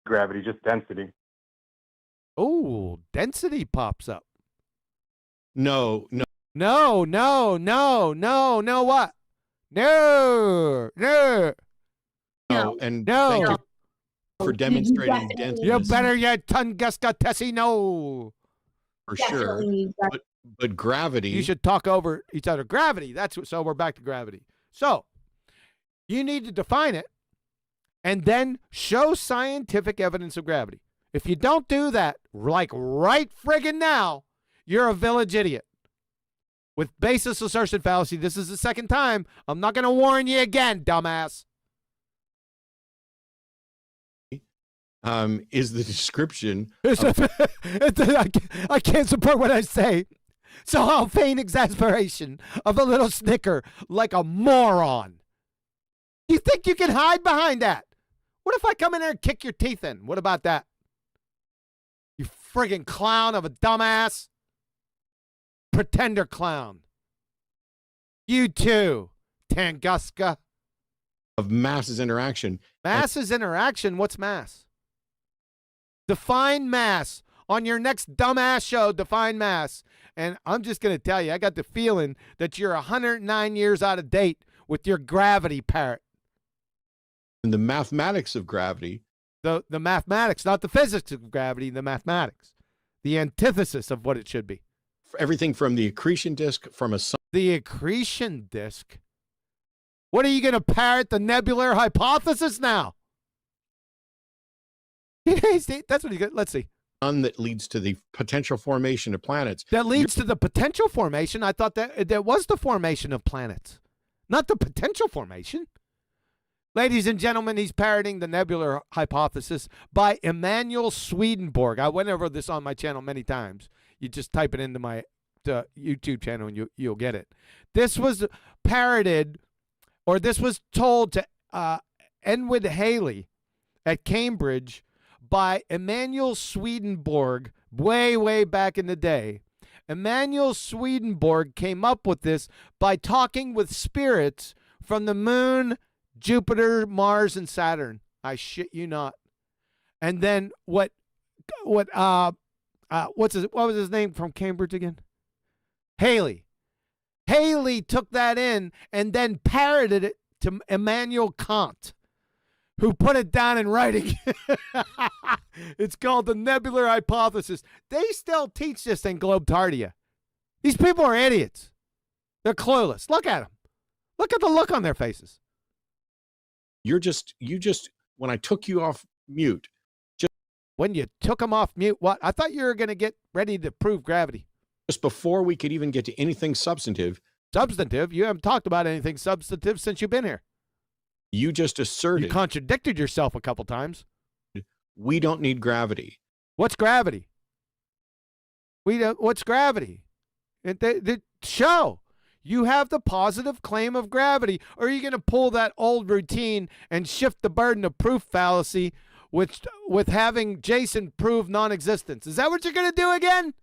Gravity, just density. Oh, density pops up. No. what? No. And No. thank you for demonstrating definitely- density. You better get Tunguska Tessie, no. For sure. But gravity. You should talk over each other. Gravity, so we're back to gravity. So, you need to define it and then show scientific evidence of gravity. If you don't do that, like right friggin' now, you're a village idiot. With baseless assertion fallacy, this is the second time. I'm not going to warn you again, dumbass. Is the description. I can't support what I say. So I'll feign exasperation of a little snicker like a moron. You think you can hide behind that? What if I come in there and kick your teeth in? What about that? You friggin' clown of a dumbass. Pretender clown. You too, Tunguska. Of masses interaction. Masses interaction? What's mass? Define mass. On your next dumbass show, define mass. And I'm just going to tell you, I got the feeling that you're 109 years out of date with your gravity parrot. And the mathematics of gravity. The mathematics, not the physics of gravity, the mathematics. The antithesis of what it should be. Everything from the accretion disk from a sun. The accretion disk? What are you going to parrot the nebular hypothesis now? That's what you got. Let's see. That leads to the potential formation of planets. That leads to the potential formation. I thought that was the formation of planets, not the potential formation. Ladies and gentlemen, he's parroting the nebular hypothesis by Emanuel Swedenborg. I went over this on my channel many times. You just type it into my YouTube channel and you'll get it. This was parroted, or this was told to Enwyd Haley at Cambridge by Emanuel Swedenborg way, way back in the day. Emanuel Swedenborg came up with this by talking with spirits from the moon, Jupiter, Mars, and Saturn. I shit you not. And then what was his name from Cambridge again? Haley. Haley took that in and then parroted it to Immanuel Kant, who put it down in writing. It's called the nebular hypothesis. They still teach this in Globetardia. These people are idiots. They're clueless. Look at them. Look at the look on their faces. You just, when I took you off mute. When you took them off mute, what? I thought you were going to get ready to prove gravity. Just before we could even get to anything substantive. Substantive? You haven't talked about anything substantive since you've been here. You just asserted. You contradicted yourself a couple times. We don't need gravity. What's gravity? What's gravity? The show. You have the positive claim of gravity, or are you going to pull that old routine and shift the burden of proof fallacy with having Jason prove non-existence? Is that what you're going to do again?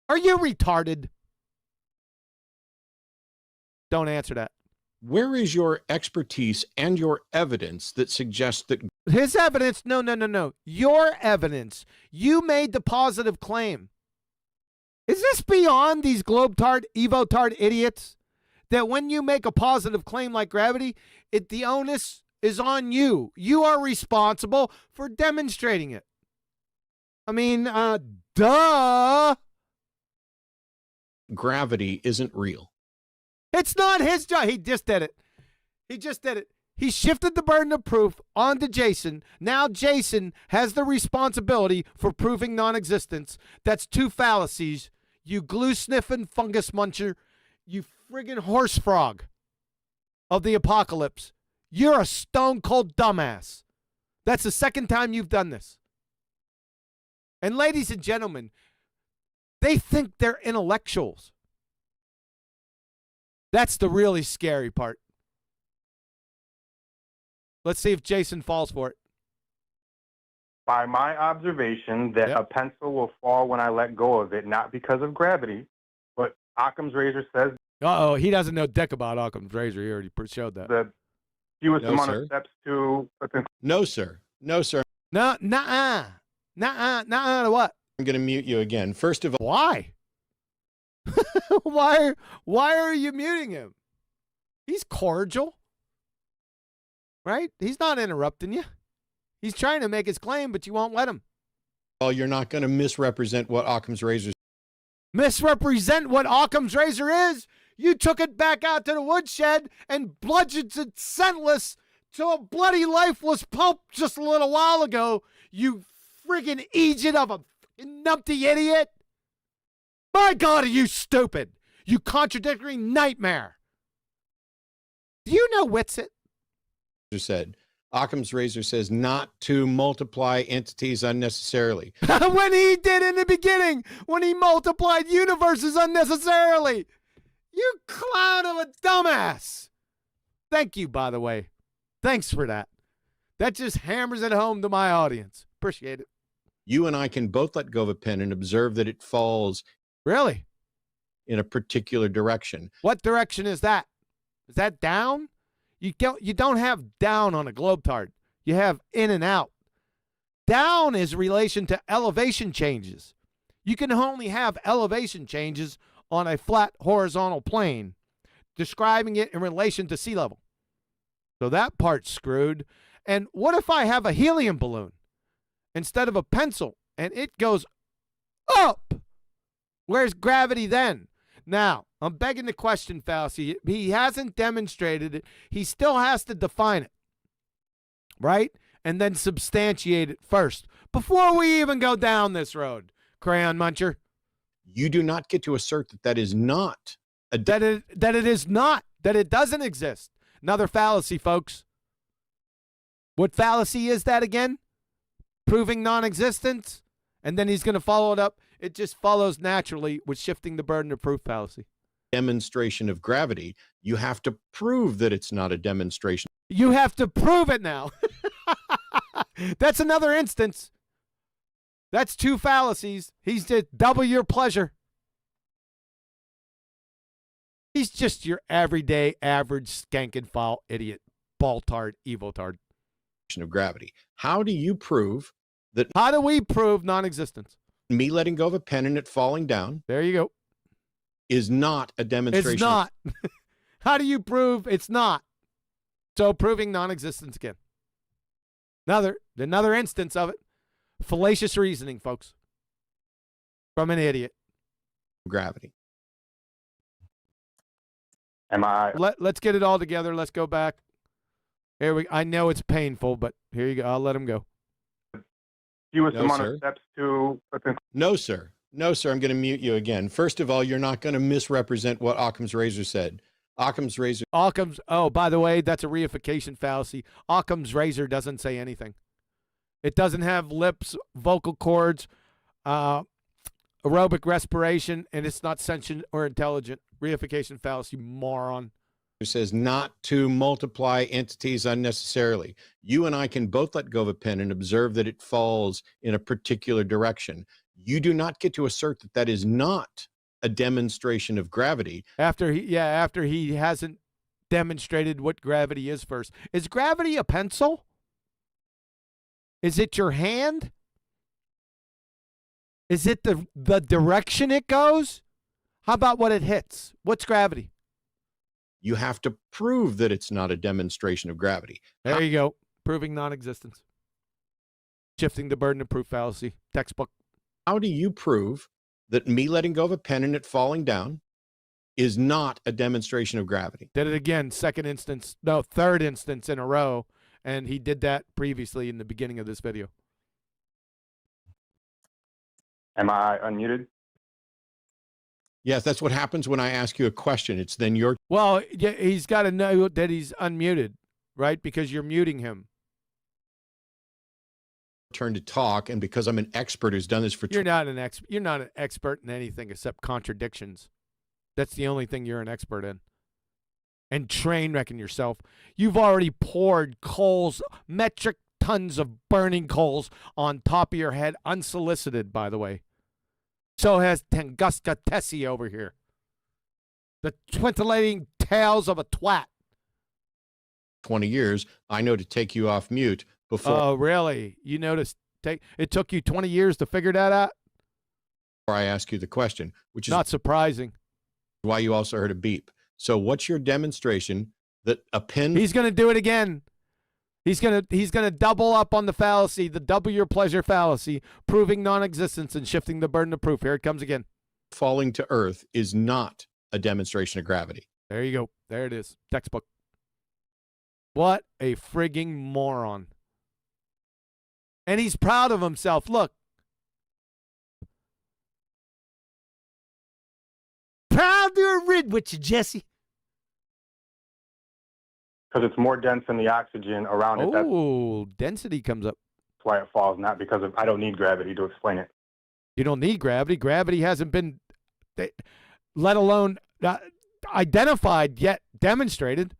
Are you retarded? Don't answer that. Where is your expertise and your evidence that suggests that his evidence? No. Your evidence. You made the positive claim. Is this beyond these globetard, evotard idiots? That when you make a positive claim like gravity, the onus is on you. You are responsible for demonstrating it. I mean, duh. Gravity isn't real. It's not his job. He just did it. He shifted the burden of proof onto Jason. Now Jason has the responsibility for proving non-existence. That's two fallacies. You glue-sniffing fungus muncher. You friggin' horse frog of the apocalypse. You're a stone-cold dumbass. That's the second time you've done this. And ladies and gentlemen, they think they're intellectuals. That's the really scary part. Let's see if Jason falls for it. By my observation, that a pencil will fall when I let go of it, not because of gravity, but Occam's razor says. Uh-oh, he doesn't know dick about Occam's razor. He already showed that. The fewest amount of steps to a conclusion. No, sir. No, sir. No, nuh-uh. Nuh-uh, what? I'm going to mute you again. First of all. Why? Why are you muting him? He's cordial. Right? He's not interrupting you. He's trying to make his claim, but you won't let him. Well, you're not going to misrepresent what Occam's razor is. Misrepresent what Occam's razor is? You took it back out to the woodshed and bludgeoned it senseless to a bloody lifeless pulp just a little while ago. You friggin' Egypt of a numpty idiot. My God, are you stupid? You contradictory nightmare. Do you know Witsit? Said Occam's razor says not to multiply entities unnecessarily. When he did in the beginning, when he multiplied universes unnecessarily. You clown of a dumbass. Thank you, by the way. Thanks for that. That just hammers it home to my audience. Appreciate it. You and I can both let go of a pen and observe that it falls Really? in a particular direction. What direction is that? Is that down? You don't have down on a globetrot. You have in and out. Down is relation to elevation changes. You can only have elevation changes on a flat horizontal plane, describing it in relation to sea level. So that part's screwed. And what if I have a helium balloon instead of a pencil and it goes up? Where's gravity then? Now, I'm begging the question fallacy. He hasn't demonstrated it. He still has to define it, right? And then substantiate it first before we even go down this road, Crayon Muncher. You do not get to assert that that is not a That it is not, that it doesn't exist. Another fallacy, folks. What fallacy is that again? Proving non-existence? And then he's going to follow it up. It just follows naturally with shifting the burden of proof fallacy. demonstration of gravity. You have to prove that it's not a demonstration. You have to prove it now. That's another instance. That's two fallacies. He's just double your pleasure. He's just your everyday, average, skank and foul idiot, baltard, evotard. Of gravity. How do you prove that? How do we prove non-existence? Me letting go of a pen and it falling down There you go. is not a demonstration. It's not. How do you prove it's not? So proving non-existence again. Another instance of it. Fallacious reasoning, folks. From an idiot. Of gravity. Let's get it all together. Let's go back. I know it's painful, but here you go. I'll let him go. Fewest No, amount sir. of steps to No, sir. No, sir. I'm going to mute you again. First of all, you're not going to misrepresent what Occam's razor said. Occam's razor. Oh, by the way, that's a reification fallacy. Occam's razor doesn't say anything. It doesn't have lips, vocal cords, aerobic respiration, and it's not sentient or intelligent. Reification fallacy, moron. Says not to multiply entities unnecessarily. You and I can both let go of a pen and observe that it falls in a particular direction. You do not get to assert that that is not a demonstration of gravity. After he hasn't demonstrated what gravity is first. Is gravity a pencil? Is it your hand? Is it the direction it goes? How about what it hits? What's gravity? You have to prove that it's not a demonstration of gravity. There you go. Proving non-existence. Shifting the burden of proof fallacy. Textbook. How do you prove that me letting go of a pen and it falling down is not a demonstration of gravity? Did it again. Third instance in a row. And he did that previously in the beginning of this video. Am I unmuted? Yes, that's what happens when I ask you a question. It's then your Well, yeah, he's got to know that he's unmuted, right? Because you're muting him. turn to talk, and because I'm an expert who's done this for You're not an expert in anything except contradictions. That's the only thing you're an expert in. And train wrecking yourself. You've already poured coals, metric tons of burning coals on top of your head, unsolicited, by the way. So has Tunguska Tessie over here. The twinkling tails of a twat. 20 years, I know to take you off mute before Oh, really? You noticed it took you 20 years to figure that out? I ask you the question, which is Not surprising. why you also heard a beep. So what's your demonstration that a pen He's going to do it again. He's going to double up on the fallacy, the double your pleasure fallacy, proving non-existence and shifting the burden of proof. Here it comes again. falling to earth is not a demonstration of gravity? There you go. There it is. Textbook. What a frigging moron. And he's proud of himself. Look. Proud to have rid with you, Jesse. Because it's more dense than the oxygen around it. That's Oh, density comes up. why it falls, not because of I don't need gravity to explain it. You don't need gravity. Gravity hasn't been, let alone identified yet, demonstrated.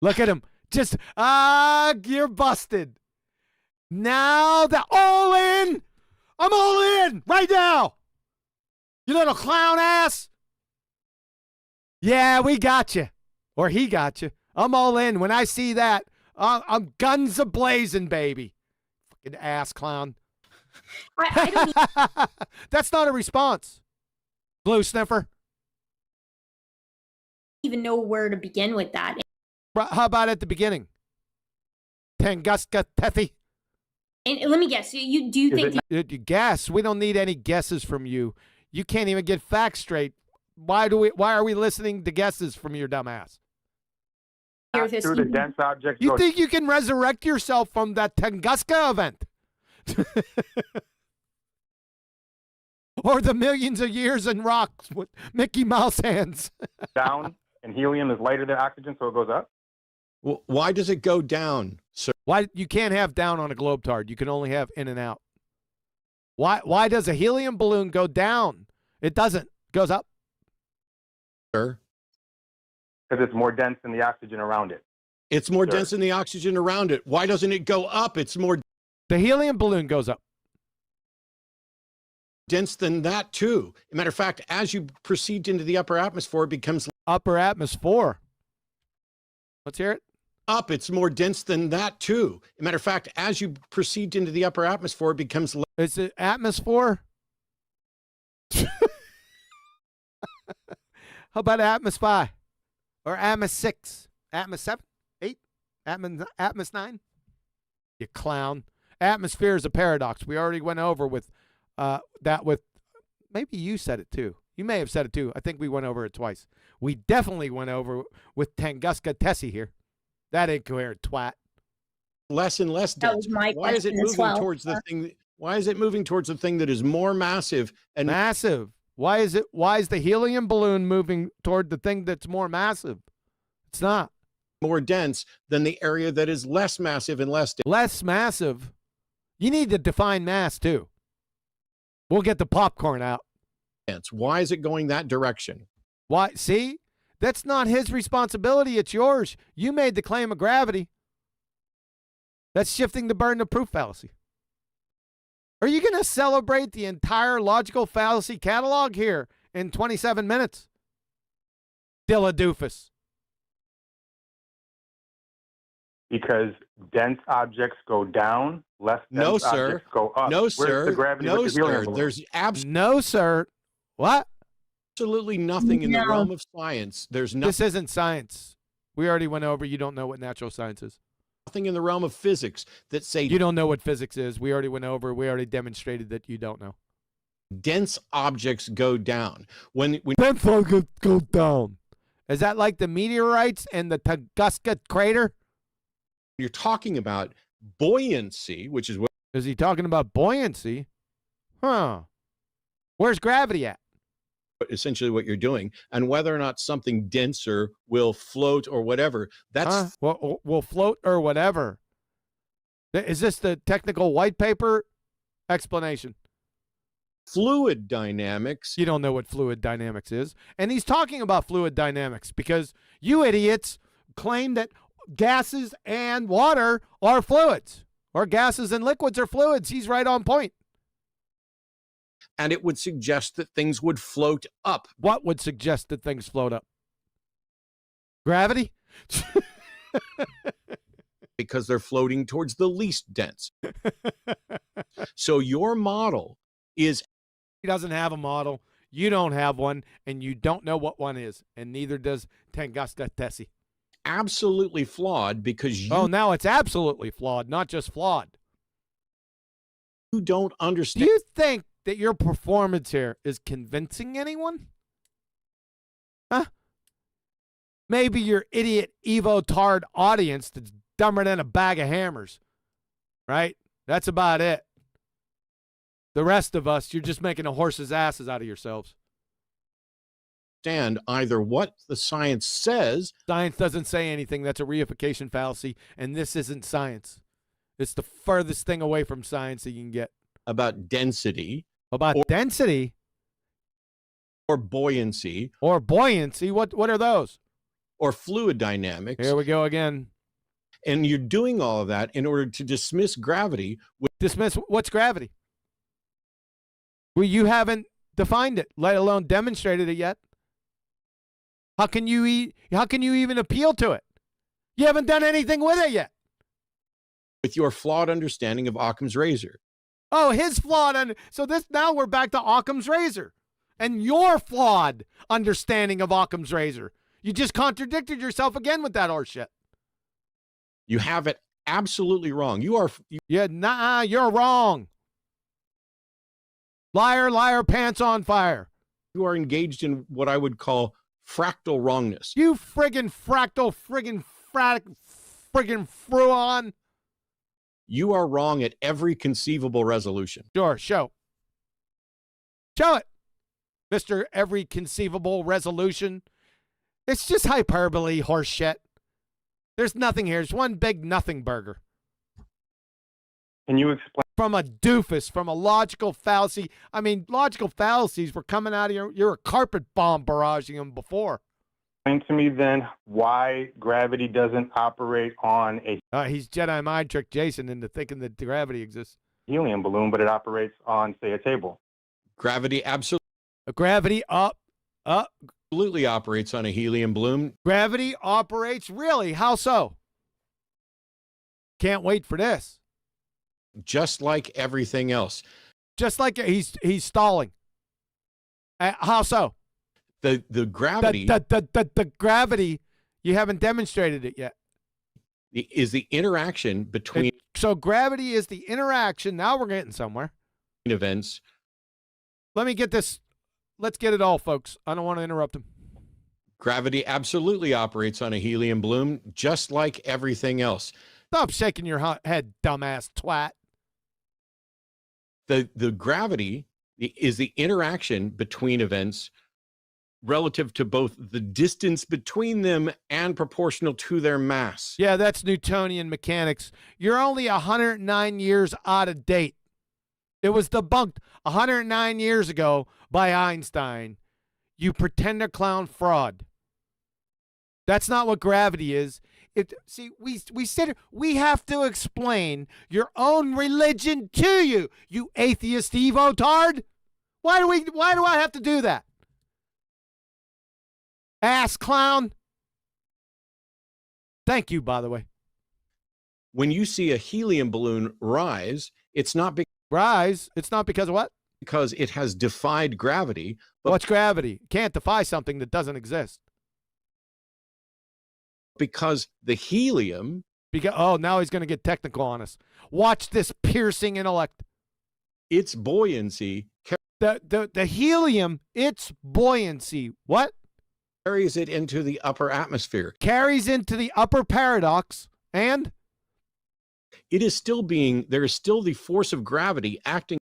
Look at him. Just, you're busted. Now they're all in. I'm all in right now. You little clown ass. Yeah, we got you. Or he got you. I'm all in. When I see that, I'm guns a-blazing, baby. Fucking ass clown. I don't That's not a response. Blue sniffer. even know where to begin with that. How about at the beginning? Tunguska Tethi. And let me guess. You do think You guess. We don't need any guesses from you. You can't even get facts straight. Why are we listening to guesses from your dumb ass? Through the dense objects. You think you can resurrect yourself from that Tunguska event? Or the millions of years in rocks with Mickey Mouse hands? down, and helium is lighter than oxygen, so it goes up? Well, why does it go down, sir? Why you can't have down on a globetard? You can only have in and out. Why does a helium balloon go down? It doesn't. It goes up. Sir? Because it's more dense than the oxygen around it. It's more Sir. dense than the oxygen around it. Why doesn't it go up? It's more The helium balloon goes up. dense than that, too. Matter of fact, as you proceed into the upper atmosphere, it becomes Upper atmosphere. Let's hear it. up. It's more dense than that, too. Matter of fact, as you proceed into the upper atmosphere, it becomes Is it atmosphere? How about Atmos 5? Or Atmos 6? Atmos 7? 8? Atmos 9? You clown. Atmosphere is a paradox. We already went over with that with, maybe you said it too. You may have said it too. I think we went over it twice. We definitely went over with Tunguska Tessie here. That incoherent twat. less and less That dense. was my Why is it question as moving well. towards the thing? Why is it moving towards the thing that is more massive and Massive. Why is the helium balloon moving toward the thing that's more massive? It's not. more dense than the area that is less massive and less dense? Less massive. You need to define mass too. We'll get the popcorn out. Why is it going that direction? Why? See? That's not his responsibility. It's yours. You made the claim of gravity. That's shifting the burden of proof fallacy. Are you going to celebrate the entire logical fallacy catalog here in 27 minutes? DillaDoofis. Because dense objects go down, less dense No, sir. objects go up. No, Where's sir. The gravity No, with the helium sir. balloon? There's No, sir. What? absolutely nothing in the No. realm of science. There's nothing This isn't science. We already went over. You don't know what natural science is. in the realm of physics that say You don't know what physics is. We already went over. We already demonstrated that you don't know. dense objects go down. When Dense objects go down. Is that like the meteorites and the Tunguska crater? you're talking about buoyancy, which is what Is he talking about buoyancy? Huh. Where's gravity at? essentially what you're doing, and whether or not something denser will float or whatever, that's Huh? Will float or whatever. Is this the technical white paper explanation? fluid dynamics. You don't know what fluid dynamics is. And he's talking about fluid dynamics because you idiots claim that gases and water are fluids, or gases and liquids are fluids. He's right on point. And it would suggest that things would float up. What would suggest that things float up? Gravity? Because they're floating towards the least dense. So your model is He doesn't have a model. You don't have one, and you don't know what one is, and neither does Tunguska Tessie. absolutely flawed because you Oh, now it's absolutely flawed, not just flawed. don't Do understand. you think that your performance here is convincing anyone? Huh? Maybe your idiot Evo-tard audience that's dumber than a bag of hammers, right? That's about it. The rest of us, you're just making a horse's asses out of yourselves. Understand either what the science says Science doesn't say anything. That's a reification fallacy, and this isn't science. It's the furthest thing away from science that you can get. about density About density or buoyancy or buoyancy, what are those? or fluid dynamics. Here we go again. And you're doing all of that in order to dismiss gravity. Dismiss what's gravity? Well, you haven't defined it, let alone demonstrated it yet. How can you even appeal to it? You haven't done anything with it yet. With your flawed understanding of Occam's razor. Oh, his flawed so this now we're back to Occam's razor and your flawed understanding of Occam's razor. You just contradicted yourself again with that horseshit. You have it absolutely wrong. You're wrong. Liar, liar, pants on fire. You are engaged in what I would call fractal wrongness. You friggin' fractal, friggin' fruon. You are wrong at every conceivable resolution. Sure, show it, Mr. Every conceivable resolution. It's just hyperbole, horse shit. There's nothing here. It's one big nothing burger. Can you explain? From a doofus, from a logical fallacy. I mean, logical fallacies were coming out of you're a carpet bomb barraging them before. Explain to me then why gravity doesn't operate on a He's Jedi mind trick Jason into thinking that gravity exists. helium balloon, but it operates on, say, a table. Gravity absolutely operates on a helium balloon. Gravity operates really? How so? Can't wait for this. Just like everything else. Just like he's stalling. How so? The gravity the gravity, you haven't demonstrated it yet. Is the interaction between so gravity is the interaction. Now we're getting somewhere. Events. Let me get this. Let's get it all, folks. I don't want to interrupt him. Gravity absolutely operates on a helium balloon, just like everything else. Stop shaking your head, dumbass twat. The gravity is the interaction between events relative to both the distance between them and proportional to their mass. Yeah, that's Newtonian mechanics. You're only 109 years out of date. It was debunked 109 years ago by Einstein. You pretender clown fraud. That's not what gravity is. We have to explain your own religion to you, you atheist evotard. Why do I have to do that? Ass clown. Thank you, by the way. When you see a helium balloon rise, it's not because of what? Because it has defied gravity. But what's gravity? It can't defy something that doesn't exist. Because the helium. Now he's going to get technical on us. Watch this piercing intellect. Its buoyancy. The helium, its buoyancy. What? Carries it into the upper atmosphere. Carries into the upper paradox, and there is still the force of gravity acting.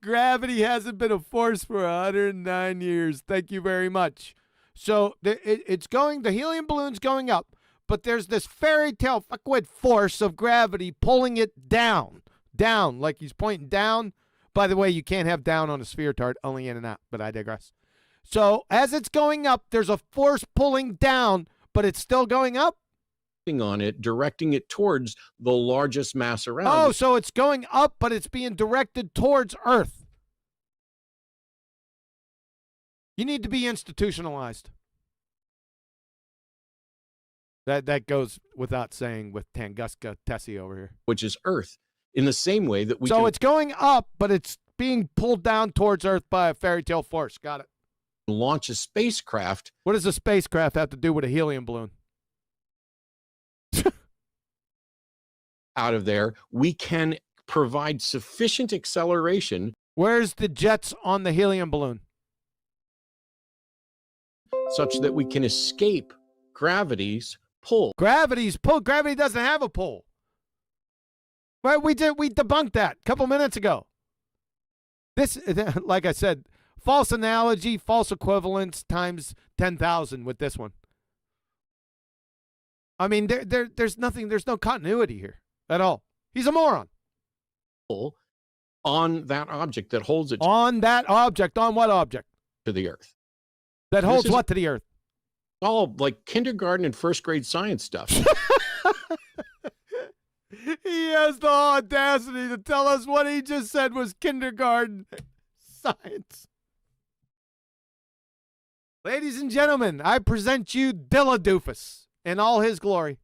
Gravity hasn't been a force for 109 years. Thank you very much. So the helium balloon's going up, but there's this fairy tale fuckwit force of gravity pulling it down, like he's pointing down. By the way, you can't have down on a sphere tart, only in and out, but I digress. So as it's going up, there's a force pulling down, but it's still going up. On it, directing it towards the largest mass around. Oh, so it's going up, but it's being directed towards Earth. You need to be institutionalized. That goes without saying with Tunguska Tessie over here. Which is Earth. In the same way that we So it's going up, but it's being pulled down towards Earth by a fairy tale force. Got it. Launch a spacecraft. What does a spacecraft have to do with a helium balloon? Out of there, we can provide sufficient acceleration. Where's the jets on the helium balloon? Such that we can escape gravity's pull. Gravity's pull? Gravity doesn't have a pull. Right? We debunked that a couple minutes ago. This, like I said, false analogy, false equivalence times 10,000 with this one. I mean, there's no continuity here at all. He's a moron. On that object that holds it. On that object. On what object? To the Earth. That holds what to the Earth? all like kindergarten and first grade science stuff. He has the audacity to tell us what he just said was kindergarten science. Ladies and gentlemen, I present you DillaDoofis in all his glory.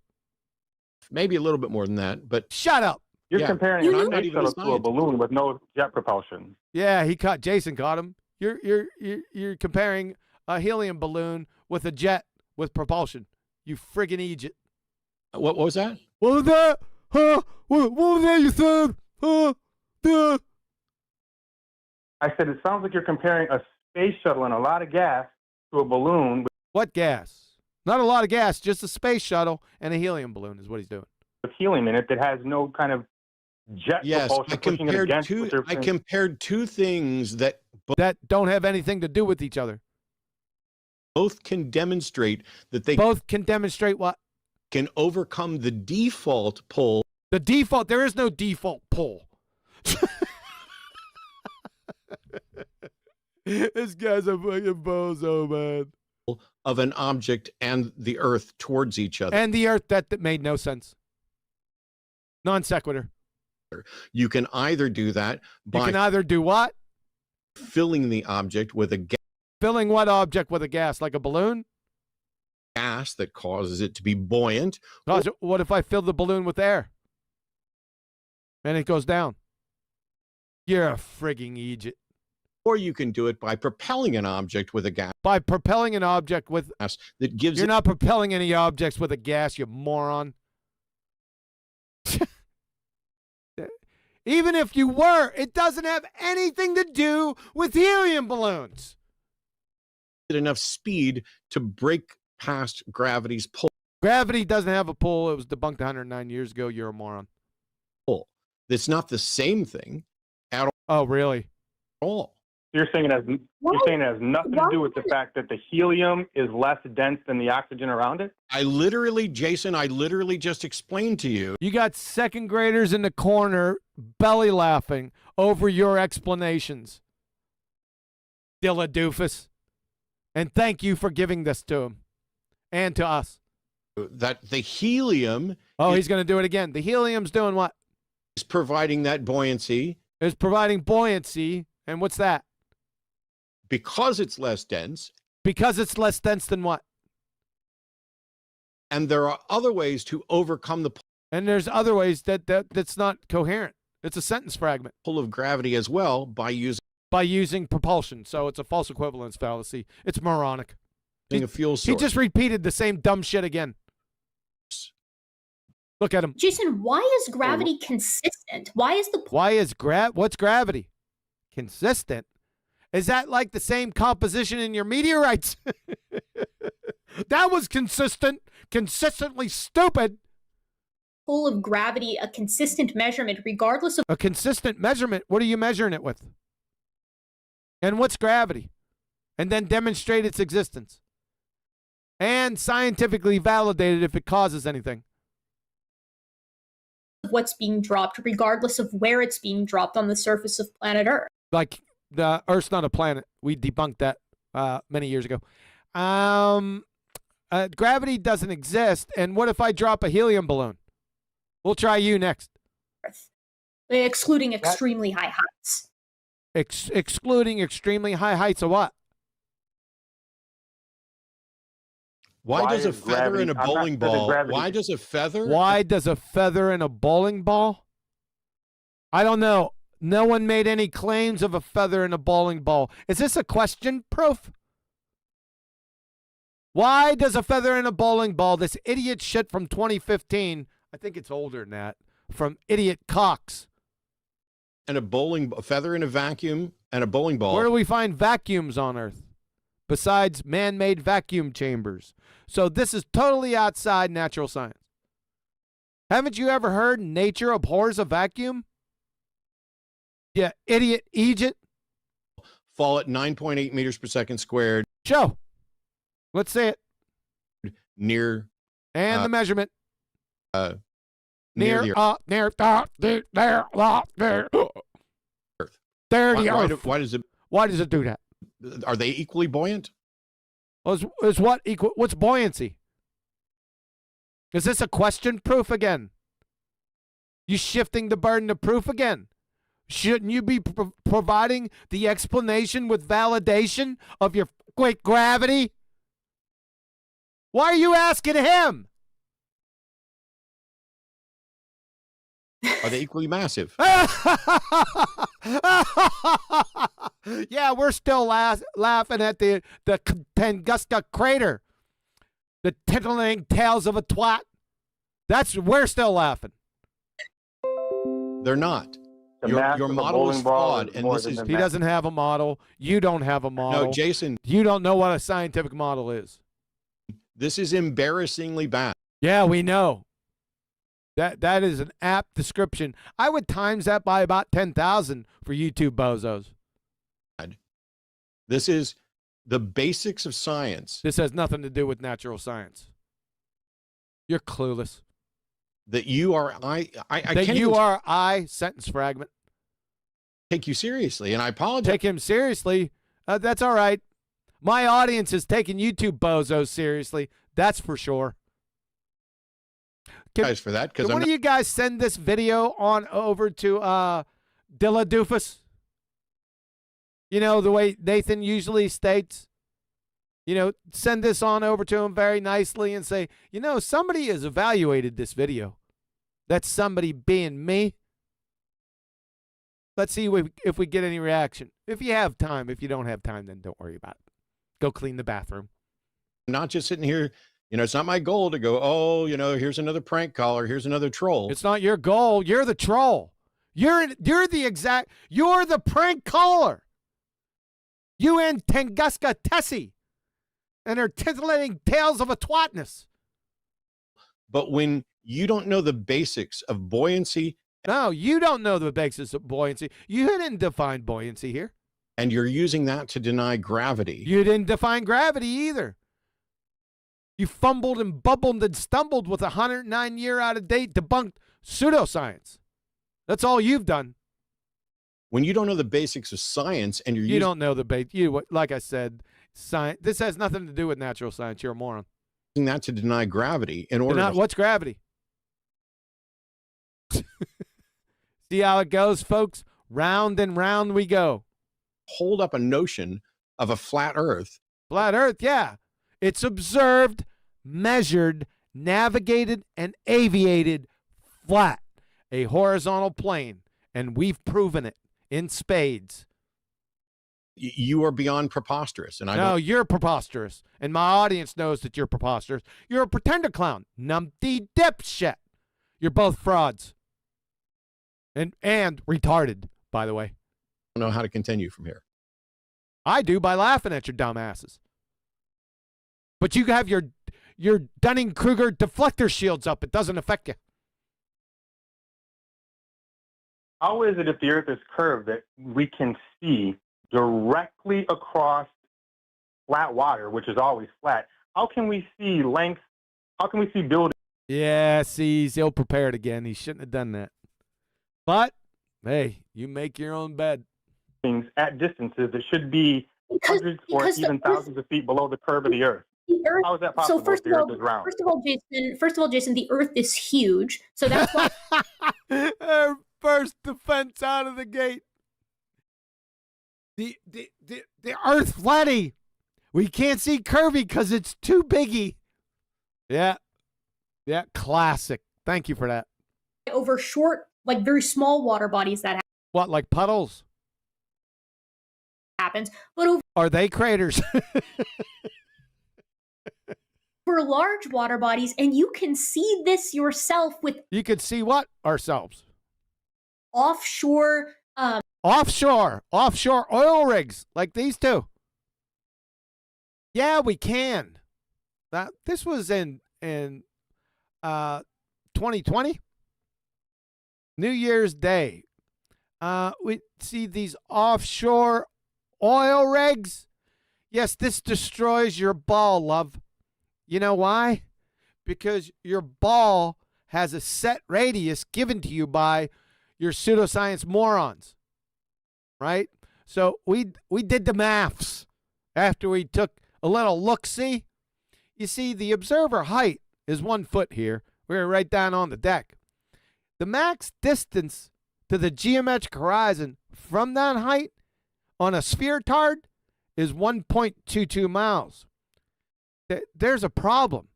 Maybe a little bit more than that, but Shut up. You're Yeah. comparing And a I'm not space even a shuttle to a scientist. balloon with no jet propulsion. Yeah, Jason caught him. You're comparing a helium balloon with a jet with propulsion. You friggin' Egypt. what was that? What was that? Huh? What was that you said? Huh? Duh. I said it sounds like you're comparing a space shuttle and a lot of gas to a balloon What gas? Not a lot of gas, just a space shuttle and a helium balloon is what he's doing. with helium in it that has no kind of jet Yes, propulsion pushing it against what you're I saying. compared two things that That don't have anything to do with each other. both can demonstrate that they Both can demonstrate what? can overcome the default pull The default, there is no default pull. This guy's a fucking bozo, man. of an object and the earth towards each other. And the earth, that made no sense. Non sequitur. You can either do that You by can either do what? filling the object with a Filling what object with a gas? Like a balloon? gas that causes it to be buoyant, Gosh, what if I fill the balloon with air? And it goes down. You're a frigging Egypt. or you can do it by propelling an object with a gas By propelling an object with... that gives You're it not propelling any objects with a gas, you moron. Even if you were, it doesn't have anything to do with helium balloons. enough speed to break past gravity's pull. Gravity doesn't have a pull. It was debunked 109 years ago. You're a moron. It's not the same thing Oh, really? at all. You're saying it has nothing to do with the fact that the helium is less dense than the oxygen around it? Jason, I literally just explained to you. You got second graders in the corner belly laughing over your explanations. DillaDoofis. And thank you for giving this to him. And to us. That the helium Oh, he's going to do it again. The helium's doing what? is providing that buoyancy It's providing buoyancy. And what's that? because it's less dense. Because it's less dense than what? And there are other ways to overcome the And there's other ways that's not coherent. It's a sentence fragment. pull of gravity as well by using Propulsion. So it's a false equivalence fallacy. It's moronic. a fuel source. He just repeated the same dumb shit again. Look at him. Jason, why is gravity consistent? Why is the What's gravity? Consistent? Is that like the same composition in your meteorites? That was consistent. Consistently stupid. pull of gravity a consistent measurement regardless of A consistent measurement. What are you measuring it with? And what's gravity? And then demonstrate its existence. And scientifically validate it if it causes anything. what's being dropped, regardless of where it's being dropped on the surface of planet Earth? Like the Earth's not a planet. We debunked that many years ago. Gravity doesn't exist. And what if I drop a helium balloon? We'll try you next. Excluding extremely high heights. Excluding extremely high heights of what? Why does a is feather gravity- in a I'm not bowling sure that ball? gravity- Why does a feather? Why does a feather in a bowling ball? I don't know. No one made any claims of a feather in a bowling ball. Is this a question proof? Why does a feather in a bowling ball, this idiot shit from 2015, I think it's older than that, from idiot Cox. And a feather in a vacuum and a bowling ball. Where do we find vacuums on Earth? Besides man-made vacuum chambers. So this is totally outside natural science. Haven't you ever heard nature abhors a vacuum? Yeah, idiot Egypt. fall at 9.8 meters per second squared Show. Let's see it. near And the measurement. near Near, the there, there. Earth. There the Why, Earth. why does it? Why does it do that? Are they equally buoyant? Is what equal? What's buoyancy? Is this a question proof again? You shifting the burden of proof again? Shouldn't you be providing the explanation with validation of your quick gravity? Why are you asking him? Are they equally massive? Yeah, we're still laughing at the Tunguska crater. The tickling tails of a twat. We're still laughing. They're not. The mass Your of a model is bowling ball flawed, and more this than is the He mass. doesn't have a model. You don't have a model. no, Jason. You don't know what a scientific model is. This is embarrassingly bad. Yeah, we know. That is an apt description. I would times that by about 10,000 for YouTube bozos. This is the basics of science This has nothing to do with natural science. You're clueless. that you are. I That can't you even are I sentence fragment. take you seriously, and I apologize. Take him seriously. That's all right. My audience is taking YouTube bozos seriously. That's for sure. For that, because Can one of you guys send this video on over to DillaDoofis? You know, the way Nathan usually states. You know, send this on over to him very nicely and say, you know, somebody has evaluated this video. That's somebody being me. Let's see if we get any reaction. If you have time. If you don't have time, then don't worry about it. Go clean the bathroom. not just sitting here. You know, it's not my goal to go, oh, you know, here's another prank caller, here's another troll. It's not your goal. You're the troll. You're the prank caller. You and Tunguska Tessie and her titillating tales of a twatness. But when you don't know the basics of buoyancy, No, you don't know the basis of buoyancy. You didn't define buoyancy here. and you're using that to deny gravity, You didn't define gravity either. You fumbled and bubbled and stumbled with a 109-year out-of-date debunked pseudoscience. That's all you've done. when you don't know the basics of science and you're You using don't know the base. Like I said, science. This has nothing to do with natural science. You're a moron. that to deny gravity in order to What's gravity? See how it goes, folks? Round and round we go. hold up a notion of a flat earth. Flat Earth, yeah. It's observed, measured, navigated, and aviated flat, a horizontal plane, and we've proven it in spades. You are beyond preposterous, and I No, don't. you're preposterous, and my audience knows that you're preposterous. You're a pretender clown, numpty dipshit. You're both frauds, and retarded, by the way. Know how to continue from here. I do by laughing at your dumb asses. But you have your Dunning-Kruger deflector shields up. It doesn't affect you. How is it if the Earth is curved that we can see directly across flat water, which is always flat? How can we see length? How can we see buildings Yeah, see, he's ill-prepared again. He shouldn't have done that. But, hey, you make your own bed. at distances that should be hundreds or because the even Earth- thousands of feet below the curve of the Earth? The Earth. How is that possible So first if of the all, Earth is round? first of all, Jason, the Earth is huge, so that's why. Our first defense out of the gate. The Earth flatty. We can't see curvy because it's too biggy. Yeah, classic. Thank you for that. over short, like very small water bodies that What, like puddles? happens, but over Are they craters? large water bodies, and you can see this yourself with You could see what? Ourselves. offshore. Offshore oil rigs like these two. Yeah, we can. This was in 2020, New Year's Day. We see these offshore oil rigs. Yes, this destroys your ball, love. You know why? Because your ball has a set radius given to you by your pseudoscience morons. Right? So we did the maths after we took a little look-see. You see, the observer height is 1 foot here. We're right down on the deck. The max distance to the geometric horizon from that height on a sphere-tard is 1.22 miles. There's a problem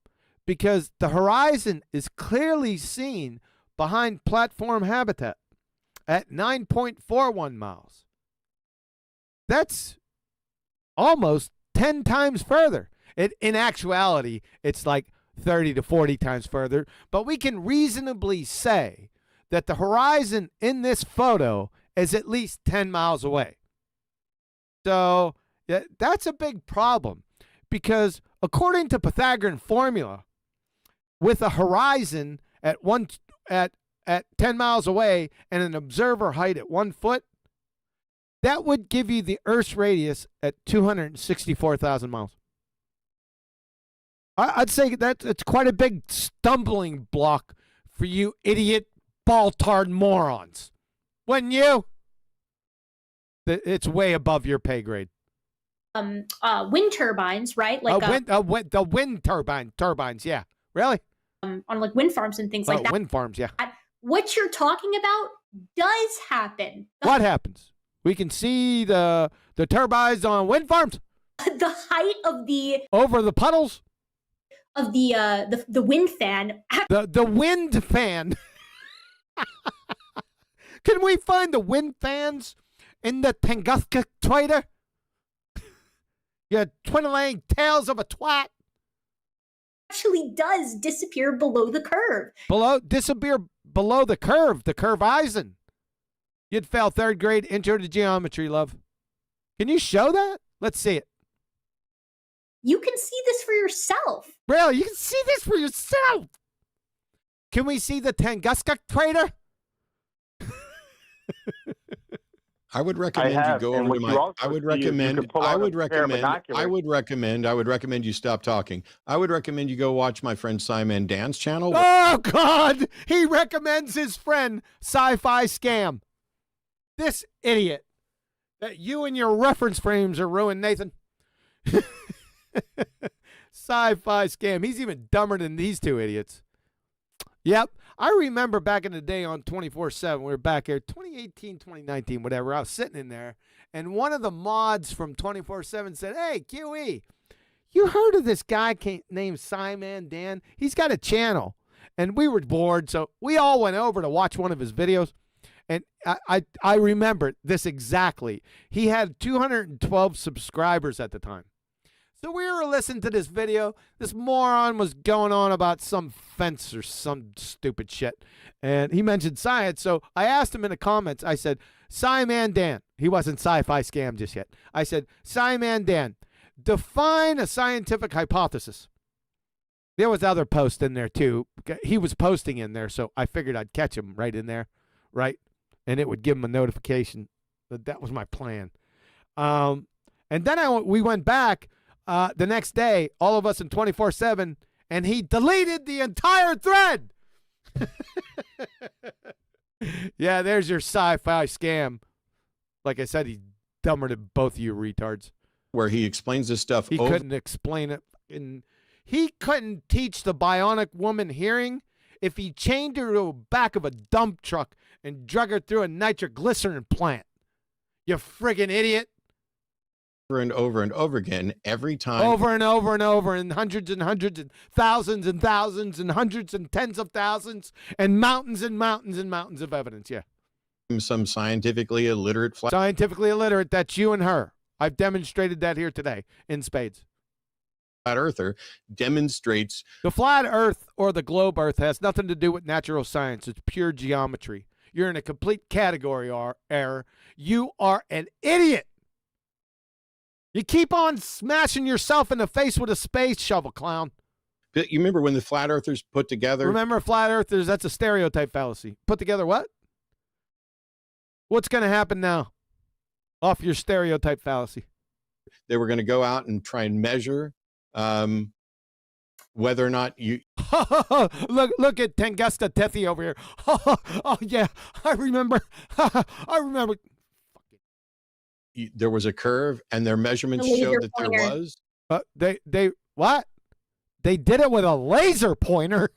because the horizon is clearly seen behind platform habitat at 9.41 miles. That's almost 10 times further. In actuality, it's like 30 to 40 times further, but we can reasonably say that the horizon in this photo is at least 10 miles away. So yeah, that's a big problem because according to Pythagorean formula, with a horizon at 10 miles away and an observer height at 1 foot, that would give you the Earth's radius at 264,000 miles. I'd say it's quite a big stumbling block for you idiot ball-tard morons. Wouldn't you? It's way above your pay grade. Wind turbines, right? Like the wind turbines, yeah. Really? On like wind farms and things like that. Wind farms, yeah. What you're talking about does happen. What happens? We can see the turbines on wind farms. The height of the over the puddles of the wind fan. The wind fan. Can we find the wind fans in the Tunguska Trader? You twiddling tails of a twat. Actually does disappear below the curve. Disappear below the curve horizon. You'd fail 3rd grade intro to geometry, love. Can you show that? Let's see it. You can see this for yourself. Really? You can see this for yourself. Can we see the Tunguska Trader? I would recommend you go over to my. I would recommend you stop talking. I would recommend you go watch my friend Simon Dan's channel. Oh God! He recommends his friend Sci-Fi Scam. This idiot that you and your reference frames are ruined, Nathan. Sci-Fi Scam. He's even dumber than these two idiots. Yep. I remember back in the day on 24/7, we were back here, 2018, 2019, whatever. I was sitting in there, and one of the mods from 24/7 said, "Hey, QE, you heard of this guy named Simon Dan? He's got a channel." And we were bored, so we all went over to watch one of his videos. And I remember this exactly. He had 212 subscribers at the time. So we were listening to this video. This moron was going on about some fence or some stupid shit. And he mentioned science. So I asked him in the comments, I said, Simon Dan. He wasn't Sci-Fi Scam just yet. I said, Simon Dan, define a scientific hypothesis. There was other posts in there too. He was posting in there, so I figured I'd catch him right in there, right? And it would give him a notification. That was my plan. And then we went back the next day, all of us in 24/7, and he deleted the entire thread. Yeah, there's your Sci-Fi Scam. Like I said, he's dumber than both of you retards. Where he explains this stuff. He couldn't explain it. He couldn't teach the bionic woman hearing if he chained her to the back of a dump truck and drug her through a nitroglycerin plant. You friggin' idiot. Over and over and over again, every time. Over and over and over, and hundreds and thousands and thousands and hundreds and tens of thousands and mountains and mountains and mountains of evidence, yeah. Some scientifically illiterate. Scientifically illiterate, that's you and her. I've demonstrated that here today in spades. Flat earther demonstrates. The flat earth or the globe earth has nothing to do with natural science. It's pure geometry. You're in a complete category error. You are an idiot. You keep on smashing yourself in the face with a space shovel, clown. You remember when the flat earthers put together? Remember flat earthers, that's a stereotype fallacy. Put together what? What's going to happen now? Off your stereotype fallacy. They were going to go out and try and measure whether or not you. look at Tunguska Tethi over here. Oh yeah, I remember. I remember. There was a curve, and their measurements showed that there was. They what? They did it with a laser pointer.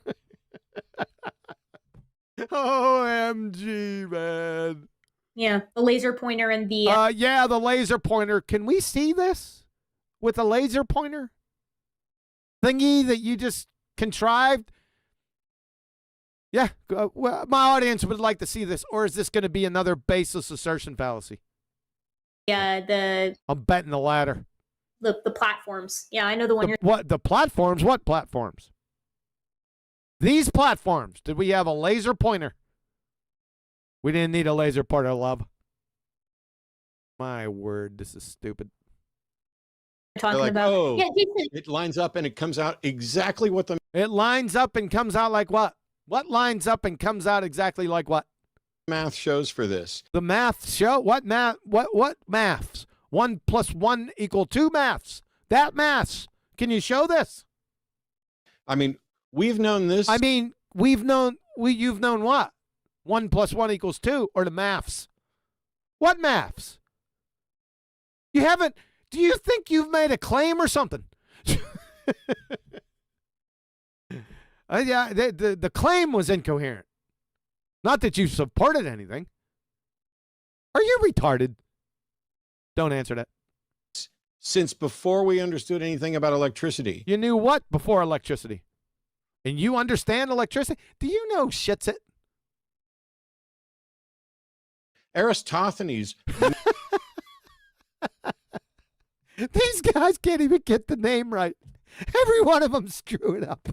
OMG, man. Yeah, the laser pointer and the yeah, the laser pointer. Can we see this with a laser pointer thingy that you just contrived? Yeah, well, my audience would like to see this, or is this going to be another baseless assertion fallacy? the I'm betting the latter. the platforms. Yeah, I know the one you're. What the platforms? What platforms? These platforms. Did we have a laser pointer? We didn't need a laser pointer, love. My word, this is stupid. Talking like, about. oh, Yeah, Jason, it lines up and it comes out exactly what the It lines up and comes out like what? What lines up and comes out exactly like what? math shows for this. The math show? What math? What maths? 1 + 1 = 2 maths. That maths. Can you show this? I mean, we've known this. I mean, you've known what? 1 + 1 = 2, or the maths. What maths? You haven't. Do you think you've made a claim or something? Yeah, the claim was incoherent. Not that you supported anything. Are you retarded? Don't answer that. Since before we understood anything about electricity. You knew what before electricity? And you understand electricity? Do you know shit's it? Aristophanes. These guys can't even get the name right. Every one of them screw it up.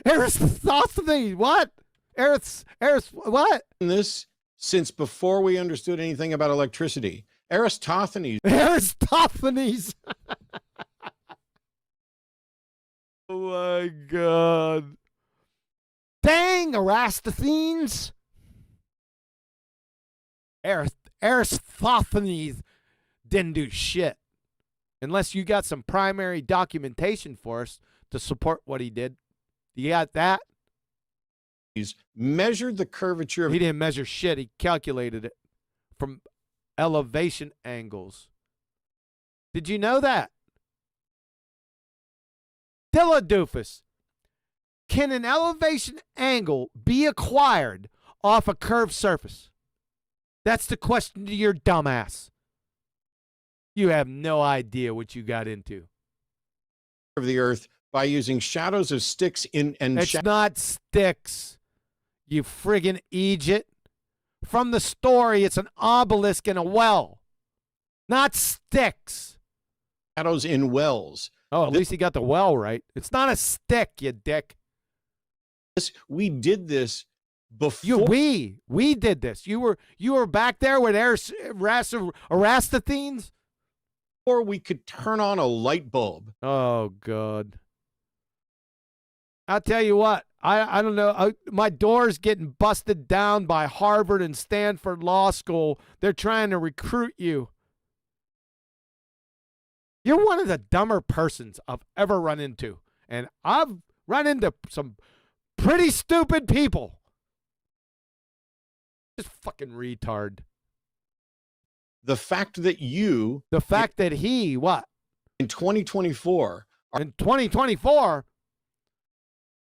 Aristophanes, what? What? This since before we understood anything about electricity. Aristophanes. Aristophanes. Oh my God. Dang, Aristophanes. Aristophanes didn't do shit. Unless you got some primary documentation for us to support what he did. You got that? He's measured the curvature of He didn't measure shit. He calculated it from elevation angles. Did you know that? DillaDoofis. Can an elevation angle be acquired off a curved surface? That's the question to your dumbass. You have no idea what you got into. of the earth by using shadows of sticks in and It's not sticks, you friggin' Egypt. From the story, it's an obelisk in a well, not sticks. shadows in wells. Oh, at least he got the well right. It's not a stick, you dick. We did this before. We did this. You were back there with Aristophanes. Before we could turn on a light bulb. Oh God. I'll tell you what. I don't know. My door's getting busted down by Harvard and Stanford Law School. They're trying to recruit you. You're one of the dumber persons I've ever run into. And I've run into some pretty stupid people. Just fucking retard. The fact that you, The fact that he, what? in 2024, In 2024?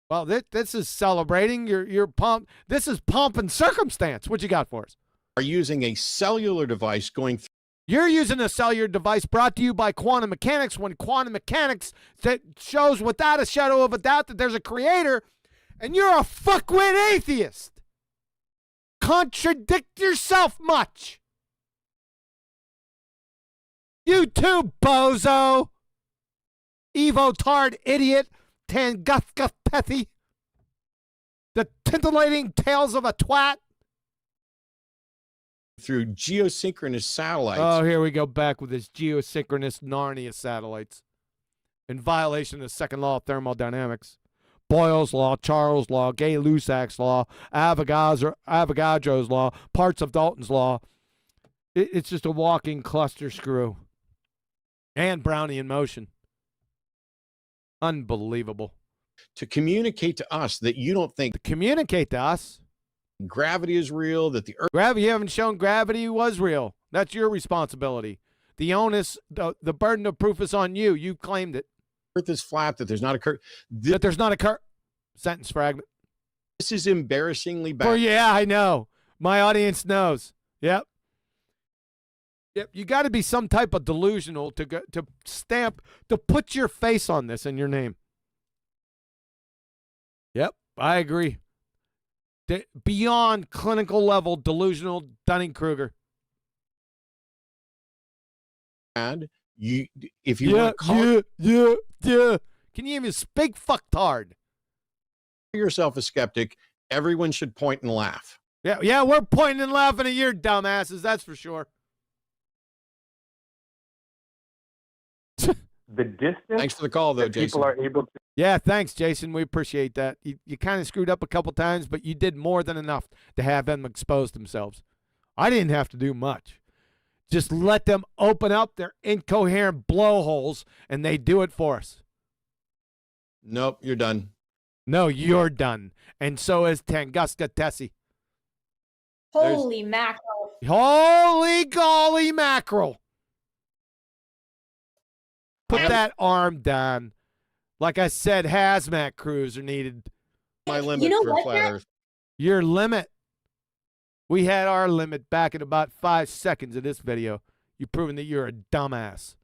Well, this is celebrating your pomp. This is pomp and circumstance. What you got for us? are using a cellular device going through You're using a cellular device brought to you by quantum mechanics, when quantum mechanics that shows without a shadow of a doubt that there's a creator, and you're a fuckwit atheist. Contradict yourself much. You too, bozo. Evo-tard idiot. Tanguthguthpethy. The tintillating tales of a twat. through geosynchronous satellites. Oh, here we go back with this geosynchronous Narnia satellites. In violation of the second law of thermodynamics. Boyle's law, Charles' law, Gay-Lussac's law, Avogadro's law, parts of Dalton's law. It's just a walking cluster screw. And Brownian motion. Unbelievable. to communicate to us that you don't think To communicate to us. gravity is real, that the earth Gravity, you haven't shown gravity was real. That's your responsibility. The onus, the burden of proof is on you. You claimed it. Earth is flat, that there's not a curve. That there's not a curve. Sentence fragment. This is embarrassingly bad. Oh, yeah, I know. My audience knows. Yep. Yep. You got to be some type of delusional to put your face on this in your name. Yep, I agree. Beyond clinical level delusional Dunning-Kruger. If you want to call yeah. Can you even speak fucktard? yourself a skeptic, everyone should point and laugh. Yeah, we're pointing and laughing at your dumbasses, that's for sure. The distance. Thanks for the call, though, Jason. People are able to. Yeah, thanks, Jason. We appreciate that. You kind of screwed up a couple times, but you did more than enough to have them expose themselves. I didn't have to do much. Just let them open up their incoherent blowholes, and they do it for us. Nope, you're done. No, you're done. And so is Tunguska Tessie. Holy mackerel. Holy golly mackerel. Put that arm down. Like I said, hazmat crews are needed. My limit for flat Earth. Your limit. We had our limit back in about 5 seconds of this video. You've proven that you're a dumbass.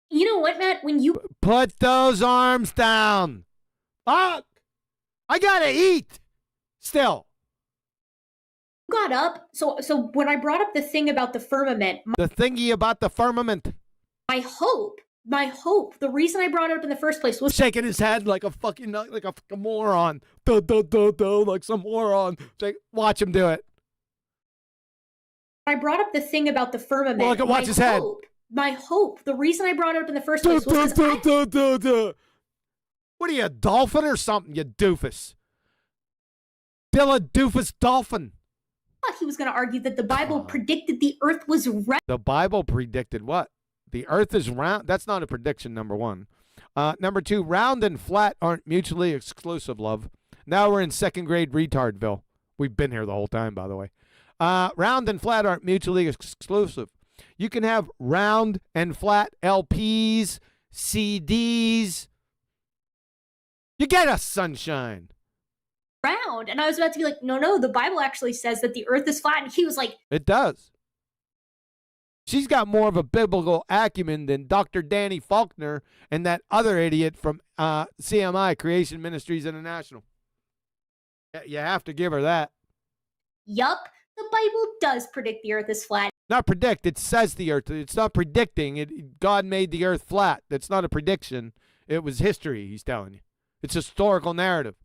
You know what, Matt? When you put those arms down. Fuck. I gotta eat. Still. Got up. So when I brought up the thing about the firmament, the thingy about the firmament. My hope, the reason I brought it up in the first place was shaking his head like a fucking moron. Like some moron. Watch him do it. I brought up the thing about the firmament. Well, watch his head. My hope, the reason I brought it up in the first place was What are you, a dolphin or something, you doofus? DillaDoofis dolphin. I thought he was going to argue that the Bible predicted the earth was round. The Bible predicted what? The earth is round. That's not a prediction, number one. Number two, round and flat aren't mutually exclusive, love. Now we're in second grade retardville. We've been here the whole time, by the way. Round and flat aren't mutually exclusive. You can have round and flat LPs, CDs. You get us, sunshine. Round. And I was about to be like, no, the Bible actually says that the earth is flat. And he was like, it does. She's got more of a biblical acumen than Dr. Danny Faulkner and that other idiot from CMI, Creation Ministries International. You have to give her that. Yup, the Bible does predict the earth is flat. Not predict, it says the earth. It's not predicting. God made the earth flat. That's not a prediction. It was history, he's telling you. It's historical narrative,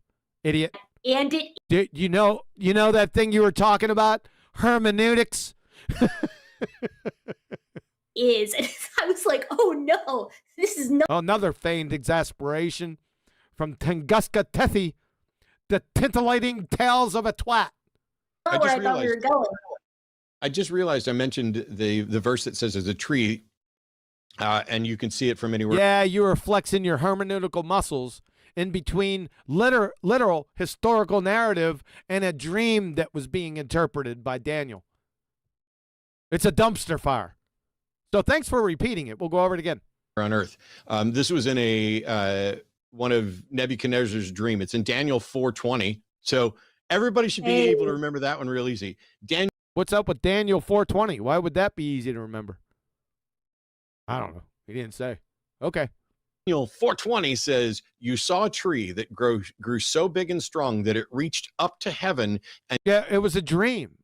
idiot. And you know that thing you were talking about? Hermeneutics? I was like, oh no, this is no. Another feigned exasperation from Tunguska Tessie, the titillating tales of a twat. Not where I thought we were going. I just realized I mentioned the verse that says there's a tree, and you can see it from anywhere. Yeah, you were flexing your hermeneutical muscles in between literal historical narrative and a dream that was being interpreted by Daniel. It's a dumpster fire. So thanks for repeating it. We'll go over it again. On Earth. This was in one of Nebuchadnezzar's dream. It's in Daniel 4:20. So everybody should be able to remember that one real easy. What's up with Daniel 4:20? Why would that be easy to remember? I don't know. He didn't say. Okay. Daniel 4:20 says, you saw a tree that grew so big and strong that it reached up to heaven. And yeah, it was a dream.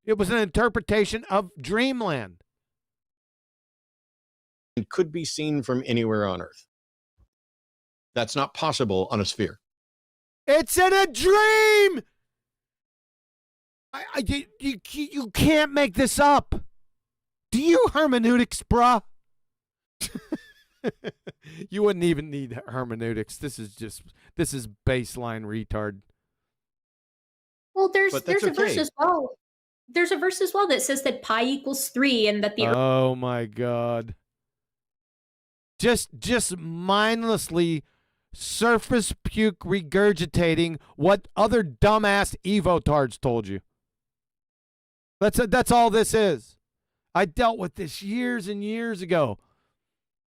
It was an interpretation of dreamland. It could be seen from anywhere on Earth. That's not possible on a sphere. It's in a dream. You can't make this up. Do you hermeneutics, bruh? You wouldn't even need hermeneutics. This is baseline retard. Well, there's a verse as well. There's a verse as well that says that pi equals 3 and that the oh my God. Just mindlessly surface puke regurgitating what other dumbass evotards told you. That's all this is. I dealt with this years and years ago.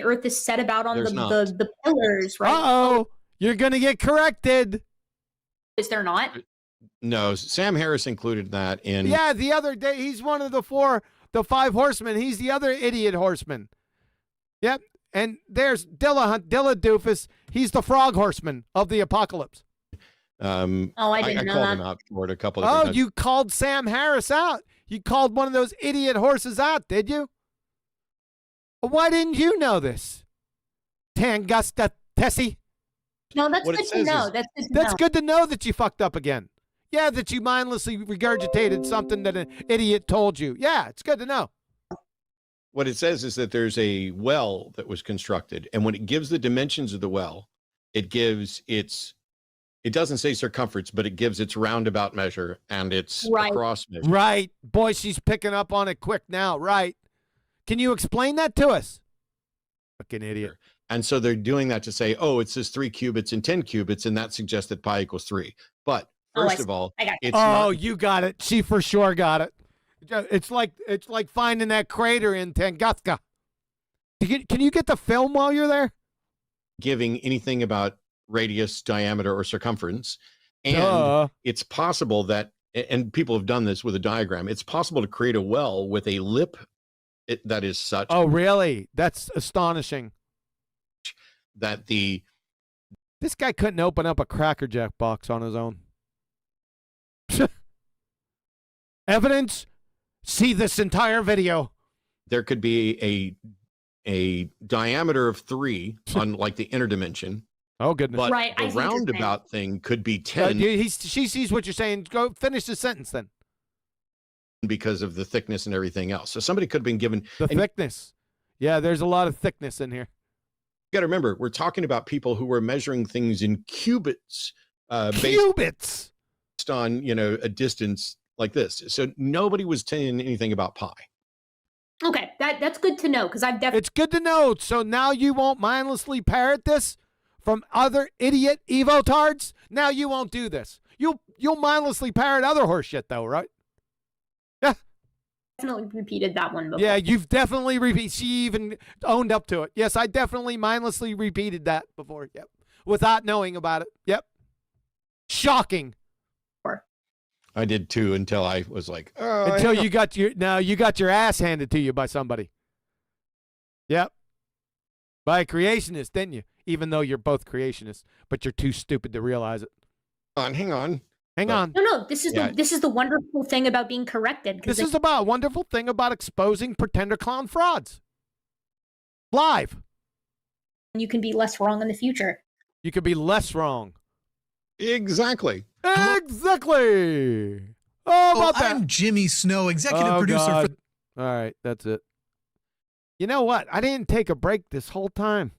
Earth is set about on There's the, not. the pillars, right? Uh-oh. You're going to get corrected. Is there not? No, Sam Harris included that in. Yeah, the other day, he's one of the five horsemen. He's the other idiot horseman. Yep. And there's DillaDoofis. He's the frog horseman of the apocalypse. I didn't know called that. him out for it a couple of different times. You called Sam Harris out. You called one of those idiot horses out, did you? Why didn't you know this? Tangusta Tessie. No, that's What it good to says know. is- That's good to That's know. good to know that you fucked up again. Yeah, that you mindlessly regurgitated something that an idiot told you. Yeah, it's good to know. What it says is that there's a well that was constructed, and when it gives the dimensions of the well, it doesn't say circumference, but it gives its roundabout measure and its Right. cross measure. Right. Boy, she's picking up on it quick now. Right. Can you explain that to us? Fucking idiot. And so they're doing that to say, oh, it says 3 cubits and 10 cubits, and that suggests that pi equals 3. But Oh, I first see. of all, I got it's Oh, not you got it. She for sure got it. It's like finding that crater in Tunguska. Can you get the film while you're there? giving anything about radius, diameter, or circumference. And Duh. it's possible that, and people have done this with a diagram, it's possible to create a well with a lip that is such Oh, really? That's astonishing. that This guy couldn't open up a Cracker Jack box on his own. Evidence? See this entire video. there could be a diameter of 3 on like the inner dimension, Oh, goodness. but Right, I the see what you're saying. roundabout thing could be 10 She sees what you're saying. Go finish the sentence then. because of the thickness and everything else. So somebody could have been given. The and thickness. Yeah, there's a lot of thickness in here. you got to remember, we're talking about people who were measuring things in cubits, Cubits. based on a distance like this. So nobody was saying anything about pi. Okay, that's good to know because I've definitely It's good to know. So now you won't mindlessly parrot this from other idiot evotards. Now you won't do this. You'll mindlessly parrot other horse shit though, right? Yeah. repeated that one before. Yeah, you've definitely repeated. She even owned up to it. Yes, I definitely mindlessly repeated that before. Yep. Without knowing about it. Yep. Shocking. I did too until I was like, oh, Until you got your ass handed to you by somebody. Yep. By a creationist, didn't you? Even though you're both creationists, but you're too stupid to realize it. hang on. Hang But- on. No, this is Yeah. this is the wonderful thing about being corrected. This is about a wonderful thing about exposing pretender clown frauds. Live. you can be less wrong in the future. You could be less wrong. Exactly. Exactly. Oh, about that. I'm Jimmy Snow, executive Oh, producer God. All right, that's it. You know what? I didn't take a break this whole time.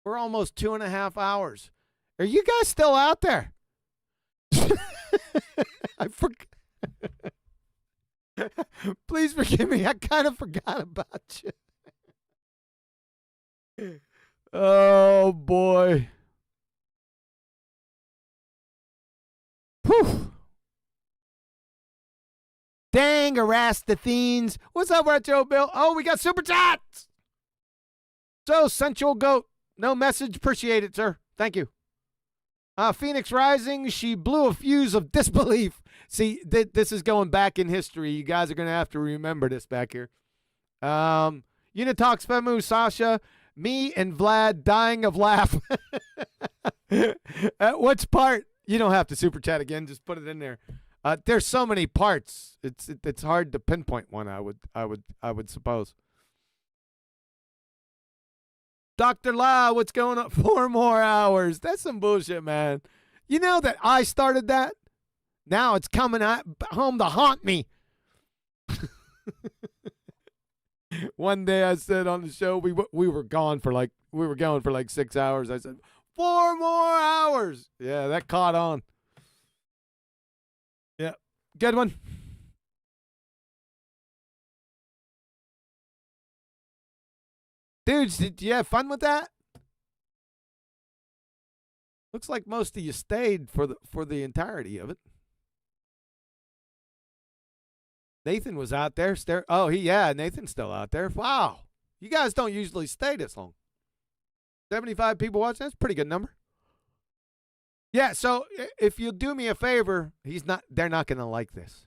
We're almost 2.5 hours. Are you guys still out there? I forgot. Please forgive me. I kind of forgot about you. Oh, boy. Whew. Dang, Erastatines. What's up, Retro Bill? Oh, we got super chats. So, Sensual Goat. No message. Appreciate it, sir. Thank you. Phoenix Rising. She blew a fuse of disbelief. See, this is going back in history. You guys are going to have to remember this back here. Unitox Femu, Sasha. Me and Vlad dying of laugh. What's part? You don't have to super chat again. Just put it in there. There's so many parts. It's hard to pinpoint one. I would suppose. Dr. La, what's going on? 4 more hours. That's some bullshit, man. You know that I started that? Now it's coming home to haunt me. One day I said on the show we were going for like 6 hours. I said 4 more hours. Yeah, that caught on. Yeah, good one. Dudes, did you have fun with that? Looks like most of you stayed for the entirety of it. Nathan was out there. Oh, Nathan's still out there. Wow. You guys don't usually stay this long. 75 people watching, that's a pretty good number. Yeah, so if you'll do me a favor, they're not going to like this.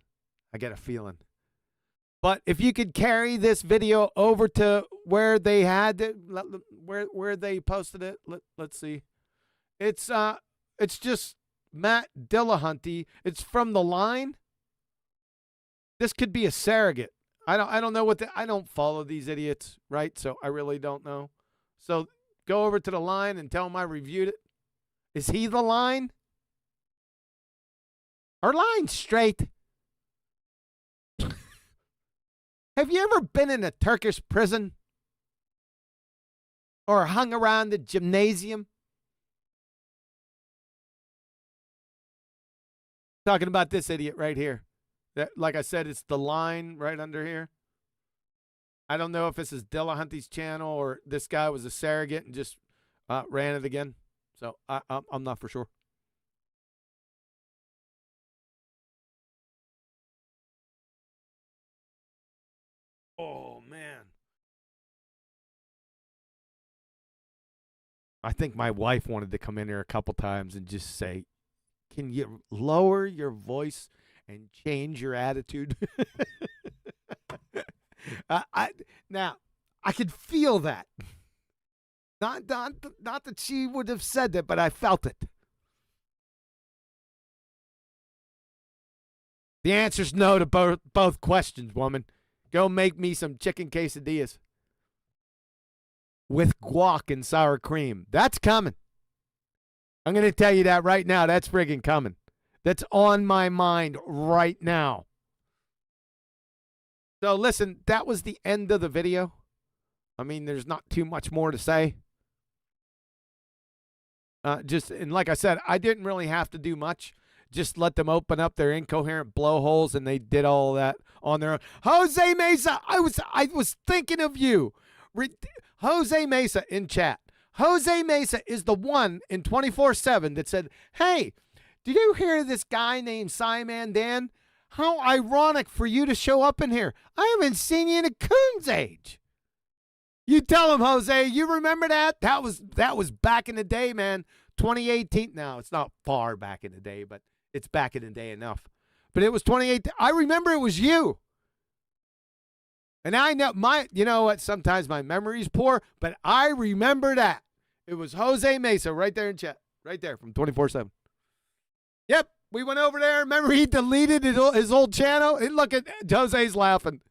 I get a feeling. But if you could carry this video over to where they had it, where they posted it, let's see. It's just Matt Dillahunty. It's from the line. This could be a surrogate. I don't know I don't follow these idiots, right? So I really don't know. So go over to the line and tell them I reviewed it. Is he the line? Are lines straight? Have you ever been in a Turkish prison? Or hung around the gymnasium? Talking about this idiot right here. That, like I said, it's the line right under here. I don't know if this is Dillahunty's channel or this guy was a surrogate and just ran it again. So I'm not for sure. Oh, man. I think my wife wanted to come in here a couple times and just say, can you lower your voice and change your attitude? Now, I could feel that. Not that she would have said that, but I felt it. The answer's no to both questions, woman. Go make me some chicken quesadillas with guac and sour cream. That's coming. I'm going to tell you that right now. That's friggin' coming. That's on my mind right now. So listen, that was the end of the video. I mean, there's not too much more to say. And like I said, I didn't really have to do much. Just let them open up their incoherent blowholes, and they did all that on their own. Jose Mesa, I was thinking of you. Jose Mesa in chat. Jose Mesa is the one in 24/7 that said, hey, did you hear this guy named Simon Dan? How ironic for you to show up in here. I haven't seen you in a coon's age. You tell him, Jose. You remember that? That was back in the day, man. 2018. Now, it's not far back in the day, but it's back in the day enough. But it was 2018. I remember it was you. And I know you know what? Sometimes my memory's poor, but I remember that. It was Jose Mesa right there in chat. Right there from 24/7. Yep. We went over there. Remember, he deleted his old channel. And look at Jose's laughing.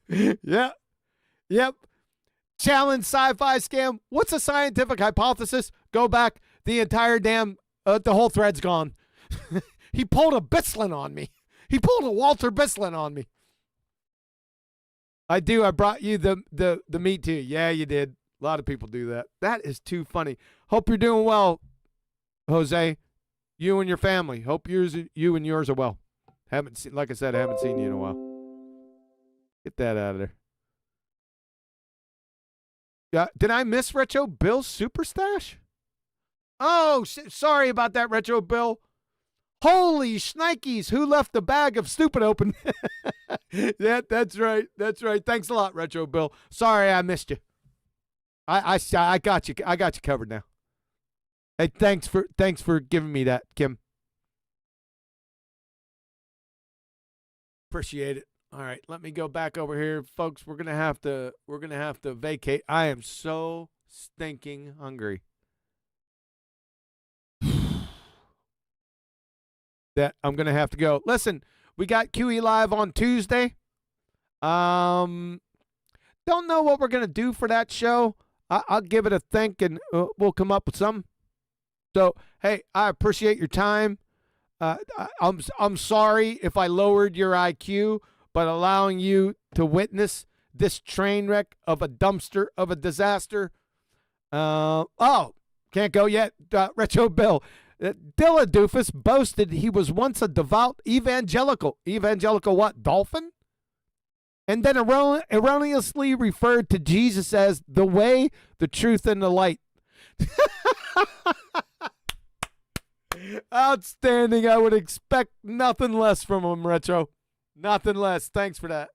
Yep. Yep. Challenge sci-fi scam. What's a scientific hypothesis? Go back. The entire damn, the whole thread's gone. He pulled a Bislin on me. He pulled a Walter Bislin on me. I do. I brought you the meat too. Yeah, you did. A lot of people do that. That is too funny. Hope you're doing well, Jose. You and your family. Hope you and yours are well. Like I said, I haven't seen you in a while. Get that out of there. Yeah, did I miss Retro Bill's Super Stash? Oh, sorry about that, Retro Bill. Holy shnikes, who left the bag of stupid open? Yeah, that's right. That's right. Thanks a lot, Retro Bill. Sorry I missed you. I got you. I got you covered now. Hey, thanks for giving me that, Kim. Appreciate it. All right, let me go back over here, folks. We're gonna have to vacate. I am so stinking hungry that I'm gonna have to go. Listen, we got QE Live on Tuesday. Don't know what we're gonna do for that show. I'll give it a think, and we'll come up with something. So, hey, I appreciate your time. I'm sorry if I lowered your IQ, but allowing you to witness this train wreck of a dumpster of a disaster. Oh, can't go yet. Retro Bill. DillaDoofis boasted he was once a devout evangelical. Evangelical what? Dolphin? And then erroneously referred to Jesus as the way, the truth, and the light. Outstanding. I would expect nothing less from him, Retro. Nothing less. Thanks for that.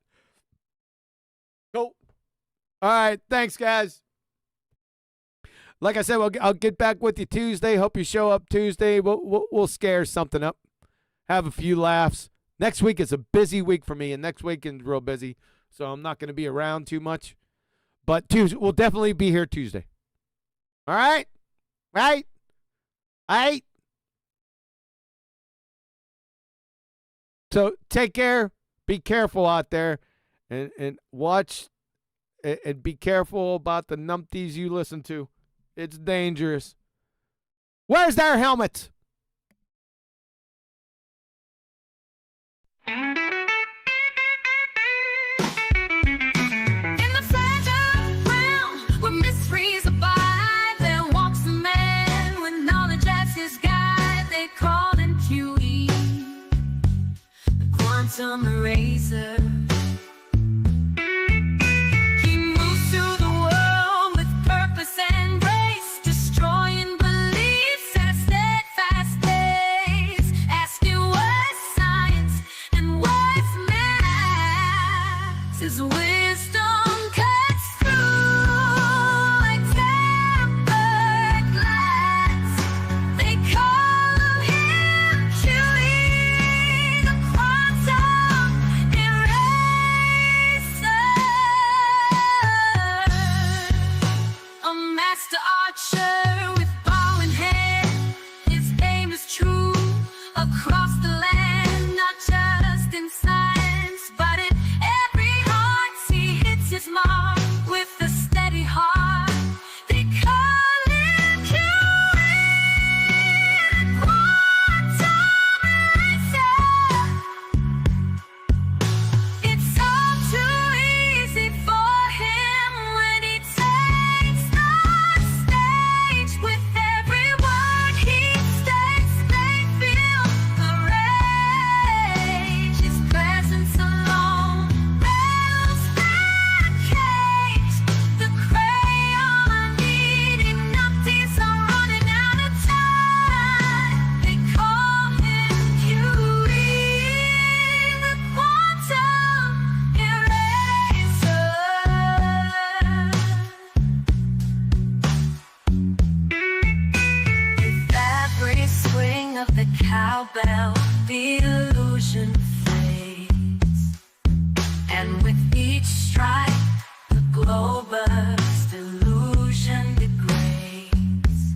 All right. Thanks, guys. Like I said, I'll get back with you Tuesday. Hope you show up Tuesday. We'll scare something up. Have a few laughs. Next week is a busy week for me, and next weekend's real busy, so I'm not going to be around too much. But Tuesday, we'll definitely be here Tuesday. All right? Right? All right? So take care. Be careful out there, and watch, and be careful about the numpties you listen to. It's dangerous. Where's their helmets? In the fragile realm where mysteries abide, there walks a man with knowledge as his guide. They call him QE, the quantum eraser. He moves through the world with purpose and grace, destroying beliefs at a steadfast pace, asking what's science and what's math. His wisdom cuts through like tempered glass. They call him QE, the quantum eraser. A master archer with bow in hand, his aim is true across the land, not just in science, but in every heart. He hits his mark with a steady heart. They call him QE, the quantum eraser. It's all too easy for him when he takes the stage. With every word he states, they feel the rage. His presence alone rattles that cage. The crayon eating numpties are running out of time. They call him QE, the quantum eraser. With every swing of the cowbell, the illusion fades, and with each strike, the glober's illusion degrades.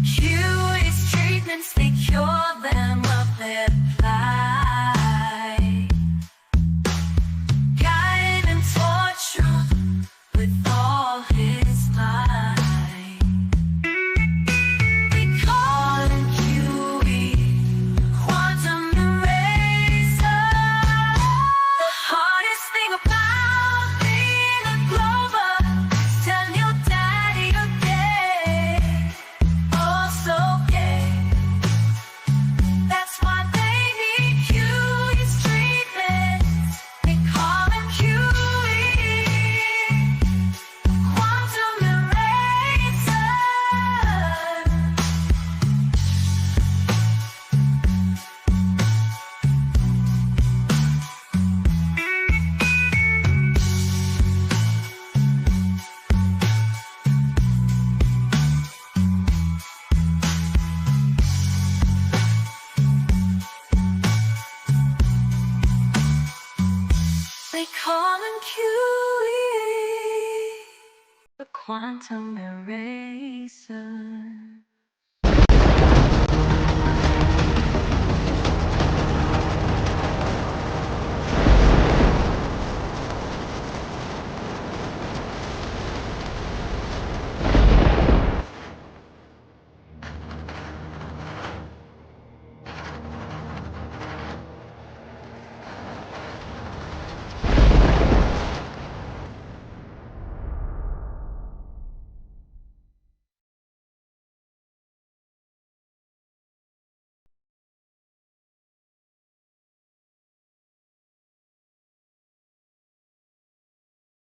QE's treatments, they cure them of their plight, guide them toward truth with all his might. They call him QE, quantum eraser. The hardest thing about being a Glober is telling your daddy you're gay, oh so gay. That's why they need QE's treatments. They call him QE, quantum eraser. They call him QE, the quantum eraser.